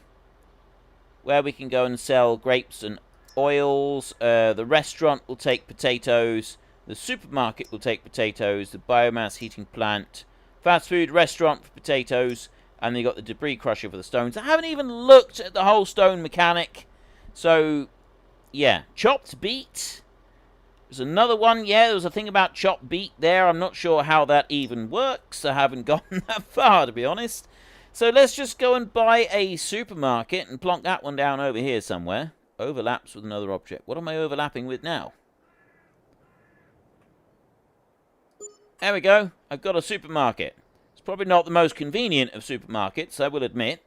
where we can go and sell grapes and oils. The restaurant will take potatoes. The supermarket will take potatoes. The biomass heating plant. Fast food restaurant for potatoes. And then you got the debris crusher for the stones. I haven't even looked at the whole stone mechanic. So, yeah. Chopped beet. There's another one. Yeah, there was a thing about chopped beet there. I'm not sure how that even works. I haven't gotten that far, to be honest. So let's just go and buy a supermarket and plonk that one down over here somewhere. Overlaps with another object. What am I overlapping with now? There we go. I've got a supermarket. Probably not the most convenient of supermarkets, I will admit.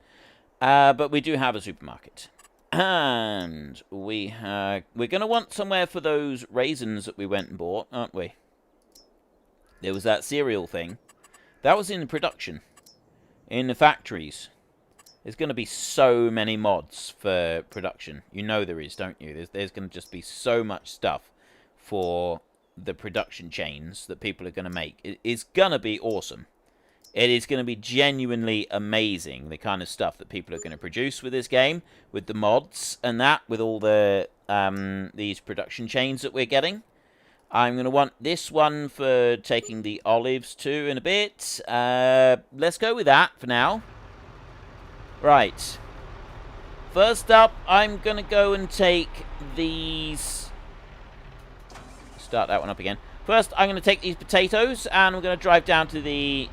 But we do have a supermarket. And we're going to want somewhere for those raisins that we went and bought, aren't we? There was that cereal thing. That was in production. In the factories. There's going to be so many mods for production. You know there is, don't you? There's going to just be so much stuff for the production chains that people are going to make. It's going to be awesome. It is going to be genuinely amazing, the kind of stuff that people are going to produce with this game, with the mods and that, with all the these production chains that we're getting. I'm going to want this one for taking the olives to in a bit. Let's go with that for now. Right. First up, I'm going to go and take these... Start that one up again. First, I'm going to take these potatoes, and we're going to drive down to the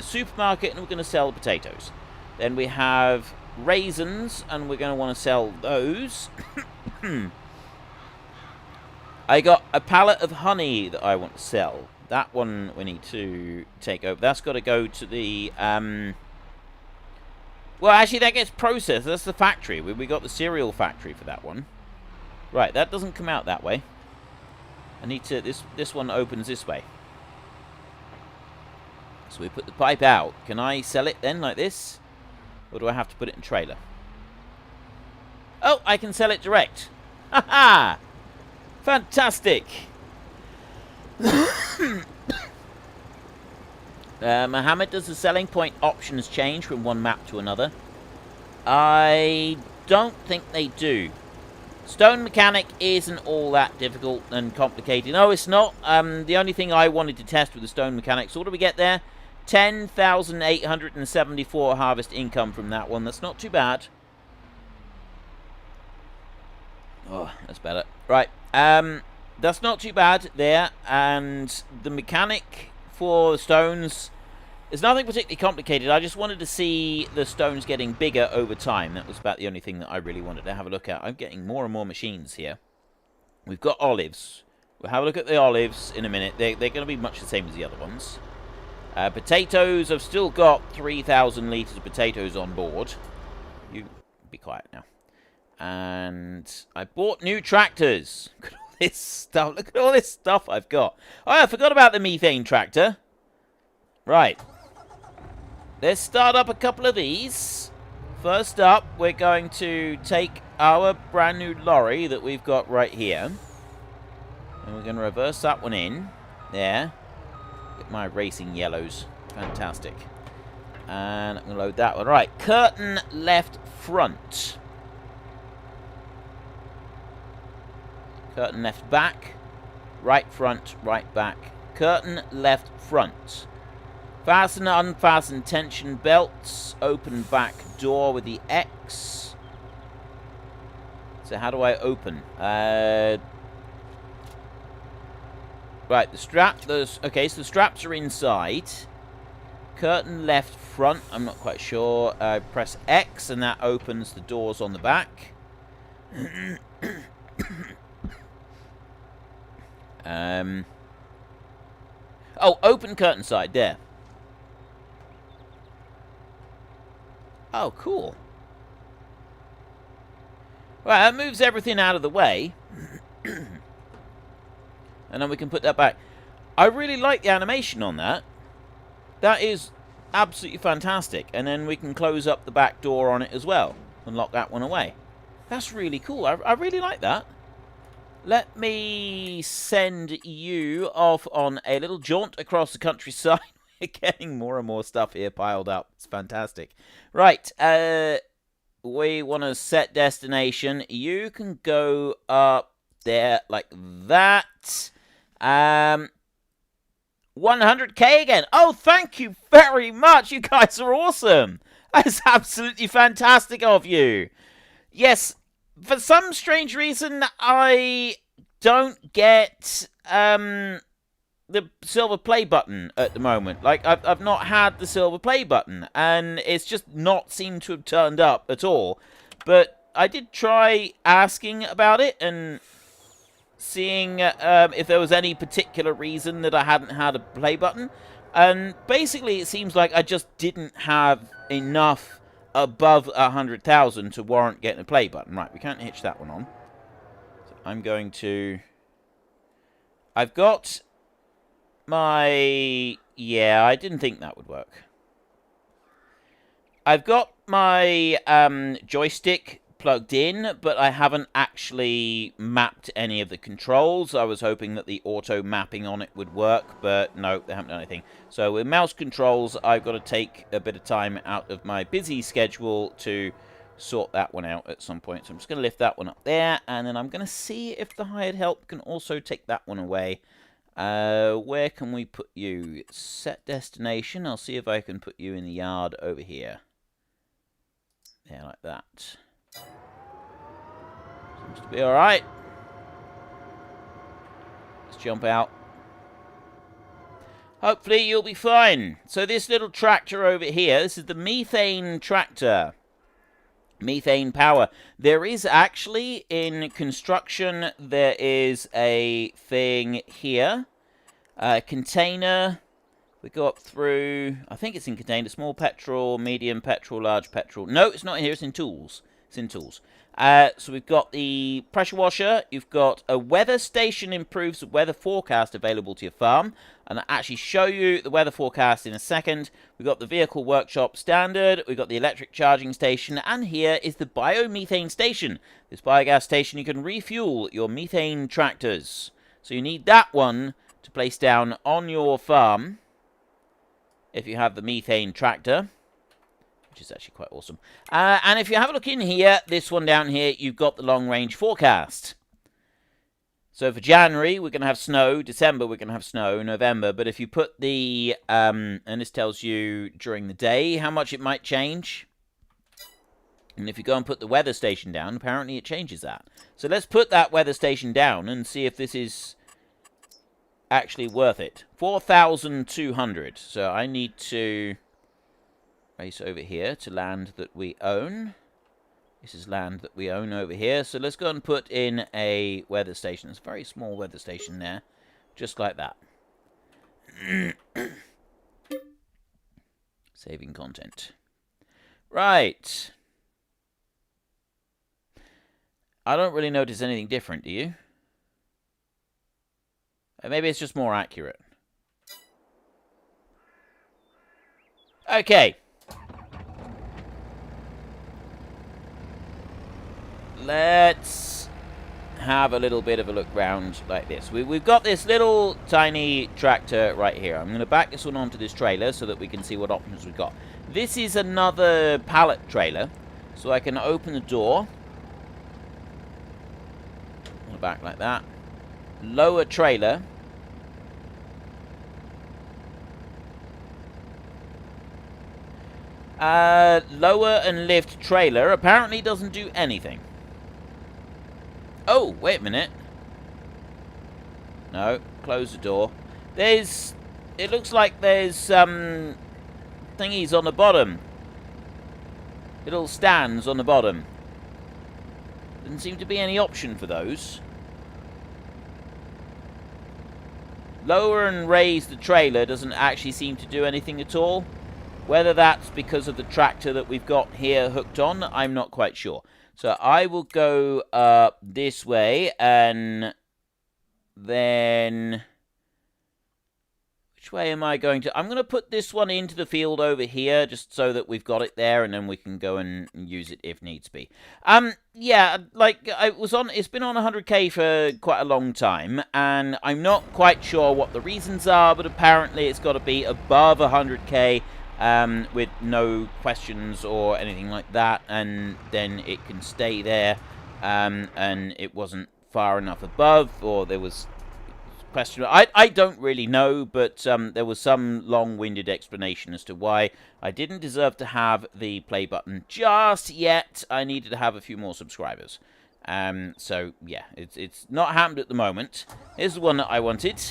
supermarket, and we're going to sell potatoes. Then we have raisins, and we're going to want to sell those. I got a pallet of honey that I want to sell. That one we need to take over. That's got to go to the... Well, actually, that gets processed. That's the factory. We got the cereal factory for that one. Right, that doesn't come out that way. I need to... This one opens this way. So we put the pipe out. Can I sell it then like this? Or do I have to put it in trailer? Oh, I can sell it direct. Ha-ha! Fantastic! Mohammed, does the selling point options change from one map to another? I don't think they do. Stone mechanic isn't all that difficult and complicated. No, it's not. The only thing I wanted to test with the stone mechanic, so what do we get there? 10,874 harvest income from that one. That's not too bad. Oh, that's better. Right. That's not too bad there. And the mechanic for the stones is nothing particularly complicated. I just wanted to see the stones getting bigger over time. That was about the only thing that I really wanted to have a look at. I'm getting more and more machines here. We've got olives. We'll have a look at the olives in a minute. They're going to be much the same as the other ones. Potatoes, I've still got 3,000 litres of potatoes on board. You be quiet now. And I bought new tractors. Look at all this stuff. Look at all this stuff I've got. Oh, I forgot about the methane tractor. Right. Let's start up a couple of these. First up, we're going to take our brand new lorry that we've got right here. And we're going to reverse that one in. There. Get my racing yellows. Fantastic. And I'm going to load that one. Right. Curtain left front. Curtain left back. Right front, right back. Curtain left front. Fasten, unfasten tension belts. Open back door with the X. So how do I open? Right, the strap. Okay, so the straps are inside. Curtain left front. I'm not quite sure. Press X and that opens the doors on the back. Oh, open curtain side. There. Oh, cool. Right, that moves everything out of the way. And then we can put that back. I really like the animation on that. That is absolutely fantastic. And then we can close up the back door on it as well. And lock that one away. That's really cool. I really like that. Let me send you off on a little jaunt across the countryside. We're getting more and more stuff here piled up. It's fantastic. Right. We want to set destination. You can go up there like that. 100k again. Oh, thank you very much. You guys are awesome. That's absolutely fantastic of you. Yes, for some strange reason, I don't get the silver play button at the moment. Like, I've not had the silver play button, and it's just not seemed to have turned up at all. But I did try asking about it and seeing if there was any particular reason that I hadn't had a play button. And basically, it seems like I just didn't have enough above 100,000 to warrant getting a play button. Right, we can't hitch that one on. So I'm going to... I've got my... Yeah, I didn't think that would work. I've got my joystick plugged in, but I haven't actually mapped any of the controls. I was hoping that the auto mapping on it would work, but no, they haven't done anything. So with mouse controls, I've got to take a bit of time out of my busy schedule to sort that one out at some point. So I'm just going to lift that one up there, and then I'm going to see if the hired help can also take that one away. Where can we put you? Set destination. I'll see if I can put you in the yard over here. There, like that. Seems to be alright. Let's jump out. Hopefully you'll be fine. So this little tractor over here, this is the methane tractor. Methane power. There is actually, in construction, there is a thing here. Container. We go up through, I think it's in container, small petrol, medium petrol, large petrol. No, it's not in here, it's in tools. It's in tools. So we've got the pressure washer. You've got a weather station improves the weather forecast available to your farm. And I'll actually show you the weather forecast in a second. We've got the vehicle workshop standard. We've got the electric charging station. And here is the biomethane station. This biogas station, you can refuel your methane tractors. So you need that one to place down on your farm if you have the methane tractor. which is actually quite awesome. And if you have a look in here, this one down here, you've got the long-range forecast. So for January, we're going to have snow. December, we're going to have snow. November. But if you put the... and this tells you during the day how much it might change. And if you go and put the weather station down, apparently it changes that. So let's put that weather station down and see if this is actually worth it. 4,200. So I need to race over here to land that we own. This is land that we own over here. So let's go and put in a weather station. It's a very small weather station there. Just like that. Saving content. Right. I don't really notice anything different, do you? Maybe it's just more accurate. Okay. Let's have a little bit of a look round like this. We've got this little tiny tractor right here. I'm going to back this one onto this trailer so that we can see what options we've got. This is another pallet trailer, so I can open the door. On the back like that. Lower trailer. Lower and lift trailer apparently doesn't do anything. Oh, wait a minute. No, close the door. It looks like there's thingies on the bottom. Little stands on the bottom. Doesn't seem to be any option for those. Lower and raise the trailer doesn't actually seem to do anything at all. Whether that's because of the tractor that we've got here hooked on, I'm not quite sure. So I will go this way, and then... Which way am I going to... I'm going to put this one into the field over here, just so that we've got it there, and then we can go and use it if needs be. Yeah, like, it's been on 100k for quite a long time, and I'm not quite sure what the reasons are, but apparently it's got to be above 100k, with no questions or anything like that, and then it can stay there, and it wasn't far enough above, or there was question. I don't really know, but there was some long-winded explanation as to why I didn't deserve to have the play button just yet. I needed to have a few more subscribers. So yeah, it's not happened at the moment. Here's the one that I wanted.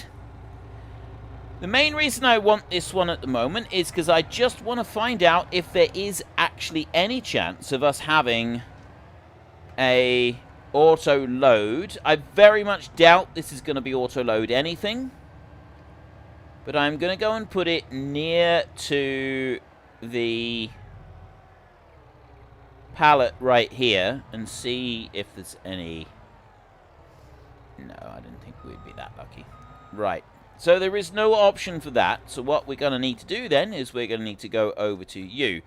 The main reason I want this one at the moment is because I just want to find out if there is actually any chance of us having a auto load. I very much doubt this is going to be auto load anything, but I'm going to go and put it near to the pallet right here and see if there's any. No, I didn't think we'd be that lucky. Right. So there is no option for that. So what we're going to need to do then is we're going to need to go over to you.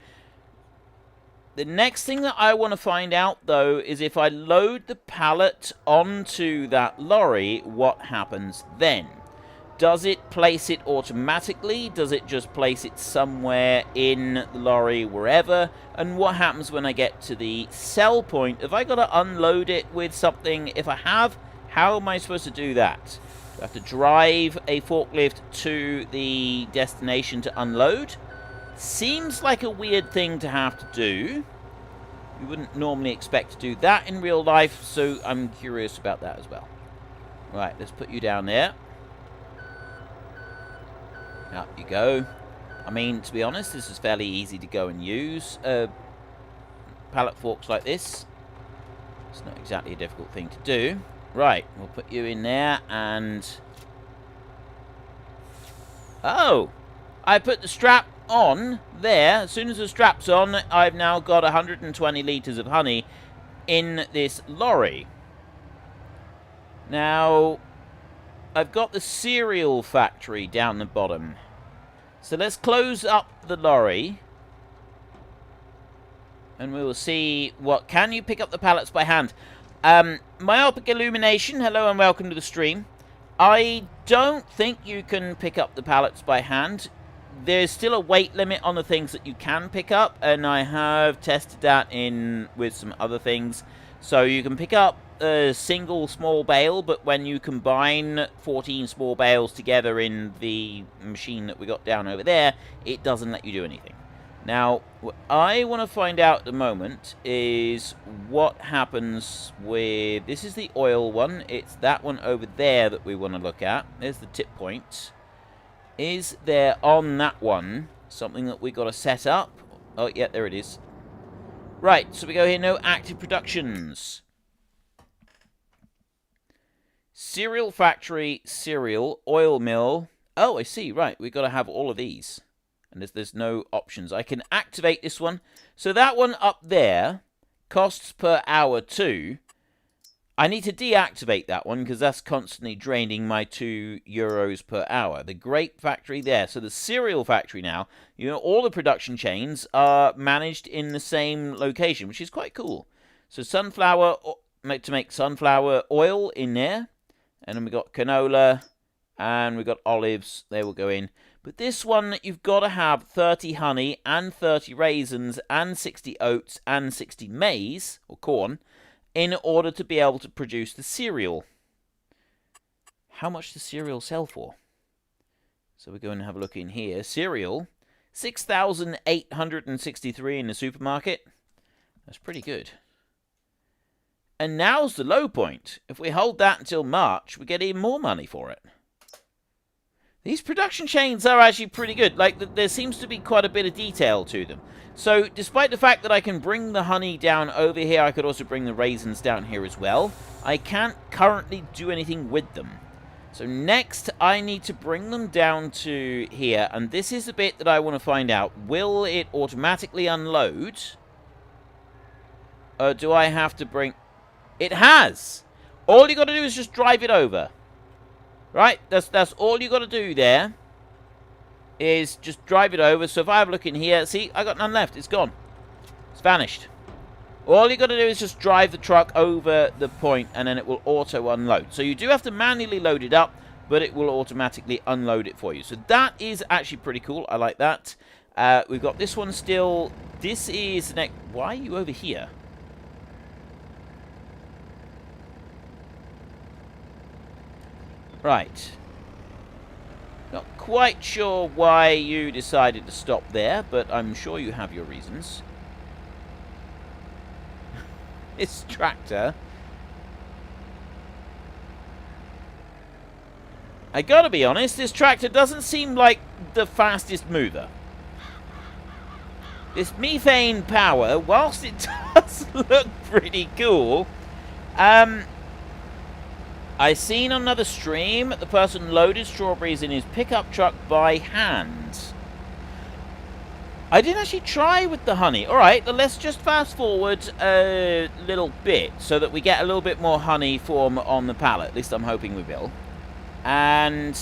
The next thing that I want to find out, though, is if I load the pallet onto that lorry, what happens then? Does it place it automatically? Does it just place it somewhere in the lorry, wherever? And what happens when I get to the sell point? Have I got to unload it with something? If I have, how am I supposed to do that? Do I have to drive a forklift to the destination to unload? Seems like a weird thing to have to do. You wouldn't normally expect to do that in real life, so I'm curious about that as well. Right, let's put you down there. Up you go. I mean, to be honest, this is fairly easy to go and use. Pallet forks like this. It's not exactly a difficult thing to do. Right, we'll put you in there and... Oh! I put the strap on there. As soon as the strap's on, I've now got 120 litres of honey in this lorry. Now, I've got the cereal factory down the bottom. So let's close up the lorry. And we will see what... Can you pick up the pallets by hand? Myopic Illumination, hello and welcome to the stream. I don't think you can pick up the pallets by hand. there's still a weight limit on the things that you can pick up, and I have tested that in with some other things. So you can pick up a single small bale, but when you combine 14 small bales together in the machine that we got down over there, it doesn't let you do anything. Now, what I want to find out at the moment is what happens with... This is the oil one. It's that one over there that we want to look at. There's the tip point. Is there on that one something that we got to set up? Oh, yeah, there it is. Right, so we go here, no active productions. Cereal factory, cereal, oil mill. Oh, I see, right, we've got to have all of these. And there's no options. I can activate this one. So that one up there, costs per hour 2. I need to deactivate that one because that's constantly draining my €2 per hour. The grape factory there. So the cereal factory now, you know, all the production chains are managed in the same location, which is quite cool. So sunflower, to make sunflower oil in there. And then we got canola and we got olives. They will go in. But this one, you've got to have 30 honey and 30 raisins and 60 oats and 60 maize, or corn, in order to be able to produce the cereal. How much does cereal sell for? So we're going to have a look in here. Cereal, 6,863 in the supermarket. That's pretty good. And now's the low point. If we hold that until March, we get even more money for it. These production chains are actually pretty good. Like, there seems to be quite a bit of detail to them. So, despite the fact that I can bring the honey down over here, I could also bring the raisins down here as well. I can't currently do anything with them. So, next, I need to bring them down to here. And this is the bit that I want to find out. Will it automatically unload? Or do I have to bring... It has! All you got to do is just drive it over. Right, that's all you got to do there, is just drive it over. So if I have a look in here, see, I got none left. It's gone. It's vanished. All you got to do is just drive the truck over the point, and then it will auto-unload. So you do have to manually load it up, but it will automatically unload it for you. So that is actually pretty cool. I like that. We've got this one still. This is next. Why are you over here? Right. Not quite sure why you decided to stop there, but I'm sure you have your reasons. This tractor. I gotta be honest, this tractor doesn't seem like the fastest mover. This methane power, whilst it does look pretty cool, I seen on another stream the person loaded strawberries in his pickup truck by hand. I didn't actually try with the honey. Alright, let's just fast forward a little bit so that we get a little bit more honey form on the pallet. At least I'm hoping we will. And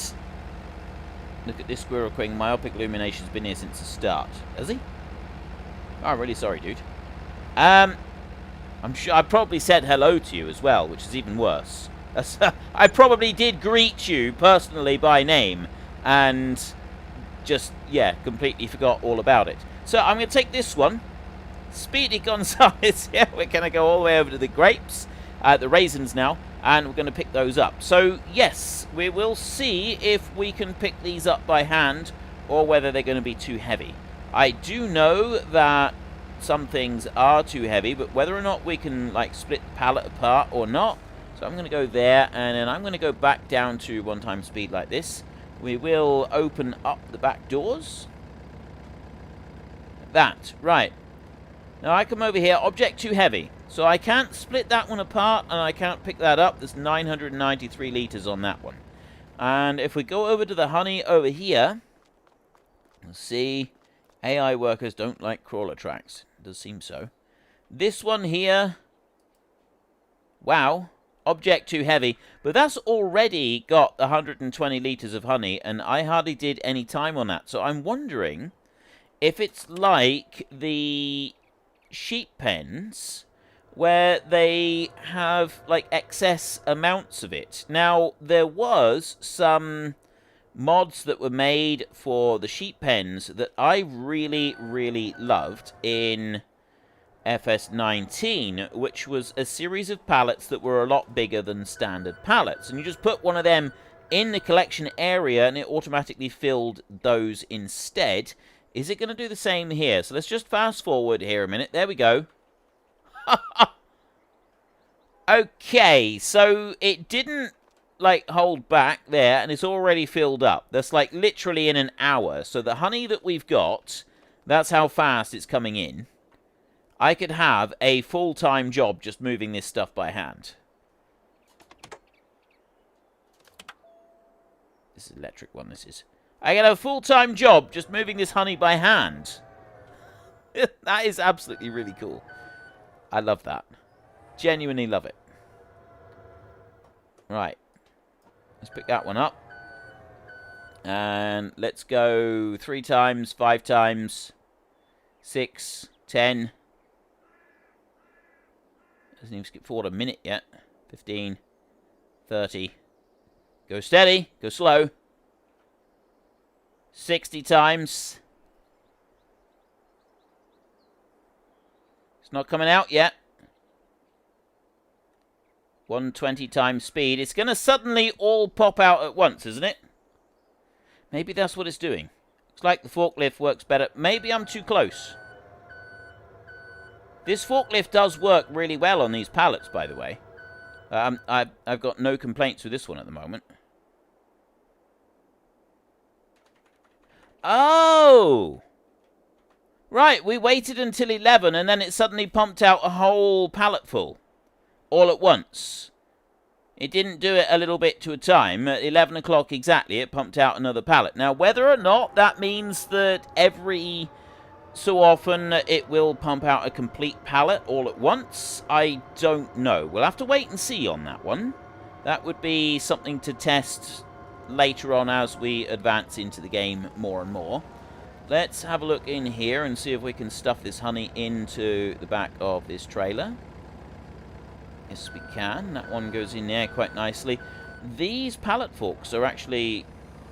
look at this Squirrel King. Myopic Illumination's been here since the start. Has he? Oh, I'm really sorry, dude. I'm sure I probably said hello to you as well, which is even worse. I probably did greet you personally by name and just, yeah, completely forgot all about it. So I'm going to take this one. Speedy Gonzales here. We're going to go all the way over to the grapes, the raisins now, and we're going to pick those up. So, yes, we will see if we can pick these up by hand or whether they're going to be too heavy. I do know that some things are too heavy, but whether or not we can, like, split the pallet apart or not. So I'm going to go there, and then I'm going to go back down to 1x speed like this. We will open up the back doors. That, right. Now I come over here, object too heavy. So I can't split that one apart, and I can't pick that up. There's 993 litres on that one. And if we go over to the honey over here, you'll see AI workers don't like crawler tracks. It does seem so. This one here, wow. Object too heavy, but that's already got 120 litres of honey, and I hardly did any time on that. So I'm wondering if it's like the sheep pens, where they have, like, excess amounts of it. Now, there was some mods that were made for the sheep pens that I really, really loved in FS19, which was a series of pallets that were a lot bigger than standard pallets. And you just put one of them in the collection area and it automatically filled those instead. Is it going to do the same here? So let's just fast forward here a minute. There we go. Okay, so it didn't, like, hold back there, and it's already filled up. That's, like, literally in an hour. So the honey that we've got, that's how fast it's coming in. I could have a full-time job just moving this stuff by hand. This is electric one, this is. I get a full-time job just moving this honey by hand. That is absolutely really cool. I love that. Genuinely love it. Right. Let's pick that one up. And let's go 3 times, 5 times, 6, 10. Doesn't even skip forward a minute yet. 15, 30. Go steady, go slow. 60 times. It's not coming out yet. 120 times speed. It's going to suddenly all pop out at once, isn't it? Maybe that's what it's doing. Looks like the forklift works better. Maybe I'm too close. This forklift does work really well on these pallets, by the way. I've got no complaints with this one at the moment. Oh! Right, we waited until 11 and then it suddenly pumped out a whole pallet full. All at once. It didn't do it a little bit to a time. At 11 o'clock exactly, it pumped out another pallet. Now, whether or not that means that every so often it will pump out a complete pallet all at once, I don't know. We'll have to wait and see on that one. That would be something to test later on as we advance into the game more and more. Let's have a look in here and see if we can stuff this honey into the back of this trailer. Yes, we can. That one goes in there quite nicely. These pallet forks are actually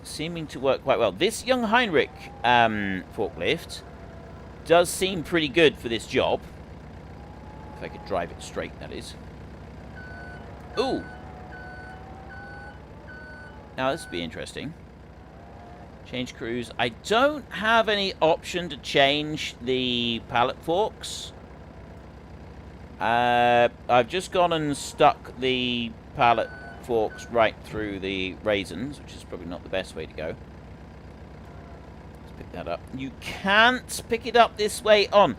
seeming to work quite well. This young Heinrich forklift does seem pretty good for this job. If I could drive it straight, that is. Ooh! Now, this would be interesting. Change crews. I don't have any option to change the pallet forks. I've just gone and stuck the pallet forks right through the raisins, which is probably not the best way to go. Let's pick that up. You can't pick it up this way on.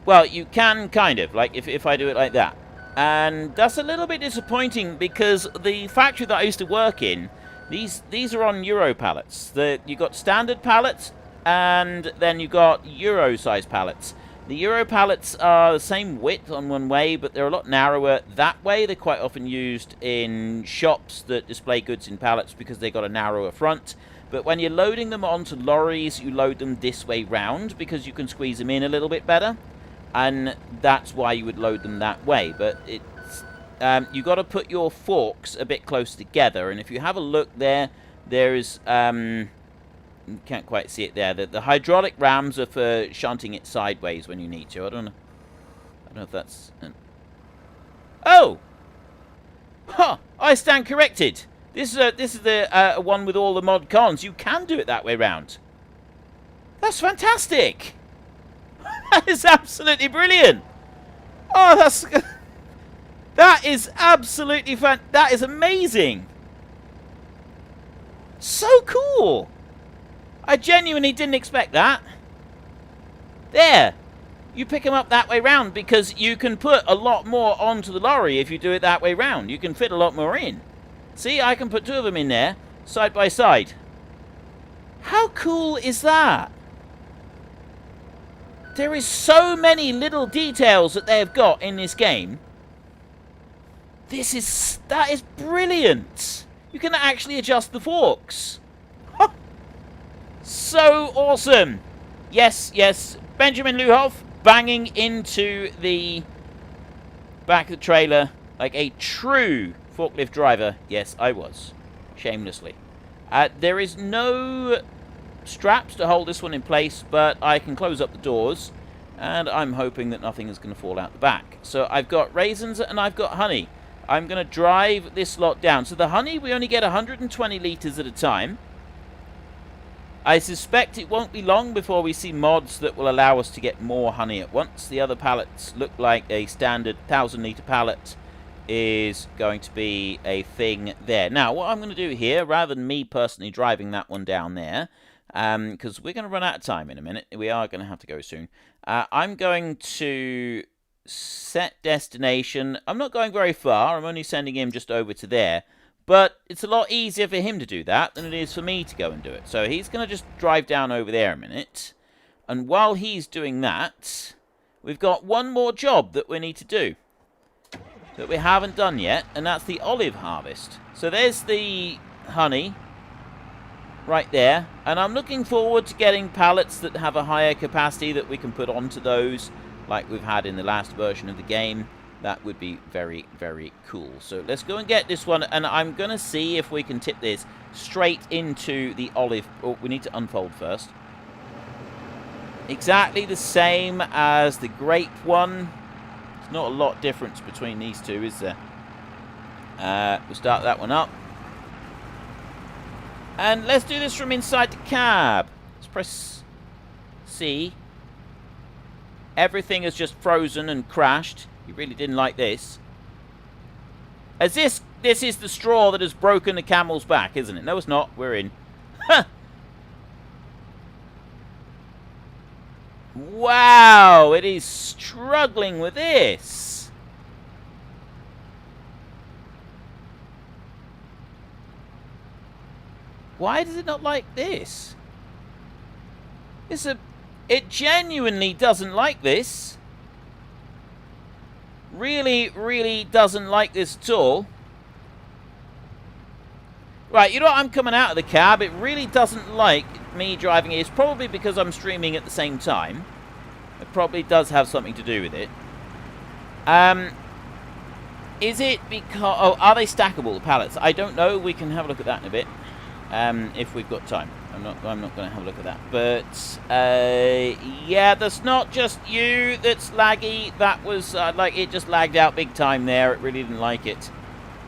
Well, you can kind of, like if I do it like that. And that's a little bit disappointing because the factory that I used to work in, these are on Euro pallets. You got standard pallets and then you got Euro size pallets. The Euro pallets are the same width on one way, but they're a lot narrower that way. They're quite often used in shops that display goods in pallets because they've got a narrower front. But when you're loading them onto lorries, you load them this way round because you can squeeze them in a little bit better. And that's why you would load them that way. But it's you've got to put your forks a bit close together. And if you have a look there, there is... you can't quite see it there. The hydraulic rams are for shunting it sideways when you need to. I don't know if that's... Oh! Huh! I stand corrected. This is the one with all the mod cons. You can do it that way round. That's fantastic! That is absolutely brilliant! Oh, that is absolutely that is amazing! So cool! I genuinely didn't expect that. There. You pick them up that way round because you can put a lot more onto the lorry if you do it that way round. You can fit a lot more in. See, I can put 2 of them in there, side by side. How cool is that? There is so many little details that they have got in this game. That is brilliant. You can actually adjust the forks. So awesome. Yes, yes. Benjamin Luhoff banging into the back of the trailer like a true forklift driver. Yes, I was. Shamelessly. There is no straps to hold this one in place, but I can close up the doors, and I'm hoping that nothing is going to fall out the back. So I've got raisins and I've got honey. I'm going to drive this lot down. So the honey, we only get 120 litres at a time. I suspect it won't be long before we see mods that will allow us to get more honey at once. The other pallets look like a standard 1,000-litre pallet is going to be a thing there. Now, what I'm going to do here, rather than me personally driving that one down there, because we're going to run out of time in a minute. We are going to have to go soon. I'm going to set destination. I'm not going very far. I'm only sending him just over to there. But it's a lot easier for him to do that than it is for me to go and do it. So he's going to just drive down over there a minute. And while he's doing that, we've got one more job that we need to do that we haven't done yet, and that's the olive harvest. So there's the honey right there. And I'm looking forward to getting pallets that have a higher capacity that we can put onto those like we've had in the last version of the game. That would be very, very cool. So let's go and get this one, and I'm going to see if we can tip this straight into the olive. Oh, we need to unfold first. Exactly the same as the grape one. There's not a lot difference between these two, is there? We'll start that one up. And let's do this from inside the cab. Let's press C. Everything has just frozen and crashed. You really didn't like this. As this is the straw that has broken the camel's back, isn't it? No, it's not. We're in. Wow, it is struggling with this. Why does it not like this? It genuinely doesn't like this. Really, really doesn't like this at all. Right, you know what? I'm coming out of the cab. It really doesn't like me driving it. It's probably because I'm streaming at the same time. It probably does have something to do with it. Is it because... Oh, are they stackable, the pallets? I don't know. We can have a look at that in a bit. If we've got time. I'm not going to have a look at that. But, yeah, that's not just you that's laggy. That was, like, it just lagged out big time there. It really didn't like it.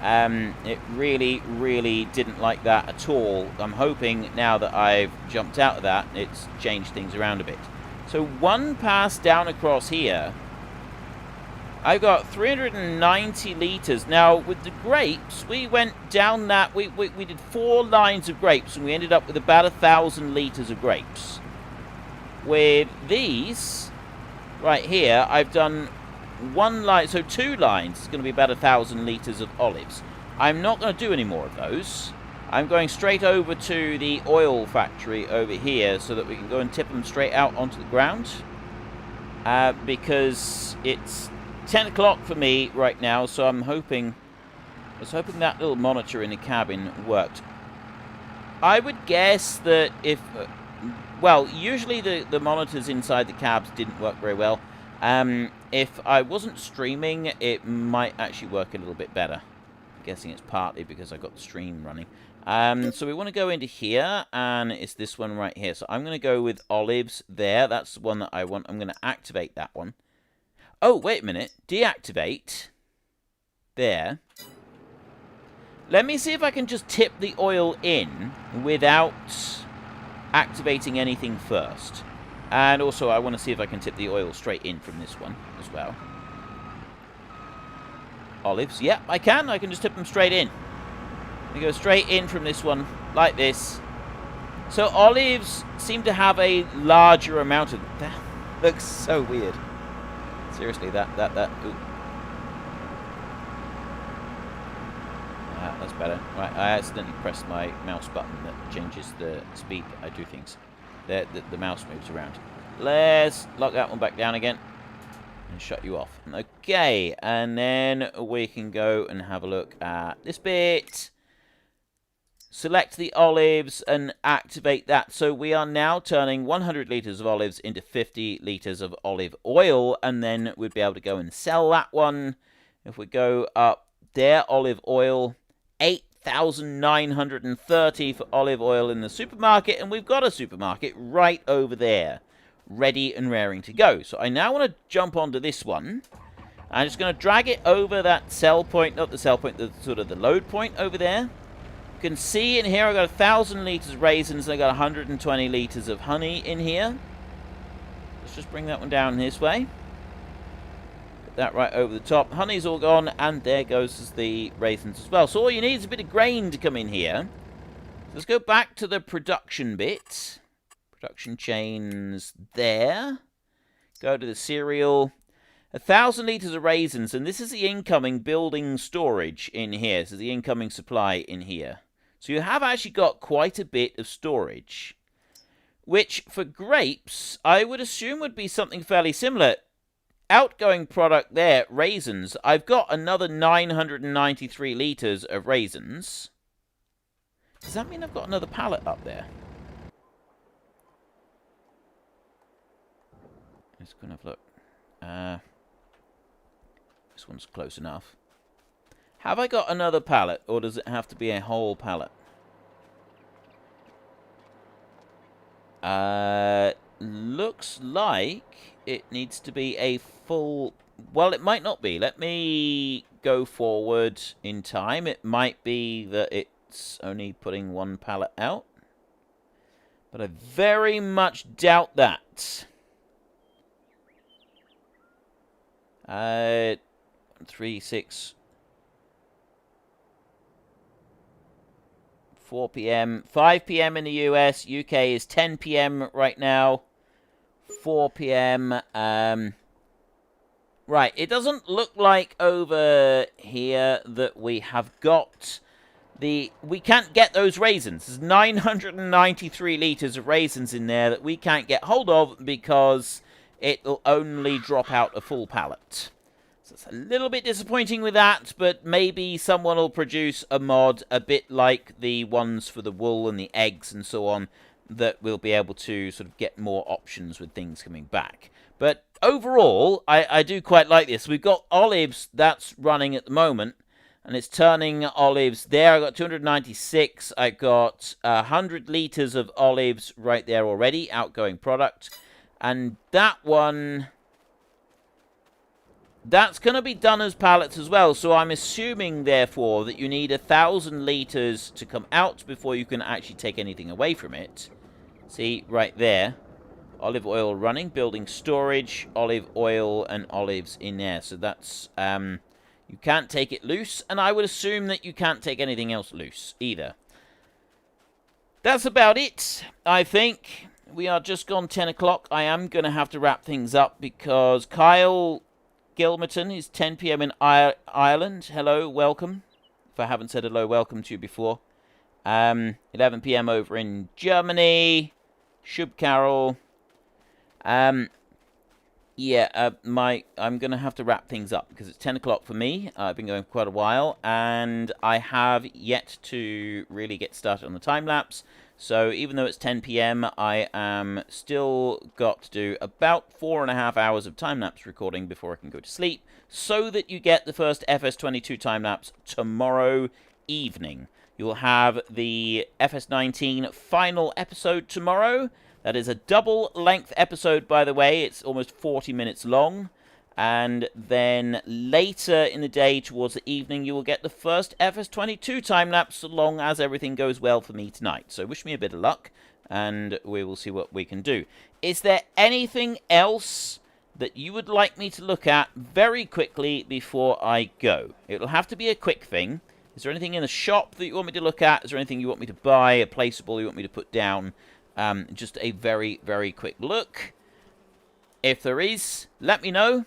It really, really didn't like that at all. I'm hoping now that I've jumped out of that, it's changed things around a bit. So one pass down across here, I've got 390 litres. Now, with the grapes, we went down that, we did 4 lines of grapes, and we ended up with about 1,000 litres of grapes. With these, right here, I've done 1 line, so 2 lines, it's going to be about 1,000 litres of olives. I'm not going to do any more of those. I'm going straight over to the oil factory over here so that we can go and tip them straight out onto the ground. Because it's 10 o'clock for me right now, so I was hoping that little monitor in the cabin worked. I would guess that if... well, usually the monitors inside the cabs didn't work very well. If I wasn't streaming, it might actually work a little bit better. I'm guessing it's partly because I got the stream running. So we want to go into here, and it's this one right here. So I'm going to go with olives there. That's the one that I want. I'm going to activate that one. Oh, wait a minute. Deactivate. There. Let me see if I can just tip the oil in without activating anything first. And also, I want to see if I can tip the oil straight in from this one as well. Olives. Yep, I can. I can just tip them straight in. They go straight in from this one, like this. So olives seem to have a larger amount of... That looks so weird. Seriously, that... Ooh. That's better. Right, I accidentally pressed my mouse button that changes the speed I do things. The mouse moves around. Let's lock that one back down again and shut you off. Okay, and then we can go and have a look at this bit. Select the olives and activate that. So we are now turning 100 litres of olives into 50 litres of olive oil, and then we'd be able to go and sell that one. If we go up there, olive oil, 1,930 for olive oil in the supermarket, and we've got a supermarket right over there, ready and raring to go. So I now want to jump onto this one. I'm just going to drag it over that sell point, not the sell point, the sort of the load point over there. You can see in here I've got 1,000 litres of raisins, and I've got 120 litres of honey in here. Let's just bring that one down this way. Put that right over the top. Honey's all gone, and there goes the raisins as well. So all you need is a bit of grain to come in here. So let's go back to the production bit. Production chains there. Go to the cereal. 1,000 litres of raisins, and this is the incoming building storage in here. This is the incoming supply in here. So you have actually got quite a bit of storage, which for grapes, I would assume would be something fairly similar. Outgoing product there, raisins. I've got another 993 litres of raisins. Does that mean I've got another pallet up there? Let's go and have a look. This one's close enough. Have I got another pallet, or does it have to be a whole pallet? Looks like it needs to be a full... Well, it might not be. Let me go forward in time. It might be that it's only putting one pallet out. But I very much doubt that. 3, 6, 4 p.m., 5 p.m. in the US. UK is 10 p.m. right now. 4 p.m. Right, it doesn't look like over here that we have got the... We can't get those raisins. There's 993 litres of raisins in there that we can't get hold of because it'll only drop out a full pallet. So it's a little bit disappointing with that, but maybe someone will produce a mod a bit like the ones for the wool and the eggs and so on, that we'll be able to sort of get more options with things coming back. But overall, I do quite like this. We've got olives that's running at the moment, and it's turning olives there. I've got 296. I got 100 litres of olives right there already, outgoing product. And that one... That's going to be done as pallets as well, so I'm assuming, therefore, that you need 1,000 litres to come out before you can actually take anything away from it. See, right there. Olive oil running, building storage, olive oil and olives in there. So that's, you can't take it loose, and I would assume that you can't take anything else loose either. That's about it, I think. We are just gone 10 o'clock. I am going to have to wrap things up because Kyle Gilmerton is 10 p.m. in Ireland. Hello, welcome. If I haven't said hello, welcome to you before. 11 p.m. over in Germany. Shub Carol. I'm going to have to wrap things up because it's 10 o'clock for me. I've been going for quite a while, and I have yet to really get started on the time-lapse. So even though it's 10 p.m., I am still got to do about 4.5 hours of time-lapse recording before I can go to sleep, so that you get the first FS22 time-lapse tomorrow evening. You'll have the FS19 final episode tomorrow. That is a double-length episode, by the way. It's almost 40 minutes long. And then later in the day, towards the evening, you will get the first FS22 time-lapse, so long as everything goes well for me tonight. So wish me a bit of luck, and we will see what we can do. Is there anything else that you would like me to look at very quickly before I go? It'll have to be a quick thing. Is there anything in the shop that you want me to look at? Is there anything you want me to buy, a placeable you want me to put down? Just a very, very quick look. If there is, let me know,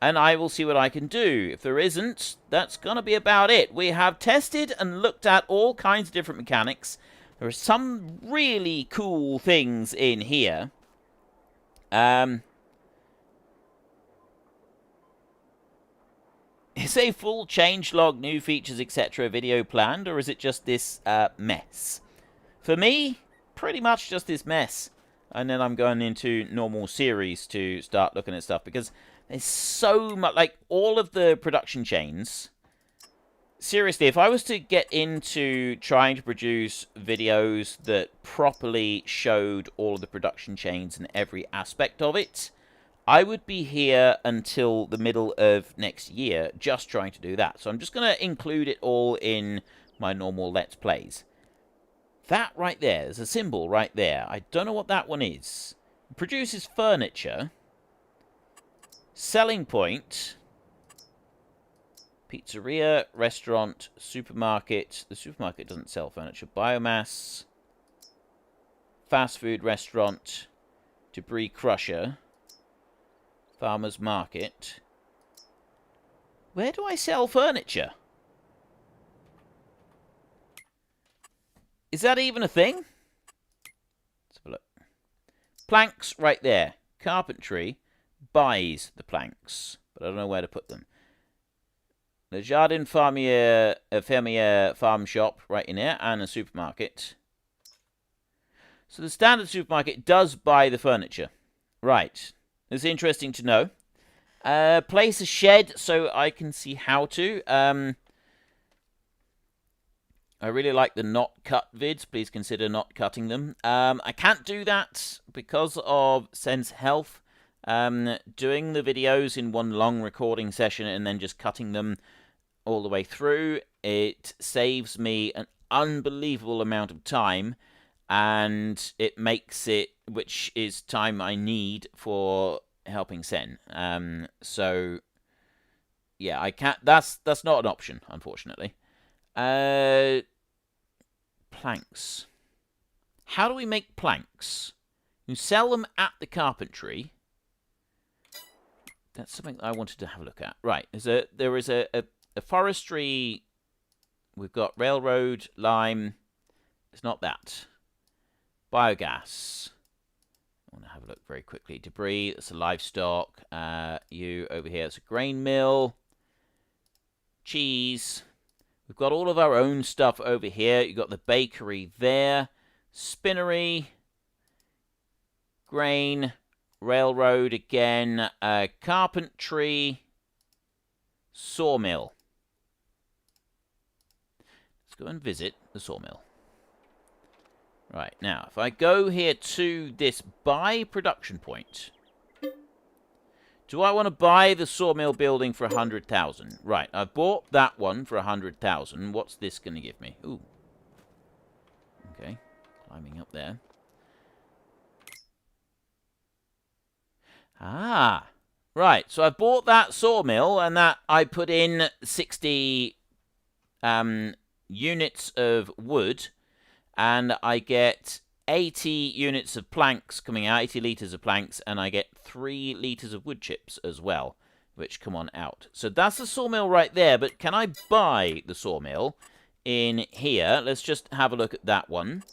and I will see what I can do. If there isn't, that's going to be about it. We have tested and looked at all kinds of different mechanics. There are some really cool things in here. Is a full changelog, new features, etc. video planned, or is it just this mess? For me, pretty much just this mess. And then I'm going into normal series to start looking at stuff, because there's so much, like, all of the production chains seriously, if I was to get into trying to produce videos that properly showed all of the production chains and every aspect of it, I would be here until the middle of next year just trying to do that. So I'm just going to include it all in my normal Let's Plays. That right there, there's a symbol right there. I don't know what that one is. It produces furniture. Selling point. Pizzeria, restaurant, supermarket. The supermarket doesn't sell furniture. Biomass. Fast food restaurant. Debris crusher. Farmer's market. Where do I sell furniture? Is that even a thing? Let's have a look. Planks right there. Carpentry buys the planks, but I don't know where to put them. The Jardin Fermier farm shop right in here, and a supermarket. So the standard supermarket does buy the furniture. Right. It's interesting to know. Place a shed so I can see how to. I really like the not cut vids. Please consider not cutting them. I can't do that because of Sense Health. Doing the videos in one long recording session and then just cutting them all the way through, it saves me an unbelievable amount of time, and it makes it, which is time I need for helping Sen. So yeah, I can't. That's not an option, unfortunately. Planks. How do we make planks? You sell them at the carpentry. That's something that I wanted to have a look at. Right, there is a forestry. We've got railroad, lime. It's not that. Biogas. I want to have a look very quickly. Debris, that's a livestock. You over here, it's a grain mill. Cheese. We've got all of our own stuff over here. You've got the bakery there. Spinnery. Grain. Railroad again. Carpentry. Sawmill. Let's go and visit the sawmill. Right, now, if I go here to this buy production point, do I want to buy the sawmill building for 100,000? Right, I've bought that one for 100,000. What's this going to give me? Ooh. Okay, climbing up there. Ah, right, so I bought that sawmill, and that I put in 60 units of wood, and I get 80 units of planks coming out, 80 litres of planks, and I get 3 litres of wood chips as well, which come on out. So that's the sawmill right there, but can I buy the sawmill in here? Let's just have a look at that one.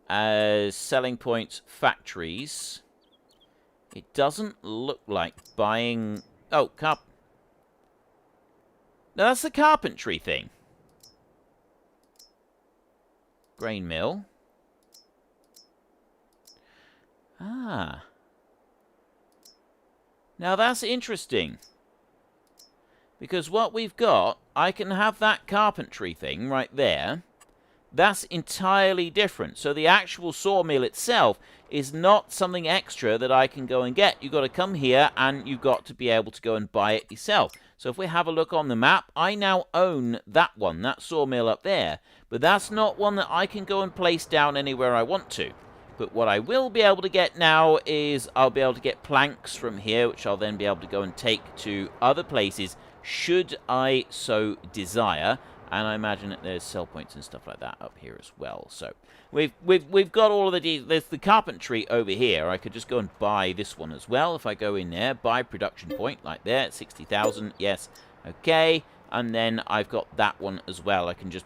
Selling points, factories. It doesn't look like buying... Oh, no, that's the carpentry thing. Grain mill. Ah. Now that's interesting. Because what we've got, I can have that carpentry thing right there. That's entirely different. So the actual sawmill itself is not something extra that I can go and get. You've got to come here and you've got to be able to go and buy it yourself. So if we have a look on the map, I now own that one, that sawmill up there. But that's not one that I can go and place down anywhere I want to. But what I will be able to get now is I'll be able to get planks from here, which I'll then be able to go and take to other places, should I so desire. And I imagine that there's sell points and stuff like that up here as well. So we've got all of the... There's the carpentry over here. I could just go and buy this one as well. If I go in there, buy production point, like there, 60,000. Yes, okay. And then I've got that one as well. I can just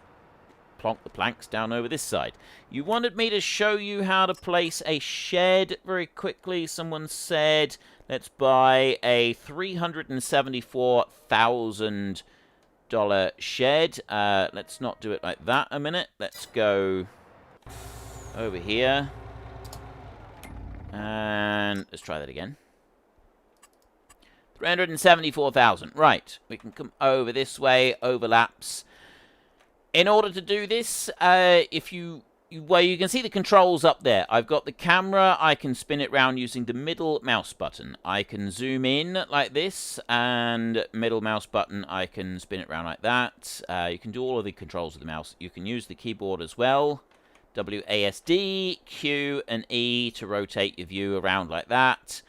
plonk the planks down over this side. You wanted me to show you how to place a shed very quickly. Someone said, let's buy a $374,000 shed. Let's not do it like that a minute. Let's go over here. And let's try that again. 374,000. Right. We can come over this way. Overlaps. In order to do this, well, you can see the controls up there. I've got the camera. I can spin it round using the middle mouse button. I can zoom in like this, and middle mouse button, I can spin it round like that. You can do all of the controls with the mouse. You can use the keyboard as well. WASD, Q, and E to rotate your view around like that.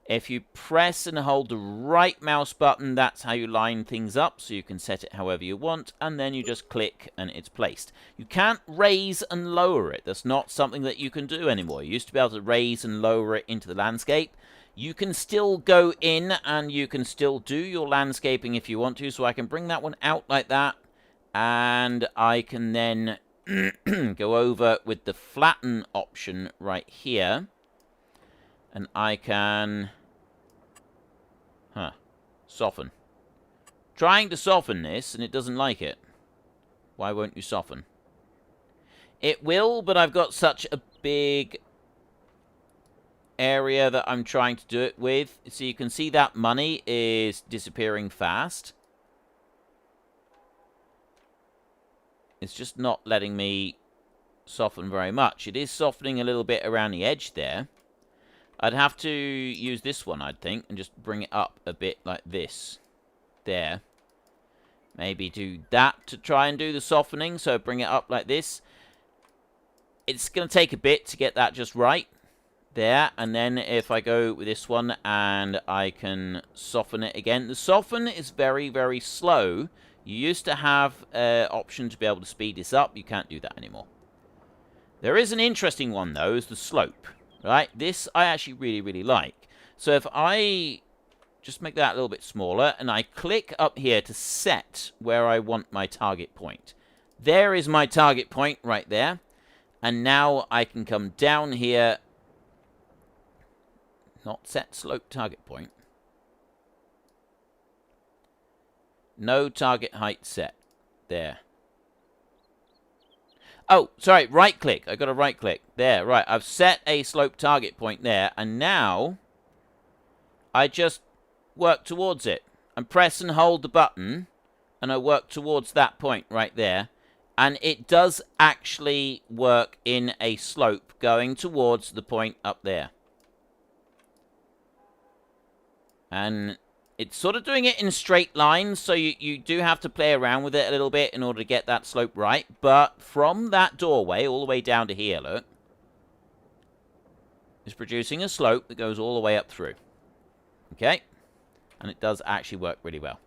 If you press and hold the right mouse button, that's how you line things up, so you can set it however you want, and then you just click and it's placed. You can't raise and lower it. That's not something that you can do anymore. You used to be able to raise and lower it into the landscape. You can still go in and you can still do your landscaping if you want to, so I can bring that one out like that, and I can then go over with the flatten option right here. And I can... soften. Trying to soften this, and it doesn't like it. Why won't you soften? It will, but I've got such a big area that I'm trying to do it with. So you can see that money is disappearing fast. It's just not letting me soften very much. It is softening a little bit around the edge there. I'd have to use this one, I'd think, and just bring it up a bit like this. There. Maybe do that to try and do the softening, so bring it up like this. It's going to take a bit to get that just right. There, and then if I go with this one and I can soften it again. The soften is very, very slow. You used to have an option to be able to speed this up. You can't do that anymore. There is an interesting one, though, is the slope. Right, this I actually really, really like. So if I just make that a little bit smaller, and I click up here to set where I want my target point. There is my target point right there. And now I can come down here. Not set slope target point. No target height set. There. Oh, sorry, right-click. I got a right-click. There, right. I've set a slope target point there, and now I just work towards it. And press and hold the button, and I work towards that point right there. And it does actually work in a slope going towards the point up there. And it's sort of doing it in straight lines, so you do have to play around with it a little bit in order to get that slope right. But from that doorway all the way down to here, look, is producing a slope that goes all the way up through. Okay? And it does actually work really well.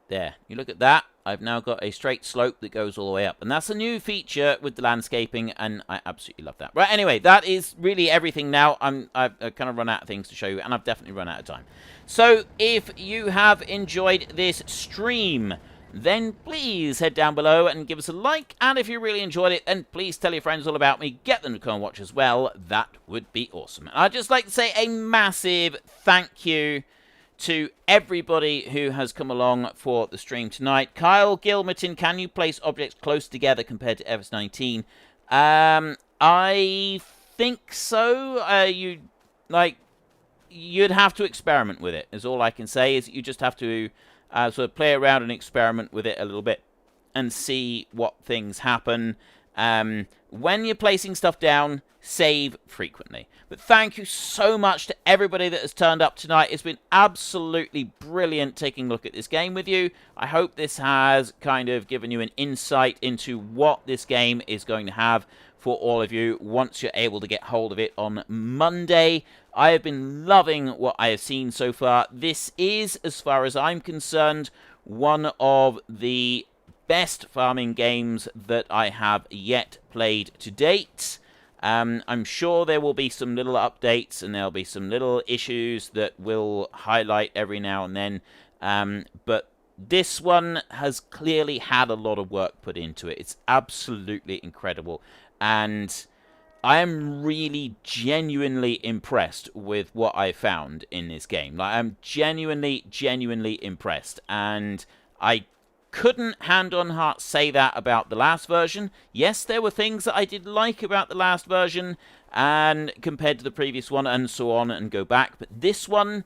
There. You look at that. I've now got a straight slope that goes all the way up. And that's a new feature with the landscaping, and I absolutely love that. Right, anyway, that is really everything now. I've kind of run out of things to show you, and I've definitely run out of time. So, if you have enjoyed this stream, then please head down below and give us a like. And if you really enjoyed it, then please tell your friends all about me. Get them to come and watch as well. That would be awesome. And I'd just like to say a massive thank you to everybody who has come along for the stream tonight. Kyle Gilmerton, can you place objects close together compared to FS19? I think so. You'd have to experiment with it, is all I can say. Is you just have to sort of play around and experiment with it a little bit and see what things happen. When you're placing stuff down, save frequently. But thank you so much to everybody that has turned up tonight. It's been absolutely brilliant taking a look at this game with you. I hope this has kind of given you an insight into what this game is going to have for all of you once you're able to get hold of it on Monday. I have been loving what I have seen so far. This is, as far as I'm concerned, one of the best farming games that I have yet played to date. I'm sure there will be some little updates and there'll be some little issues that will highlight every now and then. But this one has clearly had a lot of work put into it. It's absolutely incredible. And I am really genuinely impressed with what I found in this game. Like, I'm genuinely impressed. And I couldn't hand on heart say that about the last version. Yes, there were things that I did like about the last version and compared to the previous one and so on and go back. But this one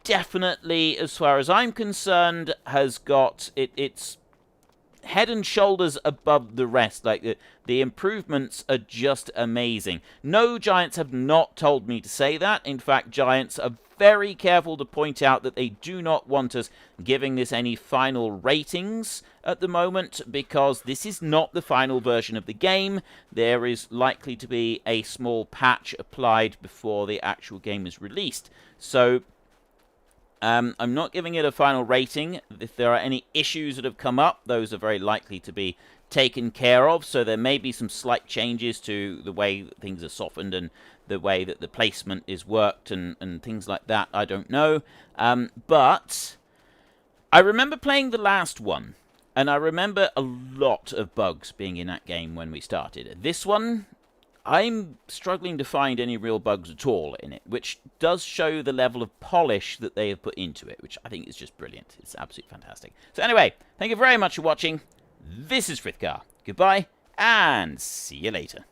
definitely, as far as I'm concerned, has got it's head and shoulders above the rest. Like, the improvements are just amazing. No, Giants have not told me to say that. In fact, Giants are very careful to point out that they do not want us giving this any final ratings at the moment, because this is not the final version of the game. There is likely to be a small patch applied before the actual game is released. So I'm not giving it a final rating. If there are any issues that have come up, those are very likely to be taken care of. So there may be some slight changes to the way that things are softened and the way that the placement is worked and things like that. I don't know. But I remember playing the last one, and I remember a lot of bugs being in that game when we started. This one, I'm struggling to find any real bugs at all in it, which does show the level of polish that they have put into it, which I think is just brilliant. It's absolutely fantastic. So anyway, thank you very much for watching. This is Frithgar. Goodbye, and see you later.